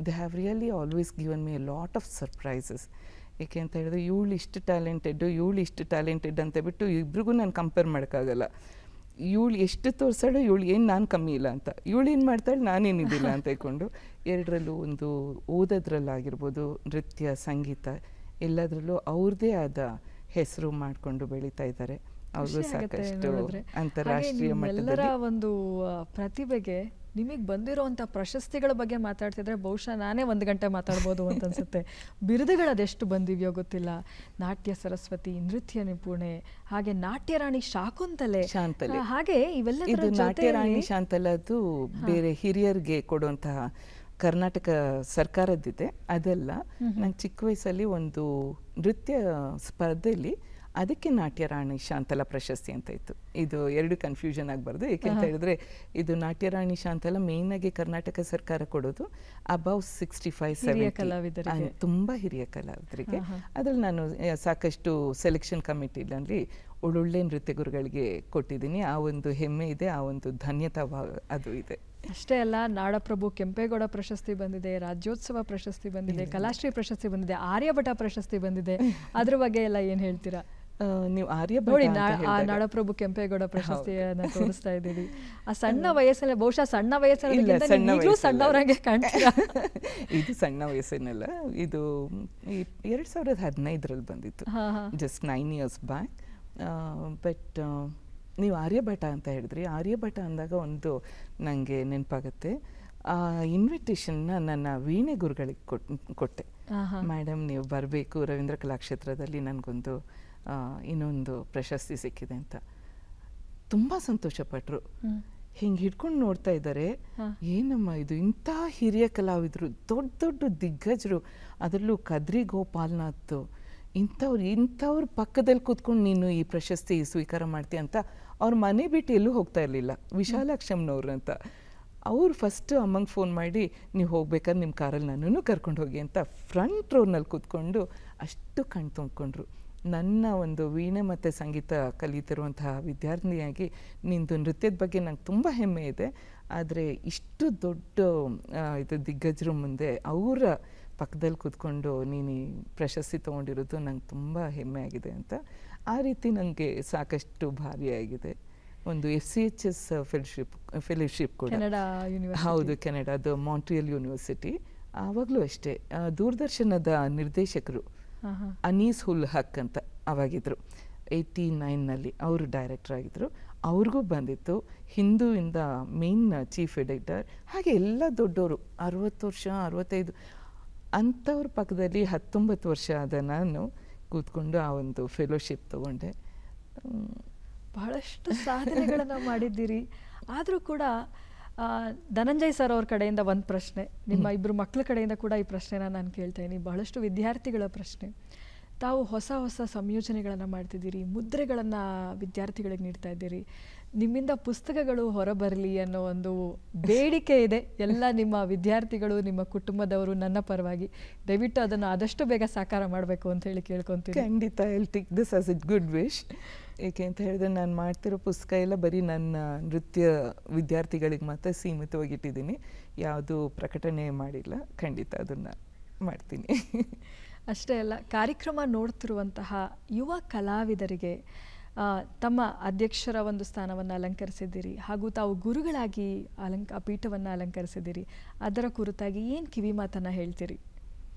they have really always given me a lot of surprises. ಏಕೆ ಅಂತ ಹೇಳಿದ್ರೆ ಇವಳು ಇಷ್ಟು ಟ್ಯಾಲೆಂಟೆಡ್ ಅಂತ ಬಿಟ್ಟು ಇಬ್ರಿಗೂ ನಾನು ಕಂಪೇರ್ ಮಾಡೋಕ್ಕಾಗಲ್ಲ. ಇವಳು ಎಷ್ಟು ತೋರಿಸಾಳು, ಇವಳು ಏನು ನಾನು ಕಮ್ಮಿ ಇಲ್ಲ ಅಂತ, ಇವಳು ಏನು ಮಾಡ್ತಾಳೆ ನಾನೇನಿದ್ದಿಲ್ಲ ಅಂತ ಹೇಳ್ಕೊಂಡು ಎರಡರಲ್ಲೂ ಒಂದು ಓದೋದ್ರಲ್ಲಾಗಿರ್ಬೋದು, ನೃತ್ಯ ಸಂಗೀತ ಎಲ್ಲದರಲ್ಲೂ ಅವ್ರದ್ದೇ ಆದ ಹೆಸರು ಮಾಡಿಕೊಂಡು ಬೆಳೀತಾ ಇದ್ದಾರೆ. ಅವ್ರಿಗೂ ಸಾಕಷ್ಟು ಅಂತಾರಾಷ್ಟ್ರೀಯ ಮಟ್ಟದಲ್ಲಿ ಒಂದು ಪ್ರತಿಭೆಗೆ ನಿಮಗೆ ಬಂದಿರೋವಂಥ ಪ್ರಶಸ್ತಿಗಳ ಬಗ್ಗೆ ಮಾತಾಡ್ತಿದ್ರೆ ಬಹುಶಃ ನಾನೇ 1 ಗಂಟೆ ಮಾತಾಡ್ಬೋದು ಅಂತ ಅನ್ಸುತ್ತೆ. ಬಿರುದುಗಳದೆಷ್ಟು ಬಂದಿವೆಯೋ ಗೊತ್ತಿಲ್ಲ. ನಾಟ್ಯ ಸರಸ್ವತಿ, ನೃತ್ಯ ನಿಪುಣೆ, ಹಾಗೆ ನಾಟ್ಯ ರಾಣಿ ಶಾಕುಂತಲೆ, ಹಾಗೆ ಇವೆಲ್ಲ ಇದು ನಾಟ್ಯ ರಾಣಿ ಶಾಂತಲದ್ದು ಬೇರೆ ಹಿರಿಯರಿಗೆ ಕೊಡುವಂತಹ ಕರ್ನಾಟಕ ಸರ್ಕಾರದ್ದಿದೆ. ಅದೆಲ್ಲ ನಂಗೆ ಚಿಕ್ಕ ವಯಸ್ಸಲ್ಲಿ ಒಂದು ನೃತ್ಯ ಸ್ಪರ್ಧೆಯಲ್ಲಿ ಅದಕ್ಕೆ ನಾಟ್ಯ ರಾಣಿ ಶಾಂತಲ ಪ್ರಶಸ್ತಿ ಅಂತ ಇತ್ತು. ಇದು ಎರಡು ಕನ್ಫ್ಯೂಷನ್ ಆಗಬಾರ್ದು. ಏಕೆಂತ ಹೇಳಿದ್ರೆ ಇದು ನಾಟ್ಯ ರಾಣಿ ಶಾಂತಲ ಮೇಯ್ನಾಗಿ ಕರ್ನಾಟಕ ಸರ್ಕಾರ ಕೊಡೋದು ಅಬೌವ್ 65-70 ತುಂಬ ಹಿರಿಯ ಕಲಾವಿದರಿಗೆ. ಅದ್ರಲ್ಲಿ ನಾನು ಸಾಕಷ್ಟು ಸೆಲೆಕ್ಷನ್ ಕಮಿಟಿನಲ್ಲಿ ಒಳ್ಳೊಳ್ಳೆ ನೃತ್ಯ ಗುರುಗಳಿಗೆ ಕೊಟ್ಟಿದ್ದೀನಿ. ಆ ಒಂದು ಹೆಮ್ಮೆ ಇದೆ, ಆ ಒಂದು ಧನ್ಯತಾ ಅದು ಇದೆ. ಅಷ್ಟೇ ಅಲ್ಲ, ನಾಡಪ್ರಭು ಕೆಂಪೇಗೌಡ ಪ್ರಶಸ್ತಿ ಬಂದಿದೆ, ರಾಜ್ಯೋತ್ಸವ ಪ್ರಶಸ್ತಿ ಬಂದಿದೆ, ಕಲಾಶ್ರೀ ಪ್ರಶಸ್ತಿ ಬಂದಿದೆ, ಆರ್ಯಭಟ ಪ್ರಶಸ್ತಿ ಬಂದಿದೆ. ಅದ್ರ ಬಗ್ಗೆ ಎಲ್ಲ ಏನ್ ಹೇಳ್ತೀರಾ? ನೀವು ಆರ್ಯಭಟ ನೋಡಿ, ನಾಡಪ್ರಭು ಕೆಂಪೇಗೌಡ ಪ್ರಶಸ್ತಿಯನ್ನ ತೋರಿಸ್ತಾ ಇದ್ದೀವಿ. ಆ ಸಣ್ಣ ವಯಸ್ಸಲ್ಲಿ, ಬಹುಶಃ ಸಣ್ಣ ವಯಸ್ಸಲ್ಲಿ ಸಣ್ಣವರಾಗೆ ಕಾಣ್ತೀರಾ. ಇದು ಸಣ್ಣ ವಯಸ್ಸಿನಲ್ಲ, ಇದು 2015ರಲ್ಲಿ ಬಂದಿತ್ತು, ಜಸ್ಟ್ 9 years ಬ್ಯಾಕ್. ಬಟ್ ನೀವು ಆರ್ಯಭಟ ಅಂತ ಹೇಳಿದ್ರಿ. ಆರ್ಯಭಟ ಅಂದಾಗ ಒಂದು ನನಗೆ ನೆನಪಾಗುತ್ತೆ, ಆ ಇನ್ವಿಟೇಷನ್ನ ನನ್ನ ವೀಣೆ ಗುರುಗಳಿಗೆ ಕೊಟ್ಟೆ. ಮೇಡಮ್ ನೀವು ಬರಬೇಕು, ರವೀಂದ್ರ ಕಲಾಕ್ಷೇತ್ರದಲ್ಲಿ ನನಗೊಂದು ಇನ್ನೊಂದು ಪ್ರಶಸ್ತಿ ಸಿಕ್ಕಿದೆ ಅಂತ. ತುಂಬ ಸಂತೋಷಪಟ್ಟರು. ಹಿಂಗೆ ಹಿಡ್ಕೊಂಡು ನೋಡ್ತಾ ಇದ್ದಾರೆ, ಏನಮ್ಮ ಇದು, ಇಂಥ ಹಿರಿಯ ಕಲಾವಿದರು, ದೊಡ್ಡ ದೊಡ್ಡ ದಿಗ್ಗಜರು, ಅದರಲ್ಲೂ ಕದ್ರಿ ಗೋಪಾಲ್ನಾಥ್, ಇಂಥವ್ರ ಪಕ್ಕದಲ್ಲಿ ಕೂತ್ಕೊಂಡು ನೀನು ಈ ಪ್ರಶಸ್ತಿ ಸ್ವೀಕಾರ ಮಾಡ್ತೀಯ ಅಂತ. ಅವ್ರ ಮನೆ ಬಿಟ್ಟು ಎಲ್ಲೂ ಹೋಗ್ತಾ ಇರಲಿಲ್ಲ, ವಿಶಾಲಾಕ್ಷಮ್ಮನವ್ರು ಅಂತ. ಅವ್ರು ಫಸ್ಟ್ ಅಮ್ಮಂಗೆ ಫೋನ್ ಮಾಡಿ, ನೀವು ಹೋಗ್ಬೇಕಾದ್ರೆ ನಿಮ್ಮ ಕಾರಲ್ಲಿ ನನ್ನನ್ನು ಕರ್ಕೊಂಡು ಹೋಗಿ ಅಂತ ಫ್ರಂಟ್ ರೋನಲ್ಲಿ ಕೂತ್ಕೊಂಡು ಅಷ್ಟು ಕಣ್ ತುಂಬಿಕೊಂಡ್ರು. ನನ್ನ ಒಂದು ವೀಣೆ ಮತ್ತು ಸಂಗೀತ ಕಲಿತಿರುವಂತಹ ವಿದ್ಯಾರ್ಥಿನಿಯಾಗಿ ನಿಂದು ನೃತ್ಯದ ಬಗ್ಗೆ ನಂಗೆ ತುಂಬ ಹೆಮ್ಮೆ ಇದೆ, ಆದರೆ ಇಷ್ಟು ದೊಡ್ಡ ಇದು ದಿಗ್ಗಜರು ಮುಂದೆ ಅವರ ಪಕ್ಕದಲ್ಲಿ ಕೂತ್ಕೊಂಡು ನೀನು ಪ್ರಶಸ್ತಿ ತೊಗೊಂಡಿರೋದು ನಂಗೆ ತುಂಬ ಹೆಮ್ಮೆ ಆಗಿದೆ ಅಂತ. ಆ ರೀತಿ ನನಗೆ ಸಾಕಷ್ಟು ಭಾರಿಯಾಗಿದೆ. ಒಂದು FCHS ಫೆಲೋಶಿಪ್ ಕೂಡ, ಹೌದು, ಕೆನಡಾದ ಮಾಂಟ್ರಿಯಲ್ ಯೂನಿವರ್ಸಿಟಿ. ಆವಾಗಲೂ ಅಷ್ಟೇ, ದೂರದರ್ಶನದ ನಿರ್ದೇಶಕರು ಅನೀಸ್ ಹುಲ್ ಹಕ್ ಅಂತ ಅವಾಗಿದ್ದರು, 89ನಲ್ಲಿ ಅವರು ಡೈರೆಕ್ಟರ್ ಆಗಿದ್ದರು. ಅವ್ರಿಗೂ ಬಂದಿತ್ತು. ಹಿಂದೂಯಿಂದ ಮೇನ್ ಚೀಫ್ ಎಡಿಟರ್, ಹಾಗೆ ಎಲ್ಲ ದೊಡ್ಡವರು 60 ವರ್ಷ 65 ಅಂಥವ್ರ ಪಕ್ಕದಲ್ಲಿ 19 ವರ್ಷ ಆದ ನಾನು ಕೂತ್ಕೊಂಡು ಆ ಒಂದು ಫೆಲೋಶಿಪ್ ತಗೊಂಡೆ. ಬಹಳಷ್ಟು ಸಾಧನೆಗಳನ್ನು ಮಾಡಿದ್ದೀರಿ. ಆದರೂ ಕೂಡ ಧನಂಜಯ್ ಸರ್ ಅವ್ರ ಕಡೆಯಿಂದ ಒಂದು ಪ್ರಶ್ನೆ, ನಿಮ್ಮ ಇಬ್ಬರು ಮಕ್ಕಳ ಕಡೆಯಿಂದ ಕೂಡ ಈ ಪ್ರಶ್ನೆನ ನಾನು ಕೇಳ್ತಾ ಇದ್ದೀನಿ. ಬಹಳಷ್ಟು ವಿದ್ಯಾರ್ಥಿಗಳ ಪ್ರಶ್ನೆ. ತಾವು ಹೊಸ ಹೊಸ ಸಂಯೋಜನೆಗಳನ್ನು ಮಾಡ್ತಿದ್ದೀರಿ, ಮುದ್ರೆಗಳನ್ನು ವಿದ್ಯಾರ್ಥಿಗಳಿಗೆ ನೀಡ್ತಾ ಇದ್ದೀರಿ. ನಿಮ್ಮಿಂದ ಪುಸ್ತಕಗಳು ಹೊರಬರಲಿ ಅನ್ನೋ ಒಂದು ಬೇಡಿಕೆ ಇದೆ ಎಲ್ಲ ನಿಮ್ಮ ವಿದ್ಯಾರ್ಥಿಗಳು, ನಿಮ್ಮ ಕುಟುಂಬದವರು ನನ್ನ ಪರವಾಗಿ. ದಯವಿಟ್ಟು ಅದನ್ನು ಆದಷ್ಟು ಬೇಗ ಸಾಕಾರ ಮಾಡಬೇಕು ಅಂತ ಹೇಳಿ ಕೇಳ್ಕೊತೀನಿ. ಖಂಡಿತ, I will take this as A good wish. ಏಕೆ ಅಂತ ಹೇಳಿದ್ರೆ ನಾನು ಮಾಡ್ತಿರೋ ಪುಸ್ತಕ ಎಲ್ಲ ಬರೀ ನನ್ನ ನೃತ್ಯ ವಿದ್ಯಾರ್ಥಿಗಳಿಗೆ ಮಾತ್ರ ಸೀಮಿತವಾಗಿಟ್ಟಿದ್ದೀನಿ, ಯಾವುದೂ ಪ್ರಕಟಣೆ ಮಾಡಿಲ್ಲ. ಖಂಡಿತ ಅದನ್ನು ಮಾಡ್ತೀನಿ. ಅಷ್ಟೇ ಅಲ್ಲ, ಕಾರ್ಯಕ್ರಮ ನೋಡ್ತಿರುವಂತಹ ಯುವ ಕಲಾವಿದರಿಗೆ ತಮ್ಮ ಅಧ್ಯಕ್ಷರ ಒಂದು ಸ್ಥಾನವನ್ನು ಅಲಂಕರಿಸಿದ್ದೀರಿ, ಹಾಗೂ ತಾವು ಗುರುಗಳಾಗಿ ಪೀಠವನ್ನು ಅಲಂಕರಿಸಿದ್ದೀರಿ. ಅದರ ಕುರಿತಾಗಿ ಏನು ಕಿವಿ ಮಾತನ್ನು ಹೇಳ್ತೀರಿ?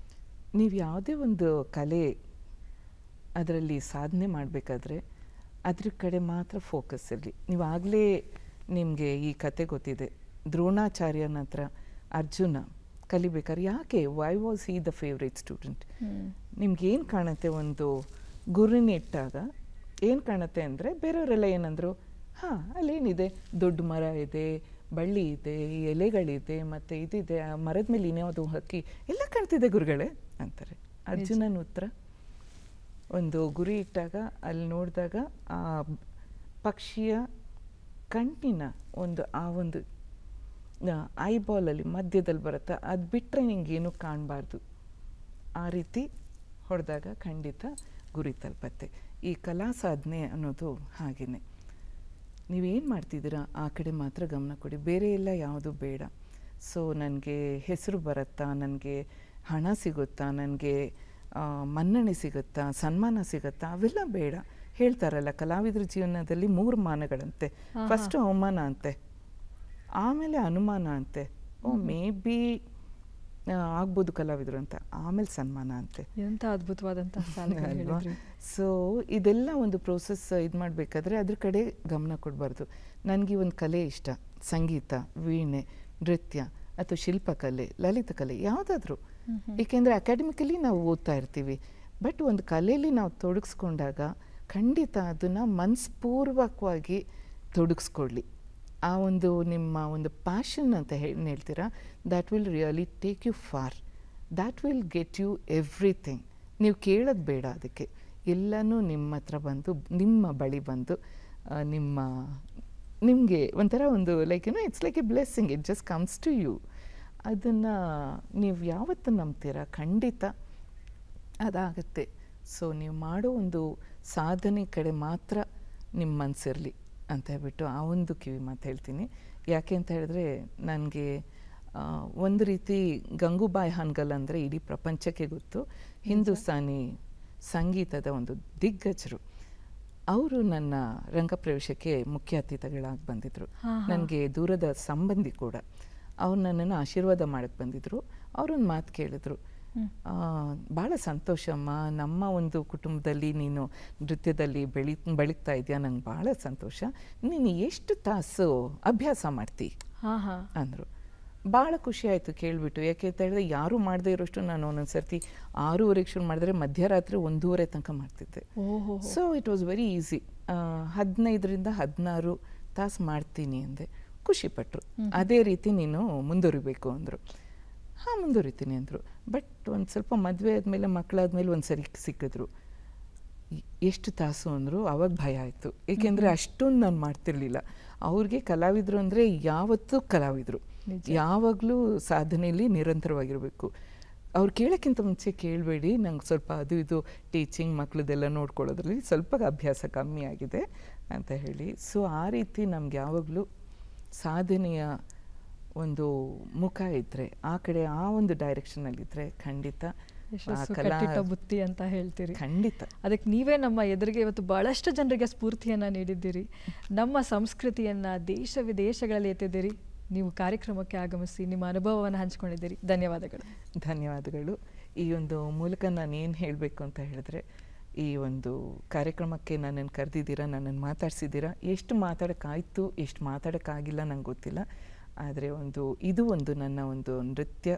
ನೀವು ಯಾವುದೇ ಒಂದು ಕಲೆ ಅದರಲ್ಲಿ ಸಾಧನೆ ಮಾಡಬೇಕಾದ್ರೆ ಅದ್ರ ಕಡೆ ಮಾತ್ರ ಫೋಕಸ್ ಇರಲಿ. ನೀವು ಆಗಲೇ ನಿಮಗೆ ಈ ಕತೆ ಗೊತ್ತಿದೆ, ದ್ರೋಣಾಚಾರ್ಯನ ಹತ್ರ ಅರ್ಜುನ ಕಲಿಬೇಕಾದ್ರೆ ಯಾಕೆ, why was he the favourite student? ನಿಮ್ಗೇನು ಕಾಣುತ್ತೆ, ಒಂದು ಗುರಿನ ಇಟ್ಟಾಗ ಏನು ಕಾಣುತ್ತೆ ಅಂದರೆ, ಬೇರೆಯವರೆಲ್ಲ ಏನಂದರು, ಹಾಂ, ಅಲ್ಲೇನಿದೆ, ದೊಡ್ಡ ಮರ ಇದೆ, ಬಳ್ಳಿ ಇದೆ, ಎಲೆಗಳಿದೆ, ಮತ್ತು ಇದಿದೆ, ಆ ಮರದ ಮೇಲೆ ಇನ್ಯಾವುದು ಹಕ್ಕಿ ಎಲ್ಲ ಕಾಣ್ತಿದೆ ಗುರುಗಳೇ ಅಂತಾರೆ. ಅರ್ಜುನನ ಉತ್ತರ, ಒಂದು ಗುರಿ ಇಟ್ಟಾಗ ಅಲ್ಲಿ ನೋಡಿದಾಗ ಆ ಪಕ್ಷಿಯ ಕಣ್ಣಿನ ಆ ಒಂದು ಐಬಾಲಲ್ಲಿ ಮಧ್ಯದಲ್ಲಿ ಬರುತ್ತೆ, ಅದು ಬಿಟ್ಟರೆ ನಿಂಗೇನು ಕಾಣಬಾರ್ದು. ಆ ರೀತಿ ಹೊಡೆದಾಗ ಖಂಡಿತ ಗುರಿ ತಲುಪತ್ತೆ. ಈ ಕಲಾ ಸಾಧನೆ ಅನ್ನೋದು ಹಾಗೆಯೇ. ನೀವೇನು ಮಾಡ್ತಿದ್ದೀರಾ ಆ ಕಡೆ ಮಾತ್ರ ಗಮನ ಕೊಡಿ, ಬೇರೆ ಎಲ್ಲ ಯಾವುದು ಬೇಡ. ಸೊ ನನಗೆ ಹೆಸರು ಬರುತ್ತಾ, ನನಗೆ ಹಣ ಸಿಗುತ್ತಾ, ನನಗೆ ಮನ್ನಣೆ ಸಿಗುತ್ತಾ, ಸನ್ಮಾನ ಸಿಗುತ್ತಾ, ಅವೆಲ್ಲ ಬೇಡ. ಹೇಳ್ತಾರಲ್ಲ, ಕಲಾವಿದರ ಜೀವನದಲ್ಲಿ 3 ಮಾನಗಳಂತೆ. ಫಸ್ಟ್ ಅವಮಾನ ಅಂತೆ, ಆಮೇಲೆ ಅನುಮಾನ ಅಂತೆ, ಮೇ ಬಿ ಆಗ್ಬೋದು ಕಲಾವಿದರು ಅಂತ, ಆಮೇಲೆ ಸನ್ಮಾನ ಅಂತೆ. ಎಂಥ ಅದ್ಭುತವಾದಂಥ ಅಲ್ವಾ? ಸೊ ಇದೆಲ್ಲ ಒಂದು ಪ್ರೋಸೆಸ್ ಇದು ಮಾಡಬೇಕಾದ್ರೆ ಅದ್ರ ಕಡೆ ಗಮನ ಕೊಡಬಾರ್ದು. ನನಗೆ ಒಂದು ಕಲೆ ಇಷ್ಟ, ಸಂಗೀತ, ವೀಣೆ, ನೃತ್ಯ ಅಥವಾ ಶಿಲ್ಪಕಲೆ, ಲಲಿತಕಲೆ, ಯಾವುದಾದ್ರೂ. ಏಕೆಂದರೆ ಅಕಾಡೆಮಿಕಲಿ ನಾವು ಓದ್ತಾ ಇರ್ತೀವಿ, ಬಟ್ ಒಂದು ಕಲೆಯಲ್ಲಿ ನಾವು ತೊಡಗಿಸ್ಕೊಂಡಾಗ ಖಂಡಿತ ಅದನ್ನು ಮನಸ್ಪೂರ್ವಕವಾಗಿ ತೊಡಗಿಸ್ಕೊಳ್ಳಿ. ಆ ಒಂದು ನಿಮ್ಮ ಒಂದು ಪ್ಯಾಷನ್ ಅಂತ ಹೇಳ್ತೀರಾ, that will really take you far, that will get you everything. ನೀವು ಕೇಳೋದು ಬೇಡ, ಅದಕ್ಕೆ ಎಲ್ಲನೂ ನಿಮ್ಮ ಹತ್ರ ಬಂದು, ನಿಮ್ಮ ಬಳಿ ಬಂದು, ನಿಮಗೆ ಒಂಥರ ಒಂದು like it's like a blessing, it just comes to you. ಅದನ್ನು ನೀವು ಯಾವತ್ತು ನಂಬ್ತೀರಾ, ಖಂಡಿತ ಅದಾಗತ್ತೆ. ಸೊ ನೀವು ಮಾಡೋ ಒಂದು ಸಾಧನೆ ಕಡೆ ಮಾತ್ರ ನಿಮ್ಮ ಮನಸ್ಸಿರಲಿ ಅಂತ ಹೇಳ್ಬಿಟ್ಟು ಆ ಒಂದು ಕಿವಿ ಮಾತು ಹೇಳ್ತೀನಿ. ಯಾಕೆ ಅಂತ ಹೇಳಿದ್ರೆ, ನನಗೆ ಒಂದು ರೀತಿ ಗಂಗೂಬಾಯಿ ಹಾನ್ಗಲ್ ಅಂದರೆ ಇಡೀ ಪ್ರಪಂಚಕ್ಕೆ ಗೊತ್ತು, ಹಿಂದೂಸ್ತಾನಿ ಸಂಗೀತದ ಒಂದು ದಿಗ್ಗಜರು. ಅವರು ನನ್ನ ರಂಗಪ್ರವೇಶಕ್ಕೆ ಮುಖ್ಯ ಅತಿಥಿಗಳಾಗಿ ಬಂದಿದ್ದರು. ನನಗೆ ದೂರದ ಸಂಬಂಧಿ ಕೂಡ. ಅವ್ರು ನನ್ನನ್ನು ಆಶೀರ್ವಾದ ಮಾಡೋಕ್ಕೆ ಬಂದಿದ್ದರು. ಅವರೊಂದು ಮಾತು ಕೇಳಿದ್ರು, ಭಾಳ ಸಂತೋಷಮ್ಮ, ನಮ್ಮ ಒಂದು ಕುಟುಂಬದಲ್ಲಿ ನೀನು ನೃತ್ಯದಲ್ಲಿ ಬೆಳೀತಾ ಇದೆಯಾ, ನಂಗೆ ಭಾಳ ಸಂತೋಷ. ನೀನು ಎಷ್ಟು ತಾಸು ಅಭ್ಯಾಸ ಮಾಡ್ತಿ ಅಂದರು. ಭಾಳ ಖುಷಿ ಆಯಿತು ಕೇಳಿಬಿಟ್ಟು. ಯಾಕೆ ಅಂತ ಹೇಳಿದ್ರೆ, ಯಾರೂ ಮಾಡದೇ ಇರೋಷ್ಟು ನಾನು ಒಂದೊಂದು ಸರ್ತಿ 6:30ಗೆ ಶುರು ಮಾಡಿದ್ರೆ ಮಧ್ಯರಾತ್ರಿ 1:30 ತನಕ ಮಾಡ್ತಿದ್ದೆ. So it was very easy. 15ರಿಂದ 16 ತಾಸು ಮಾಡ್ತೀನಿ ಅಂದೆ. ಖುಷಿಪಟ್ಟರು. ಅದೇ ರೀತಿ ನೀನು ಮುಂದುವರಿಬೇಕು ಅಂದರು. ಹಾಂ, ಮುಂದುವರಿತೀನಿ ಅಂದರು. ಬಟ್ ಒಂದು ಸ್ವಲ್ಪ ಮದುವೆ ಆದಮೇಲೆ, ಮಕ್ಕಳಾದ್ಮೇಲೆ ಒಂದು ಸರಿ ಸಿಕ್ಕಿದ್ರು. ಎಷ್ಟು ತಾಸು ಅಂದರು. ಆವಾಗ ಭಯ ಆಯಿತು, ಏಕೆಂದರೆ ಅಷ್ಟೊಂದು ನಾನು ಮಾಡ್ತಿರ್ಲಿಲ್ಲ. ಅವ್ರಿಗೆ ಕಲಾವಿದರು ಅಂದರೆ ಯಾವತ್ತೂ ಕಲಾವಿದರು, ಯಾವಾಗಲೂ ಸಾಧನೆಯಲ್ಲಿ ನಿರಂತರವಾಗಿರಬೇಕು. ಅವ್ರು ಕೇಳೋಕ್ಕಿಂತ ಮುಂಚೆ ಕೇಳಬೇಡಿ, ನಂಗೆ ಸ್ವಲ್ಪ ಅದು ಇದು ಟೀಚಿಂಗ್, ಮಕ್ಕಳದೆಲ್ಲ ನೋಡ್ಕೊಳ್ಳೋದ್ರಲ್ಲಿ ಸ್ವಲ್ಪ ಅಭ್ಯಾಸ ಕಮ್ಮಿ ಆಗಿದೆ ಅಂತ ಹೇಳಿ. ಸೊ ಆ ರೀತಿ ನಮ್ಗೆ ಯಾವಾಗಲೂ ಸಾಧನೆಯ ಒಂದು ಮುಖ ಇದ್ದರೆ, ಆ ಕಡೆ ಆ ಒಂದು ಡೈರೆಕ್ಷನಲ್ಲಿದ್ದರೆ ಖಂಡಿತ ಬುತ್ತಿ ಅಂತ ಹೇಳ್ತೀರಿ. ಖಂಡಿತ ಅದಕ್ಕೆ ನೀವೇ ನಮ್ಮ ಎದುರಿಗೆ ಇವತ್ತು ಬಹಳಷ್ಟು ಜನರಿಗೆ ಸ್ಫೂರ್ತಿಯನ್ನು ನೀಡಿದ್ದೀರಿ. ನಮ್ಮ ಸಂಸ್ಕೃತಿಯನ್ನು ದೇಶ ವಿದೇಶಗಳಲ್ಲಿ ಎತ್ತಿದ್ದೀರಿ. ನೀವು ಕಾರ್ಯಕ್ರಮಕ್ಕೆ ಆಗಮಿಸಿ ನಿಮ್ಮ ಅನುಭವವನ್ನು ಹಂಚಿಕೊಂಡಿದ್ದೀರಿ. ಧನ್ಯವಾದಗಳು. ಧನ್ಯವಾದಗಳು. ಈ ಒಂದು ಮೂಲಕ ನಾನು ಏನು ಹೇಳಬೇಕು ಅಂತ ಹೇಳಿದ್ರೆ, ಈ ಒಂದು ಕಾರ್ಯಕ್ರಮಕ್ಕೆ ನನ್ನನ್ನು ಕರೆದಿದ್ದೀರಾ, ನನ್ನನ್ನು ಮಾತಾಡ್ಸಿದ್ದೀರಾ. ಎಷ್ಟು ಮಾತಾಡೋಕ್ಕಾಯ್ತು, ಎಷ್ಟು ಮಾತಾಡೋಕ್ಕಾಗಿಲ್ಲ ನಂಗೆ ಗೊತ್ತಿಲ್ಲ. ಆದರೆ ಇದು ಒಂದು ನನ್ನ ಒಂದು ನೃತ್ಯ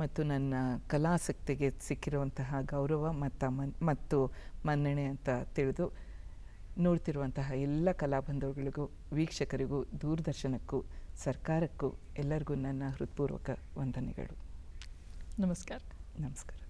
ಮತ್ತು ನನ್ನ ಕಲಾಸಕ್ತಿಗೆ ಸಿಕ್ಕಿರುವಂತಹ ಗೌರವ ಮತ್ತು ಮನ್ನಣೆ ಅಂತ ತಿಳಿದು ನೋಡ್ತಿರುವಂತಹ ಎಲ್ಲ ಕಲಾಬಂಧುಗಳಿಗೂ, ವೀಕ್ಷಕರಿಗೂ, ದೂರದರ್ಶನಕ್ಕೂ, ಸರ್ಕಾರಕ್ಕೂ ಎಲ್ಲರಿಗೂ ನನ್ನ ಹೃತ್ಪೂರ್ವಕ ವಂದನೆಗಳು. ನಮಸ್ಕಾರ. ನಮಸ್ಕಾರ.